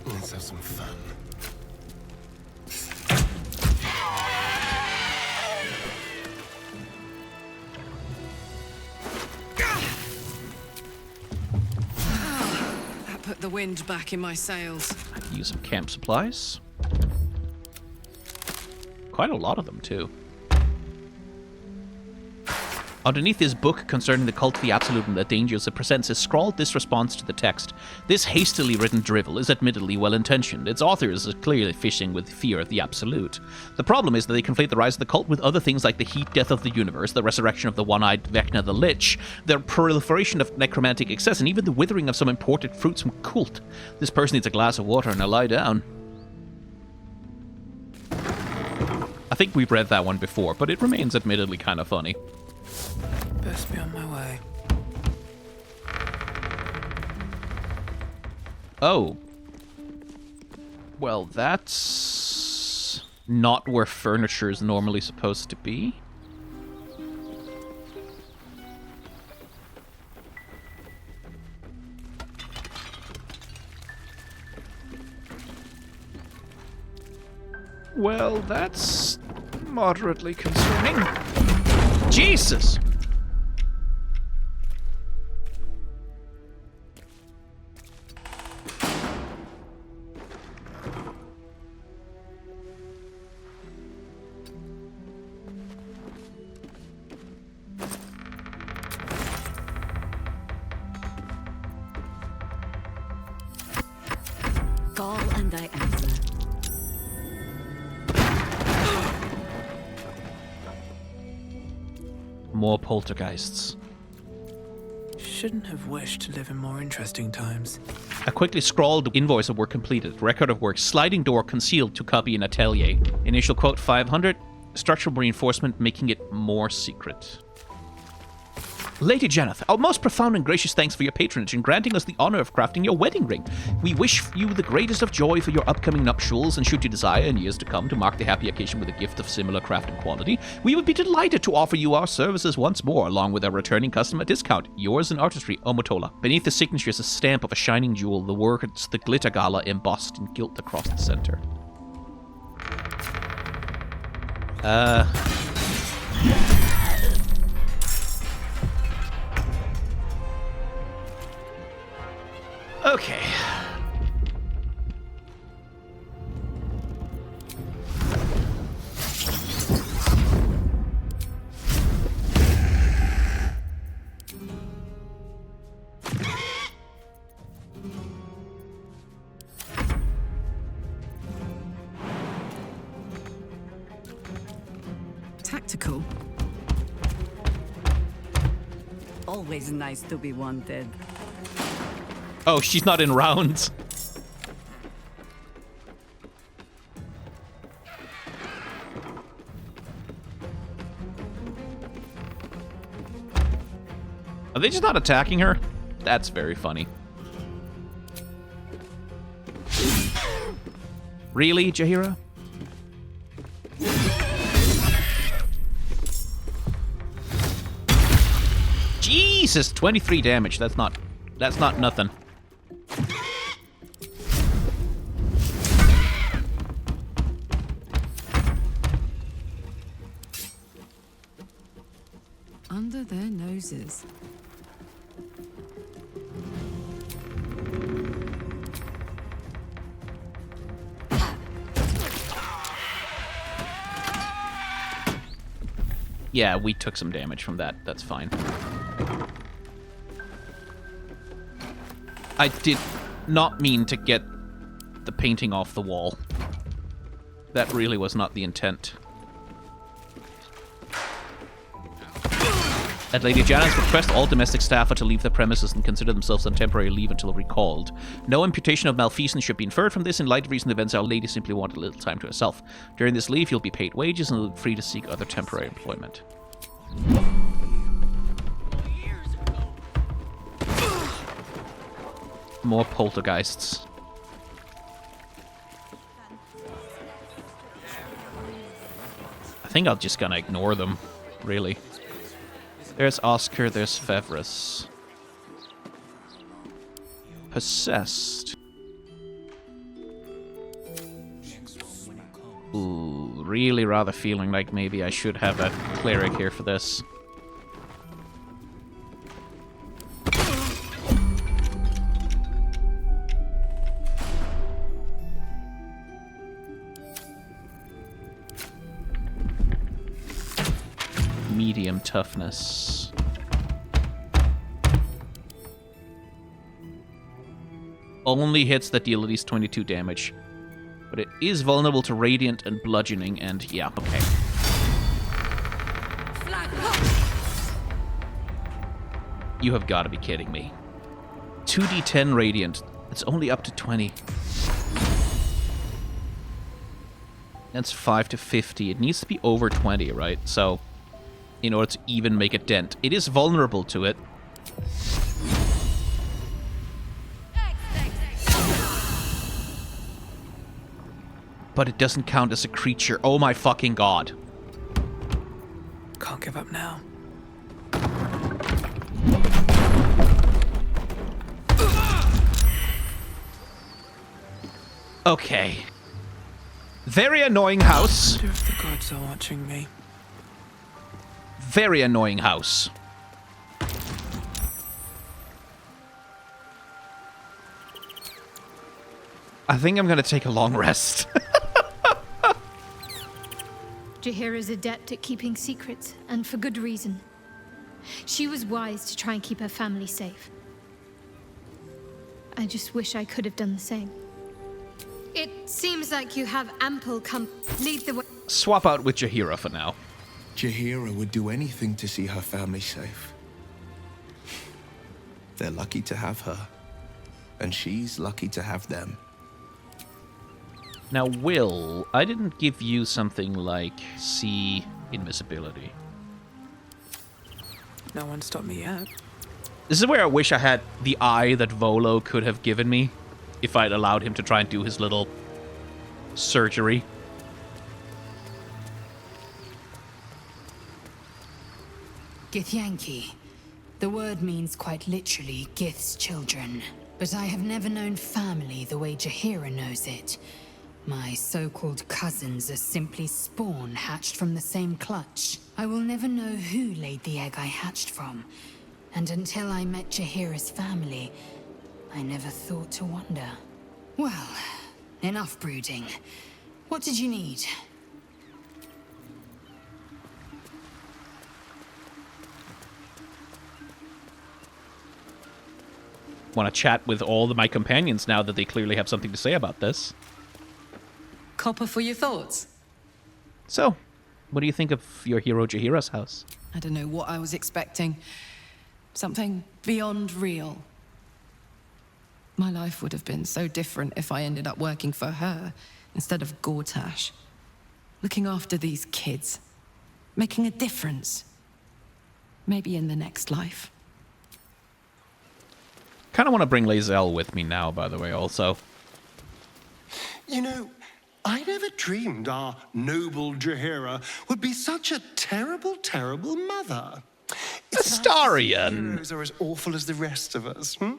Let's have some fun. That put the wind back in my sails. I can use some camp supplies. Quite a lot of them, too. Underneath this book concerning the cult of the Absolute and the dangers it presents is scrawled this response to the text. This hastily written drivel is admittedly well-intentioned. Its authors are clearly fishing with fear of the Absolute. The problem is that they conflate the rise of the cult with other things like the heat death of the universe, the resurrection of the one-eyed Vecna the Lich, the proliferation of necromantic excess, and even the withering of some imported fruits from Kult. This person needs a glass of water and a lie down. I think we've read that one before, but it remains admittedly kind of funny. Best be on my way. Oh. Well, that's not where furniture is normally supposed to be. Well, that's moderately concerning. Jesus! Call and I answer. More poltergeists. Shouldn't have wished to live in more interesting times. A quickly scrawled invoice of work completed. Record of work. Sliding door concealed to copy in atelier. Initial quote 500. Structural reinforcement making it more secret. Lady Janeth, our most profound and gracious thanks for your patronage in granting us the honor of crafting your wedding ring. We wish you the greatest of joy for your upcoming nuptials, and should you desire in years to come to mark the happy occasion with a gift of similar craft and quality, we would be delighted to offer you our services once more, along with our returning customer discount. Yours in artistry, Omotola. Beneath the signature is a stamp of a shining jewel, the words The Glitter Gala embossed in gilt across the center. Okay. practical. Always nice to be wanted. Oh, she's not in rounds. Are they just not attacking her? That's very funny. Really, Jaheira? Jesus, 23 damage. That's not nothing. Under their noses. Yeah, we took some damage from that. That's fine. I did not mean to get the painting off the wall. That really was not the intent. At Lady Janet's request, all domestic staff are to leave the premises and consider themselves on temporary leave until recalled. No imputation of malfeasance should be inferred from this. In light of recent events, our lady simply wanted a little time to herself. During this leave, you'll be paid wages and free to seek other temporary employment. More poltergeists. I think I'm just gonna ignore them, really. There's Oscar, there's Fevris. Possessed. Ooh, really rather feeling like maybe I should have a cleric here for this. Medium toughness. Only hits that deal at least 22 damage. But it is vulnerable to radiant and bludgeoning, and yeah, okay. You have got to be kidding me. 2d10 radiant. It's only up to 20. That's 5 to 50. It needs to be over 20, right? So, in order to even make a dent. It is vulnerable to it. But it doesn't count as a creature. Oh my fucking god. Can't give up now. Okay. Very annoying house. I wonder if the gods are watching me. Very annoying house. I think I'm gonna take a long rest. Jaheira's adept at keeping secrets, and for good reason. She was wise to try and keep her family safe. I just wish I could have done the same. It seems like you have ample lead the way. Swap out with Jaheira for now. Jaheira would do anything to see her family safe. They're lucky to have her, and she's lucky to have them. Now, Will, I didn't give you something like see invisibility. No one stopped me yet. This is where I wish I had the eye that Volo could have given me if I'd allowed him to try and do his little surgery. Githyanki. The word means quite literally Gith's children. But I have never known family the way Jaheira knows it. My so-called cousins are simply spawn hatched from the same clutch. I will never know who laid the egg I hatched from. And until I met Jaheira's family, I never thought to wonder. Well, enough brooding. What did you need? Want to chat with all of my companions now that they clearly have something to say about this. Copper for your thoughts. So, What do you think of your hero Jaheira's house? I don't know what I was expecting. Something beyond real. My life would have been so different if I ended up working for her instead of Gortash. Looking after these kids. Making a difference. Maybe in the next life. Kind of want to bring lae'zel with me now, by the way, also. You know, I never dreamed our noble Jaheira would be such a terrible, terrible mother. Astarion! Heroes are as awful as the rest of us, hmm?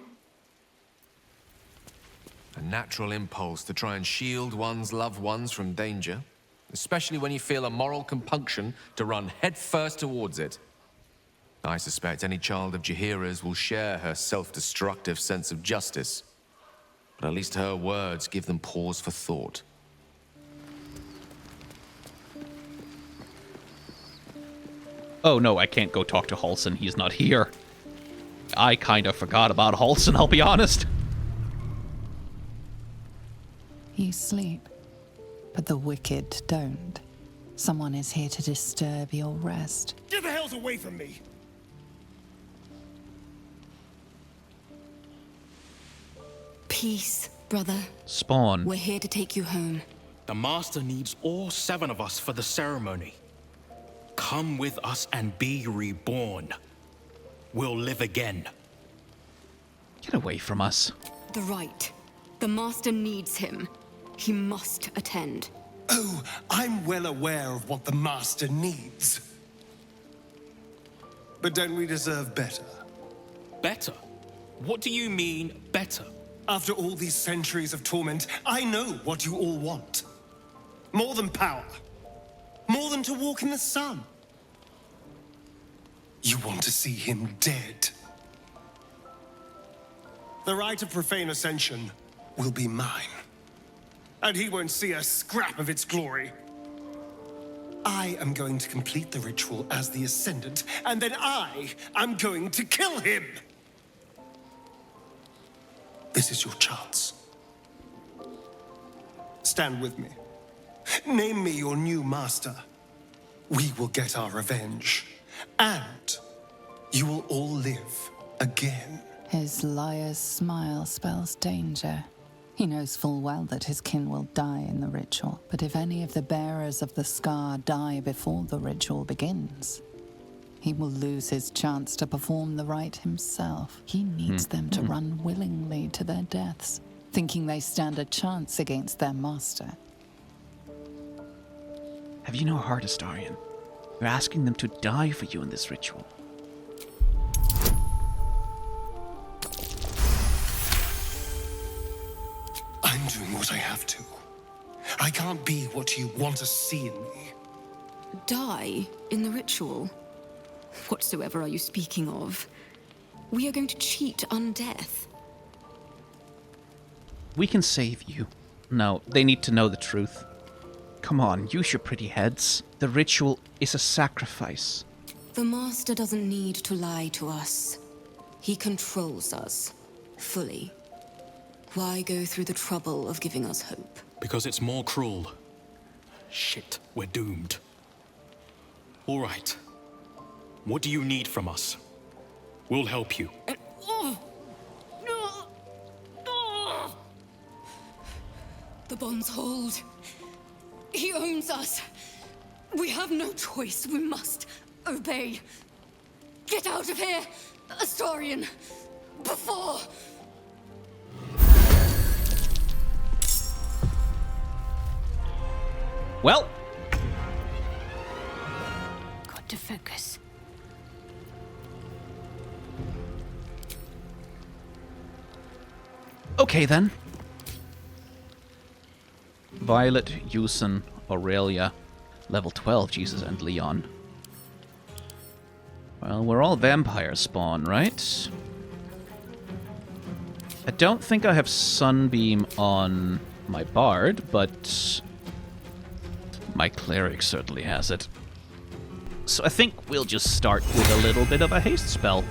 A natural impulse to try and shield one's loved ones from danger, especially when you feel a moral compunction to run headfirst towards it. I suspect any child of Jaheira's will share her self-destructive sense of justice, but at least her words give them pause for thought. Oh no, I can't go talk to Halsin, he's not here. I kind of forgot about Halsin, I'll be honest. You sleep, but the wicked don't. Someone is here to disturb your rest. Get the hells away from me! Peace, brother. Spawn. We're here to take you home. The Master needs all 7 of us for the ceremony. Come with us and be reborn. We'll live again. Get away from us. The right. The Master needs him. He must attend. Oh, I'm well aware of what the Master needs. But don't we deserve better? Better? What do you mean, better? After all these centuries of torment, I know what you all want. More than power. More than to walk in the sun. You want to see him dead. The right of profane ascension will be mine. And he won't see a scrap of its glory. I am going to complete the ritual as the Ascendant, and then I am going to kill him! This is your chance. Stand with me. Name me your new master. We will get our revenge. And you will all live again. His liar's smile spells danger. He knows full well that his kin will die in the ritual, but if any of the bearers of the scar die before the ritual begins, he will lose his chance to perform the rite himself. He needs them to run willingly to their deaths, thinking they stand a chance against their master. Have you no heart, Astarion? You're asking them to die for you in this ritual. I'm doing what I have to. I can't be what you want to see in me. Die in the ritual? Whatsoever are you speaking of? We are going to cheat undeath. We can save you. No, they need to know the truth. Come on, use your pretty heads. The ritual is a sacrifice. The Master doesn't need to lie to us. He controls us, fully. Why go through the trouble of giving us hope? Because it's more cruel. Shit, we're doomed. All right. What do you need from us? We'll help you. The bonds hold. He owns us. We have no choice. We must obey. Get out of here, Astarion. Before... Well. Got to focus. Okay then. Violet, Yusin, Aurelia, level 12, Jesus, and Leon. Well, we're all vampire spawn, right? I don't think I have Sunbeam on my Bard, but my Cleric certainly has it. So I think we'll just start with a little bit of a haste spell.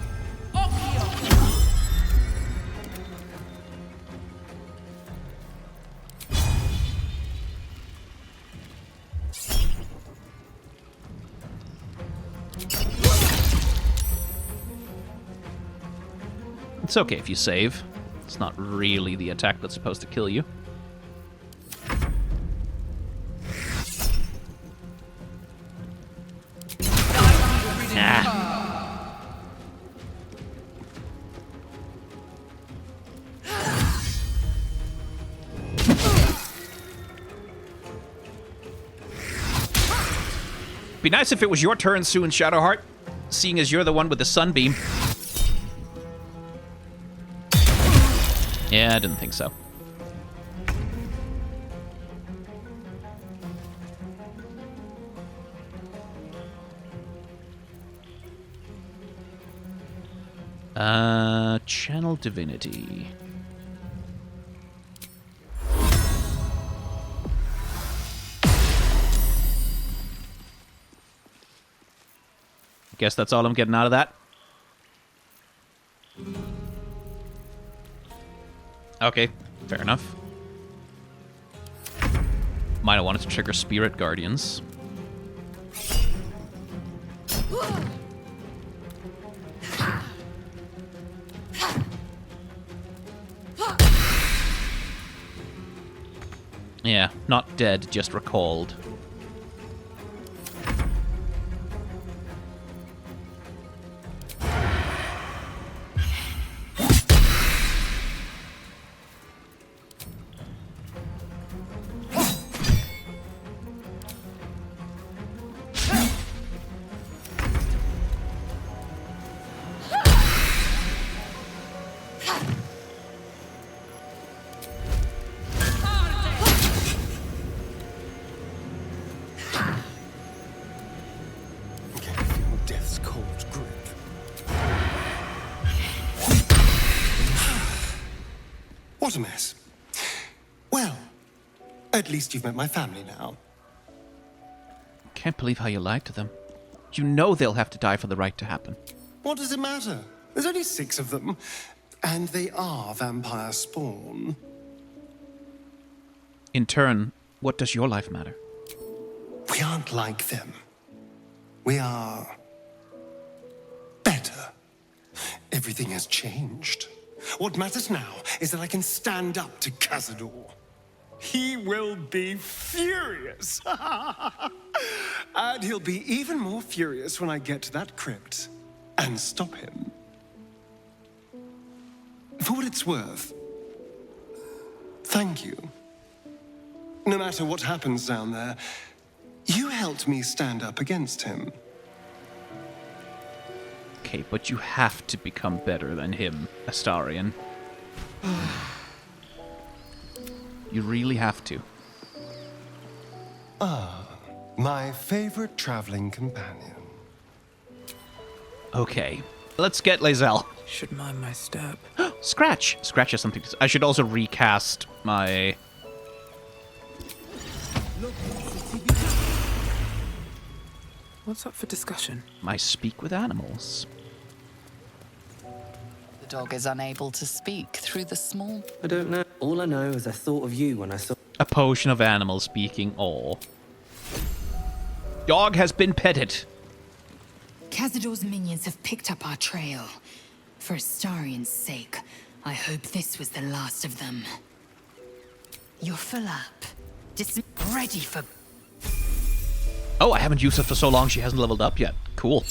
It's okay if you save. It's not really the attack that's supposed to kill you. Be nice if it was your turn soon, Shadowheart, seeing as you're the one with the sunbeam. Yeah, I didn't think so. Channel Divinity. Guess that's all I'm getting out of that. Okay, fair enough. Might have wanted to trigger Spirit Guardians. Yeah, not dead, just recalled. What a mess. Well, at least you've met my family now. Can't believe how you lied to them. You know they'll have to die for the right to happen. What does it matter? There's only 6 of them, and they are vampire spawn. In turn, what does your life matter? We aren't like them. We are better. Everything has changed. What matters now is that I can stand up to Cazador. He will be furious. And he'll be even more furious when I get to that crypt and stop him. For what it's worth, thank you. No matter what happens down there, you helped me stand up against him. Okay, but you have to become better than him, Astarion. You really have to. Ah, my favorite traveling companion. Okay, let's get lae'zel. Should mind my step. Scratch! Scratch has something to say. I should also recast my... What's up for discussion? my speak with animals. The dog is unable to speak through the small... I don't know. All I know is I thought of you when I saw... A potion of animal speaking. Aw. Dog has been petted. Cazador's minions have picked up our trail. For Astarion's sake, I hope this was the last of them. You're full up. Just ready for... Oh, I haven't used it for so long she hasn't leveled up yet. Cool.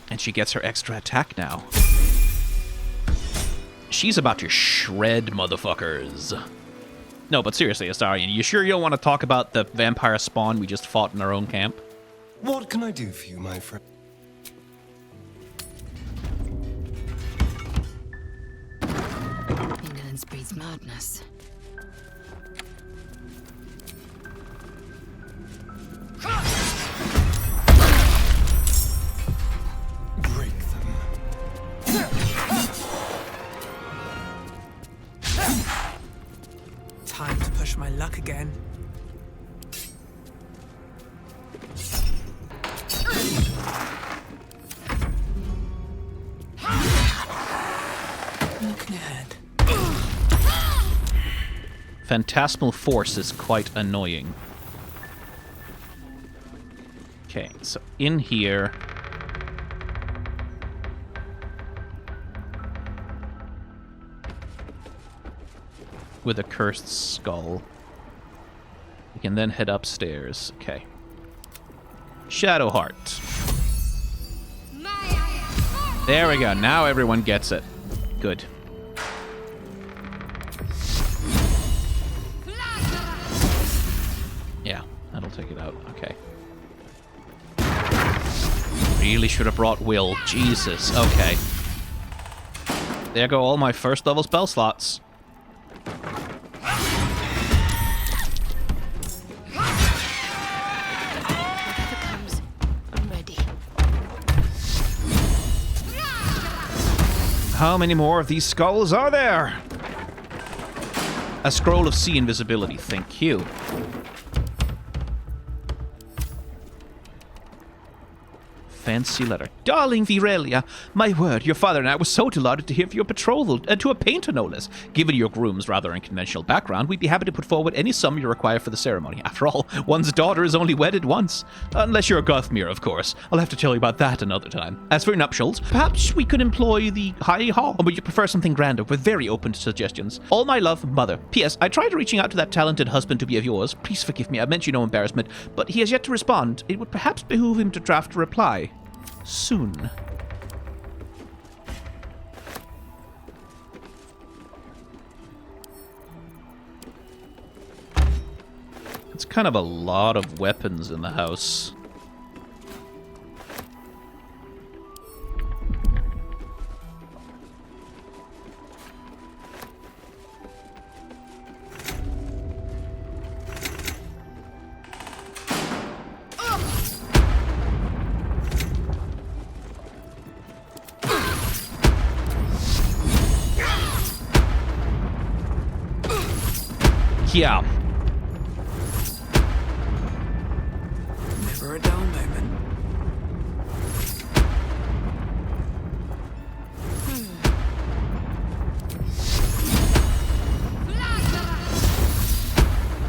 And she gets her extra attack now. She's about to shred motherfuckers. No, but seriously, Astarion, you sure you don't want to talk about the vampire spawn we just fought in our own camp? What can I do for you, my friend? Indolence breeds madness. Break them. Time to push my luck again. Looking ahead. Phantasmal Force is quite annoying. Okay, so in here... with a cursed skull. We can then head upstairs. Okay. Shadowheart. There we go. Now everyone gets it. Good. Yeah, that'll take it out. Okay. Really should have brought Will. Jesus. Okay. There go all my first level spell slots. How many more of these skulls are there? A scroll of sea invisibility, thank you. Fancy letter. Darling Virelia, my word, your father and I were so delighted to hear of your betrothal, to a painter no less. Given your groom's rather unconventional background, we'd be happy to put forward any sum you require for the ceremony. After all, one's daughter is only wedded once. Unless you're a Gothmere, of course. I'll have to tell you about that another time. As for your nuptials, perhaps we could employ the High Hall, or would you prefer something grander? We're very open to suggestions. All my love, Mother. P.S. I tried reaching out to that talented husband-to-be of yours. Please forgive me, I meant you no embarrassment, but he has yet to respond. It would perhaps behoove him to draft a reply. Soon. It's kind of a lot of weapons in the house. Yeah. Never a dull moment.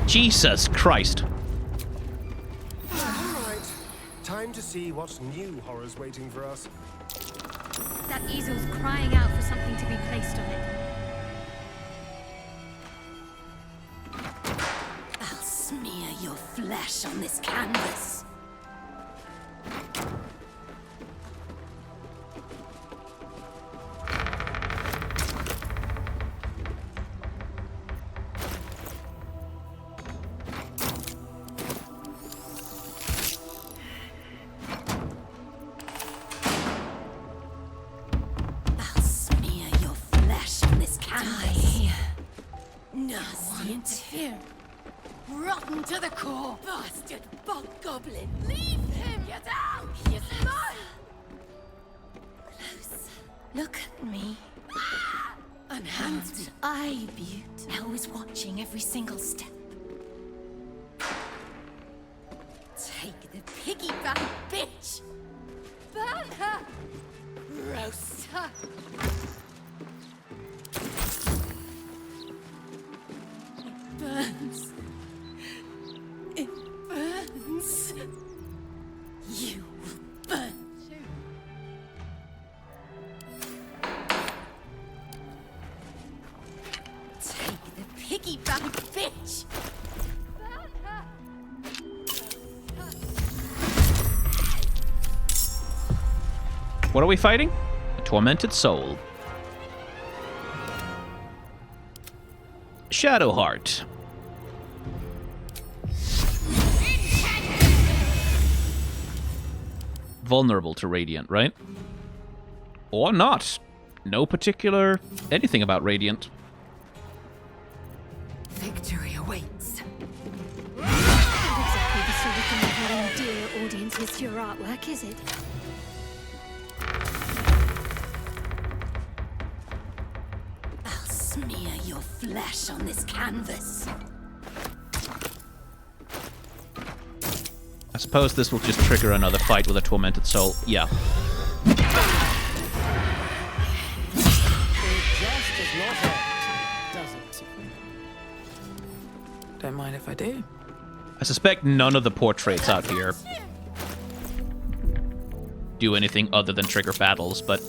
Jesus Christ. Alright, time to see what new horror's waiting for us. That easel's crying out for something to be placed on it. Smear your flesh on this canvas. I'll smear your flesh on this canvas. Nasty interfere. Rotten to the core! Bastard bog goblin! Leave him! Get out! He's mine! Close. Look at me. Unhanded eye beaut. Always watching every single step. Take the piggyback, bitch! Burn her! Roast her! It burns. It burns. You will burn too. Take the piggyback, bitch! What are we fighting? A tormented soul. Shadowheart. Vulnerable to Radiant, right? Or not. No particular anything about Radiant. Victory awaits. Not exactly the sort of thing that will endear audiences to your artwork, is it? I'll smear your flesh on this canvas. I suppose this will just trigger another fight with a tormented soul. Yeah. Don't mind if I do. I suspect none of the portraits out here do anything other than trigger battles, but...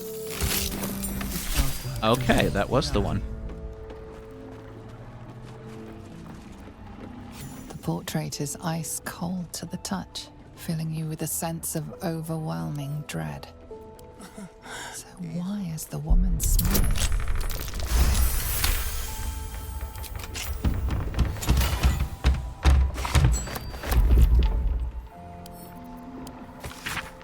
Okay, that was the one. portrait is ice cold to the touch, filling you with a sense of overwhelming dread. So why is the woman smiling?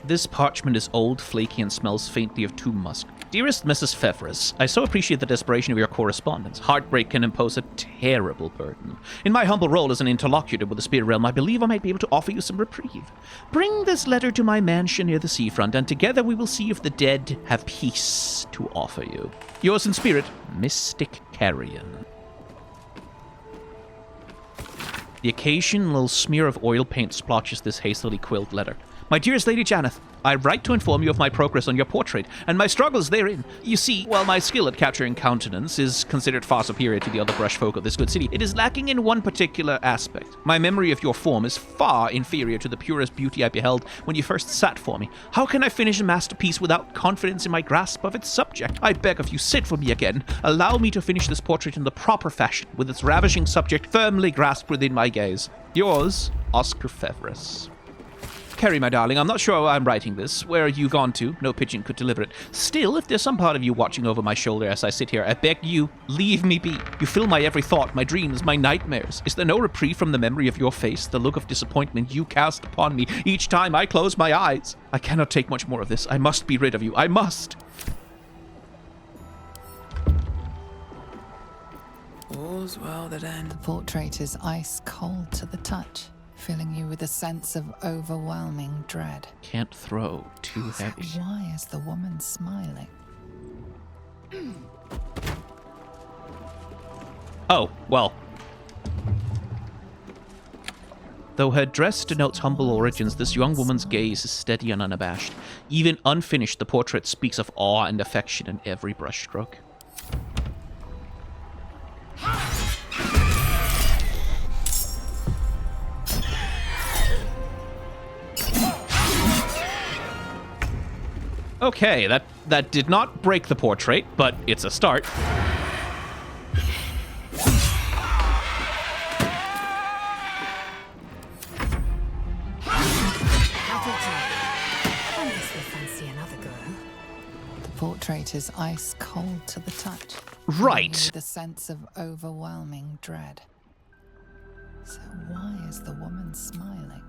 This parchment is old, flaky, and smells faintly of tomb musk. Dearest Mrs. Fevres, I so appreciate the desperation of your correspondence. Heartbreak can impose a terrible burden. In my humble role as an interlocutor with the spirit realm, I believe I might be able to offer you some reprieve. Bring this letter to my mansion near the seafront, and together we will see if the dead have peace to offer you. Yours in spirit, Mystic Carrion. The occasional smear of oil paint splotches this hastily quilled letter. My dearest Lady Janeth, I write to inform you of my progress on your portrait, and my struggles therein. You see, while my skill at capturing countenance is considered far superior to the other brush folk of this good city, it is lacking in one particular aspect. My memory of your form is far inferior to the purest beauty I beheld when you first sat for me. How can I finish a masterpiece without confidence in my grasp of its subject? I beg of you, sit for me again. Allow me to finish this portrait in the proper fashion, with its ravishing subject firmly grasped within my gaze. Yours, Oscar Fevres. Carrie, my darling, I'm not sure why I'm writing this. Where are you gone to? No pigeon could deliver it. Still, if there's some part of you watching over my shoulder as I sit here, I beg you, leave me be. You fill my every thought, my dreams, my nightmares. Is there no reprieve from the memory of your face, the look of disappointment you cast upon me each time I close my eyes? I cannot take much more of this. I must be rid of you. I must. All's well that ends. The portrait is ice cold to the touch, filling you with a sense of overwhelming dread. Can't throw too heavy. So why is the woman smiling? Oh, well. Though her dress denotes humble origins, this young woman's gaze is steady and unabashed. Even unfinished, the portrait speaks of awe and affection in every brushstroke. Okay, that did not break the portrait, but it's a start. The portrait is ice cold to the touch. Right. With a sense of overwhelming dread. So why is the woman smiling?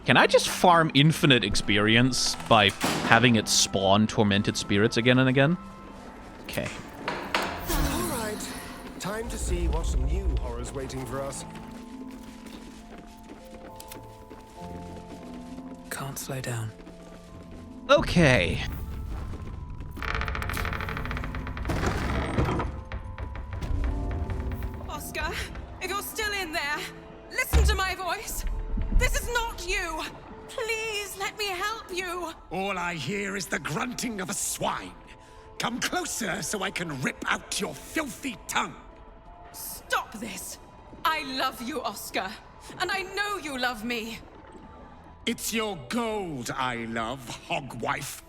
Can I just farm infinite experience by having it spawn tormented spirits again and again? Okay. All right. Time to see what new horror's waiting for us. Can't slow down. Okay. Oscar, if you're still in there, listen to my voice. This is not you. Please let me help you. All I hear is the grunting of a swine. Come closer so I can rip out your filthy tongue. Stop this. I love you, Oscar. And I know you love me. It's your gold I love, hogwife.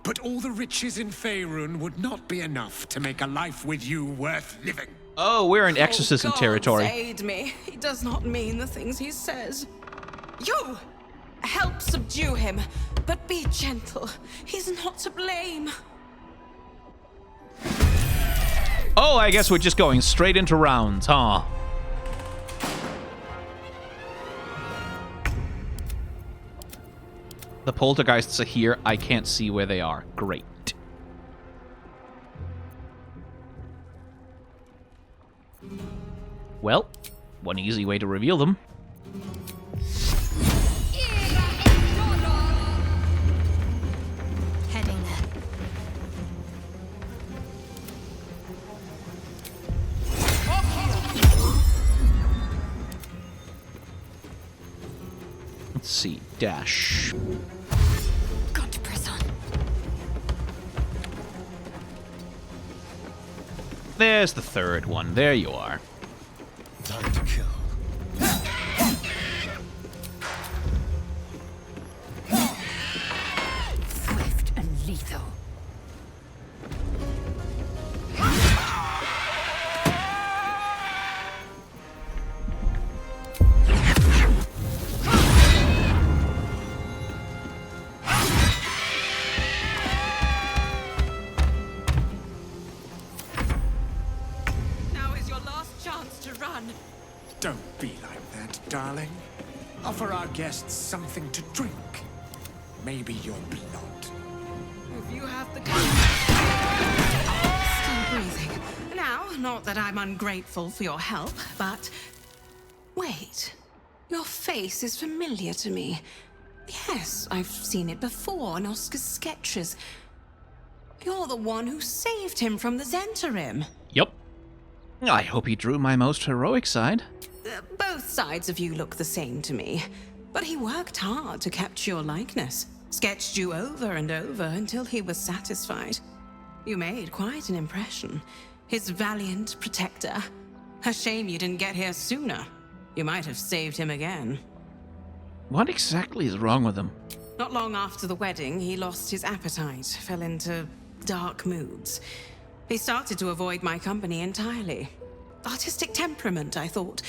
But all the riches in Faerun would not be enough to make a life with you worth living. Oh, we're in exorcism territory. Aid me. He does not mean the things he says. You! Help subdue him, but be gentle. He's not to blame. Oh, I guess we're just going straight into rounds, huh? The poltergeists are here. I can't see where they are. Great. Well, one easy way to reveal them. Heading there. Let's see. Dash. Got to press on. There's the third one. There you are. Time to kill. to run. Don't be like that, darling. Offer our guests something to drink. Maybe your blood. If you have the Still breathing. Now, not that I'm ungrateful for your help, but... Wait. Your face is familiar to me. Yes, I've seen it before in Oscar's sketches. You're the one who saved him from the Zentarim. Yep. I hope he drew my most heroic side. Both sides of you look the same to me. But he worked hard to capture your likeness. Sketched you over and over until he was satisfied. You made quite an impression. His valiant protector. A shame you didn't get here sooner. You might have saved him again. What exactly is wrong with him? Not long after the wedding, he lost his appetite, fell into dark moods. He started to avoid my company entirely. Artistic temperament, I thought.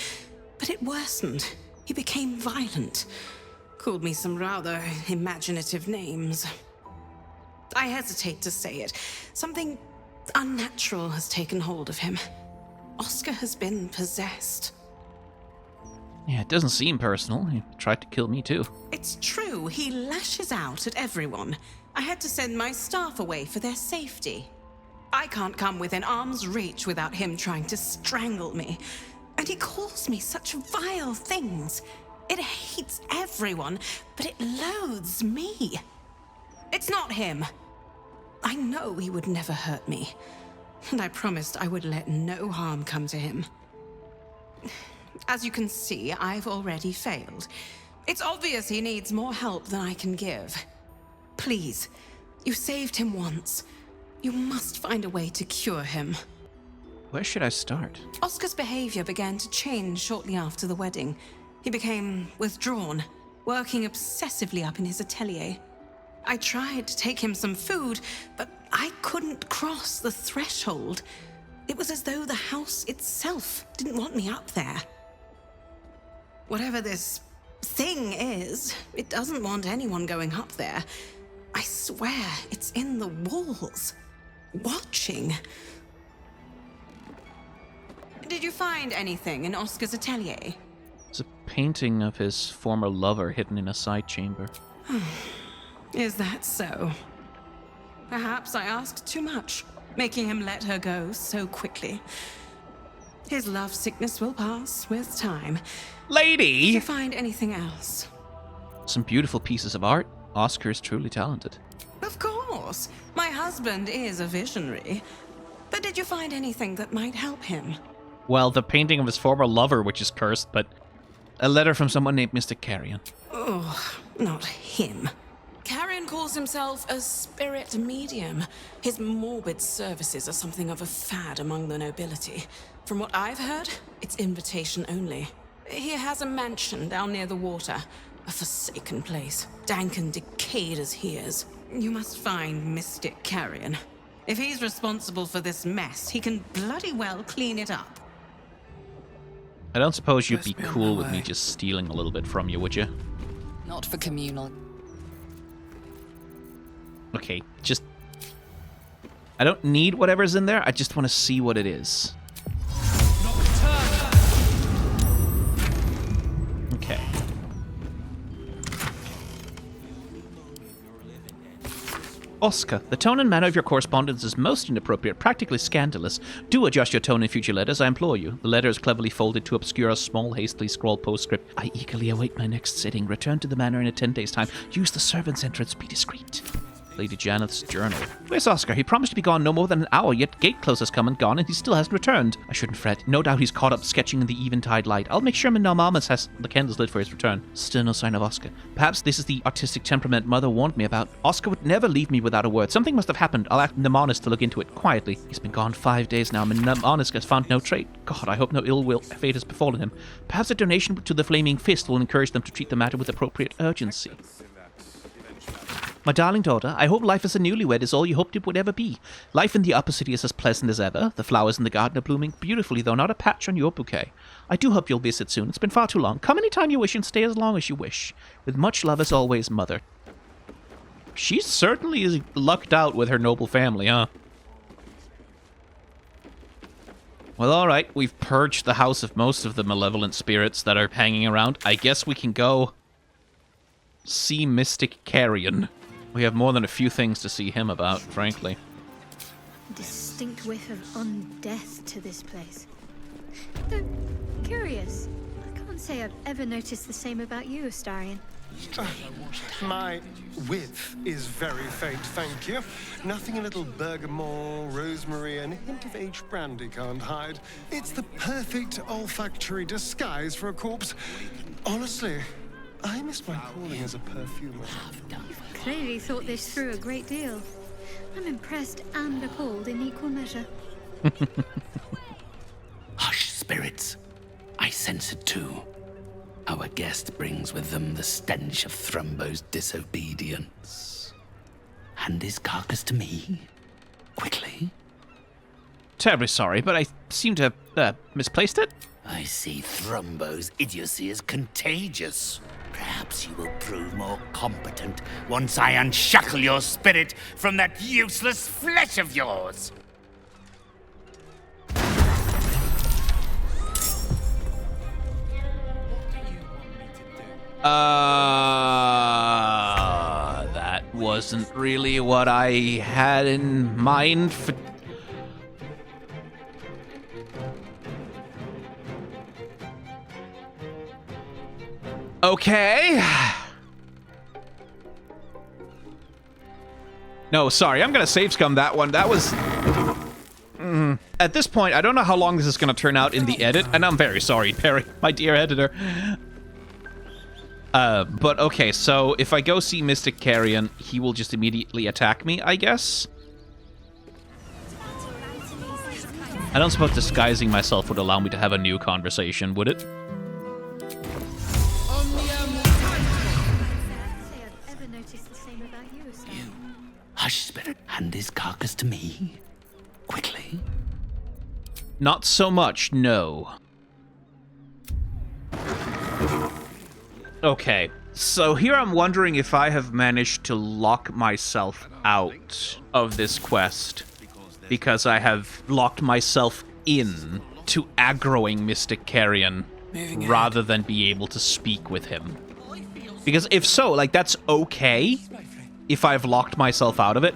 But it worsened. He became violent. Called me some rather imaginative names. I hesitate to say it. Something unnatural has taken hold of him. Oscar has been possessed. Yeah, it doesn't seem personal. He tried to kill me too. It's true, he lashes out at everyone. I had to send my staff away for their safety. I can't come within arm's reach without him trying to strangle me. And he calls me such vile things. It hates everyone, but it loathes me. It's not him. I know he would never hurt me. And I promised I would let no harm come to him. As you can see, I've already failed. It's obvious he needs more help than I can give. Please, you saved him once. You must find a way to cure him. Where should I start? Oscar's behavior began to change shortly after the wedding. He became withdrawn, working obsessively up in his atelier. I tried to take him some food, but I couldn't cross the threshold. It was as though the house itself didn't want me up there. Whatever this thing is, it doesn't want anyone going up there. I swear it's in the walls, watching. Did you find anything in Oscar's atelier? It's a painting of his former lover hidden in a side chamber. Is that so? Perhaps I asked too much, making him let her go so quickly. His love sickness will pass with time. Lady! Did you find anything else? Some beautiful pieces of art. Oscar is truly talented. Of course. My husband is a visionary. But did you find anything that might help him? Well, the painting of his former lover, which is cursed, but a letter from someone named Mr. Carrion. Oh, not him. Carrion calls himself a spirit medium. His morbid services are something of a fad among the nobility. From what I've heard, it's invitation only. He has a mansion down near the water, a forsaken place, dank and decayed as he is. You must find Mystic Carrion. If he's responsible for this mess, he can bloody well clean it up. I don't suppose you'd be cool with me just stealing a little bit from you, would you? Not for communal. Okay, just... I don't need whatever's in there, I just want to see what it is. Okay. Oscar, the tone and manner of your correspondence is most inappropriate, practically scandalous. Do adjust your tone in future letters, I implore you. The letter is cleverly folded to obscure a small, hastily scrawled postscript. I eagerly await my next sitting. Return to the manor in 10 days' time. Use the servants' entrance. Be discreet. Lady Janeth's journal. Where's Oscar? He promised to be gone no more than an hour, yet gate close has come and gone, and he still hasn't returned. I shouldn't fret. No doubt he's caught up sketching in the eventide light. I'll make sure Mamamas has the candles lit for his return. Still no sign of Oscar. Perhaps this is the artistic temperament Mother warned me about. Oscar would never leave me without a word. Something must have happened. I'll ask Mnemonis to look into it quietly. He's been gone 5 days now. Mnemonis has found no trait. God, I hope no fate has befallen him. Perhaps a donation to the Flaming Fist will encourage them to treat the matter with appropriate urgency. My darling daughter, I hope life as a newlywed is all you hoped it would ever be. Life in the upper city is as pleasant as ever. The flowers in the garden are blooming beautifully, though not a patch on your bouquet. I do hope you'll visit soon. It's been far too long. Come anytime you wish and stay as long as you wish. With much love as always, Mother. She certainly is lucked out with her noble family, huh? Well, all right. We've purged the house of most of the malevolent spirits that are hanging around. I guess we can go see Mystic Carrion. We have more than a few things to see him about, frankly. Distinct whiff of undeath to this place. Though, curious. I can't say I've ever noticed the same about you, Astarion. My width is very faint, thank you. Nothing a little bergamot, rosemary, and a hint of aged brandy can't hide. It's the perfect olfactory disguise for a corpse. Honestly, I miss my calling as a perfumer. You've clearly thought this through a great deal. I'm impressed and appalled in equal measure. Hush, spirits. I sense it too. Our guest brings with them the stench of Thrumbo's disobedience. Hand his carcass to me, quickly. Terribly sorry, but I seem to have misplaced it. I see Thrumbo's idiocy is contagious. Perhaps you will prove more competent once I unshackle your spirit from that useless flesh of yours. That wasn't really what I had in mind for... Okay. No, sorry, I'm gonna save scum that one. That was... At this point, I don't know how long this is gonna turn out in the edit, and I'm very sorry, Perry, my dear editor. But okay, so if I go see Mystic Carrion, he will just immediately attack me, I guess? I don't suppose disguising myself would allow me to have a new conversation, would it? Hush, spirit. Hand his carcass to me, quickly. Not so much, no. Okay, so here I'm wondering if I have managed to lock myself out of this quest because I have locked myself in to aggroing Mystic Carrion rather than be able to speak with him. Because if so, like, that's okay if I've locked myself out of it.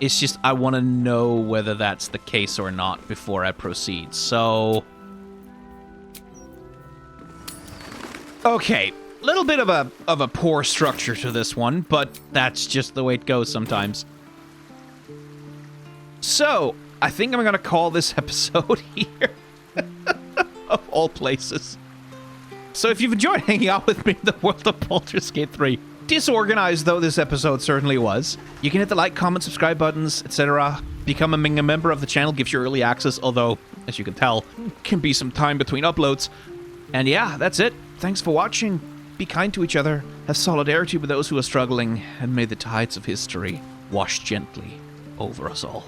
It's just I want to know whether that's the case or not before I proceed. So... okay. Little bit of a poor structure to this one, but that's just the way it goes sometimes. So, I think I'm gonna call this episode here. Of all places. So if you've enjoyed hanging out with me in the world of Baldur's Gate 3, disorganized though this episode certainly was, you can hit the like, comment, subscribe buttons, etc. Becoming a member of the channel gives you early access, although, as you can tell, can be some time between uploads. And yeah, that's it. Thanks for watching. Be kind to each other, have solidarity with those who are struggling, and may the tides of history wash gently over us all.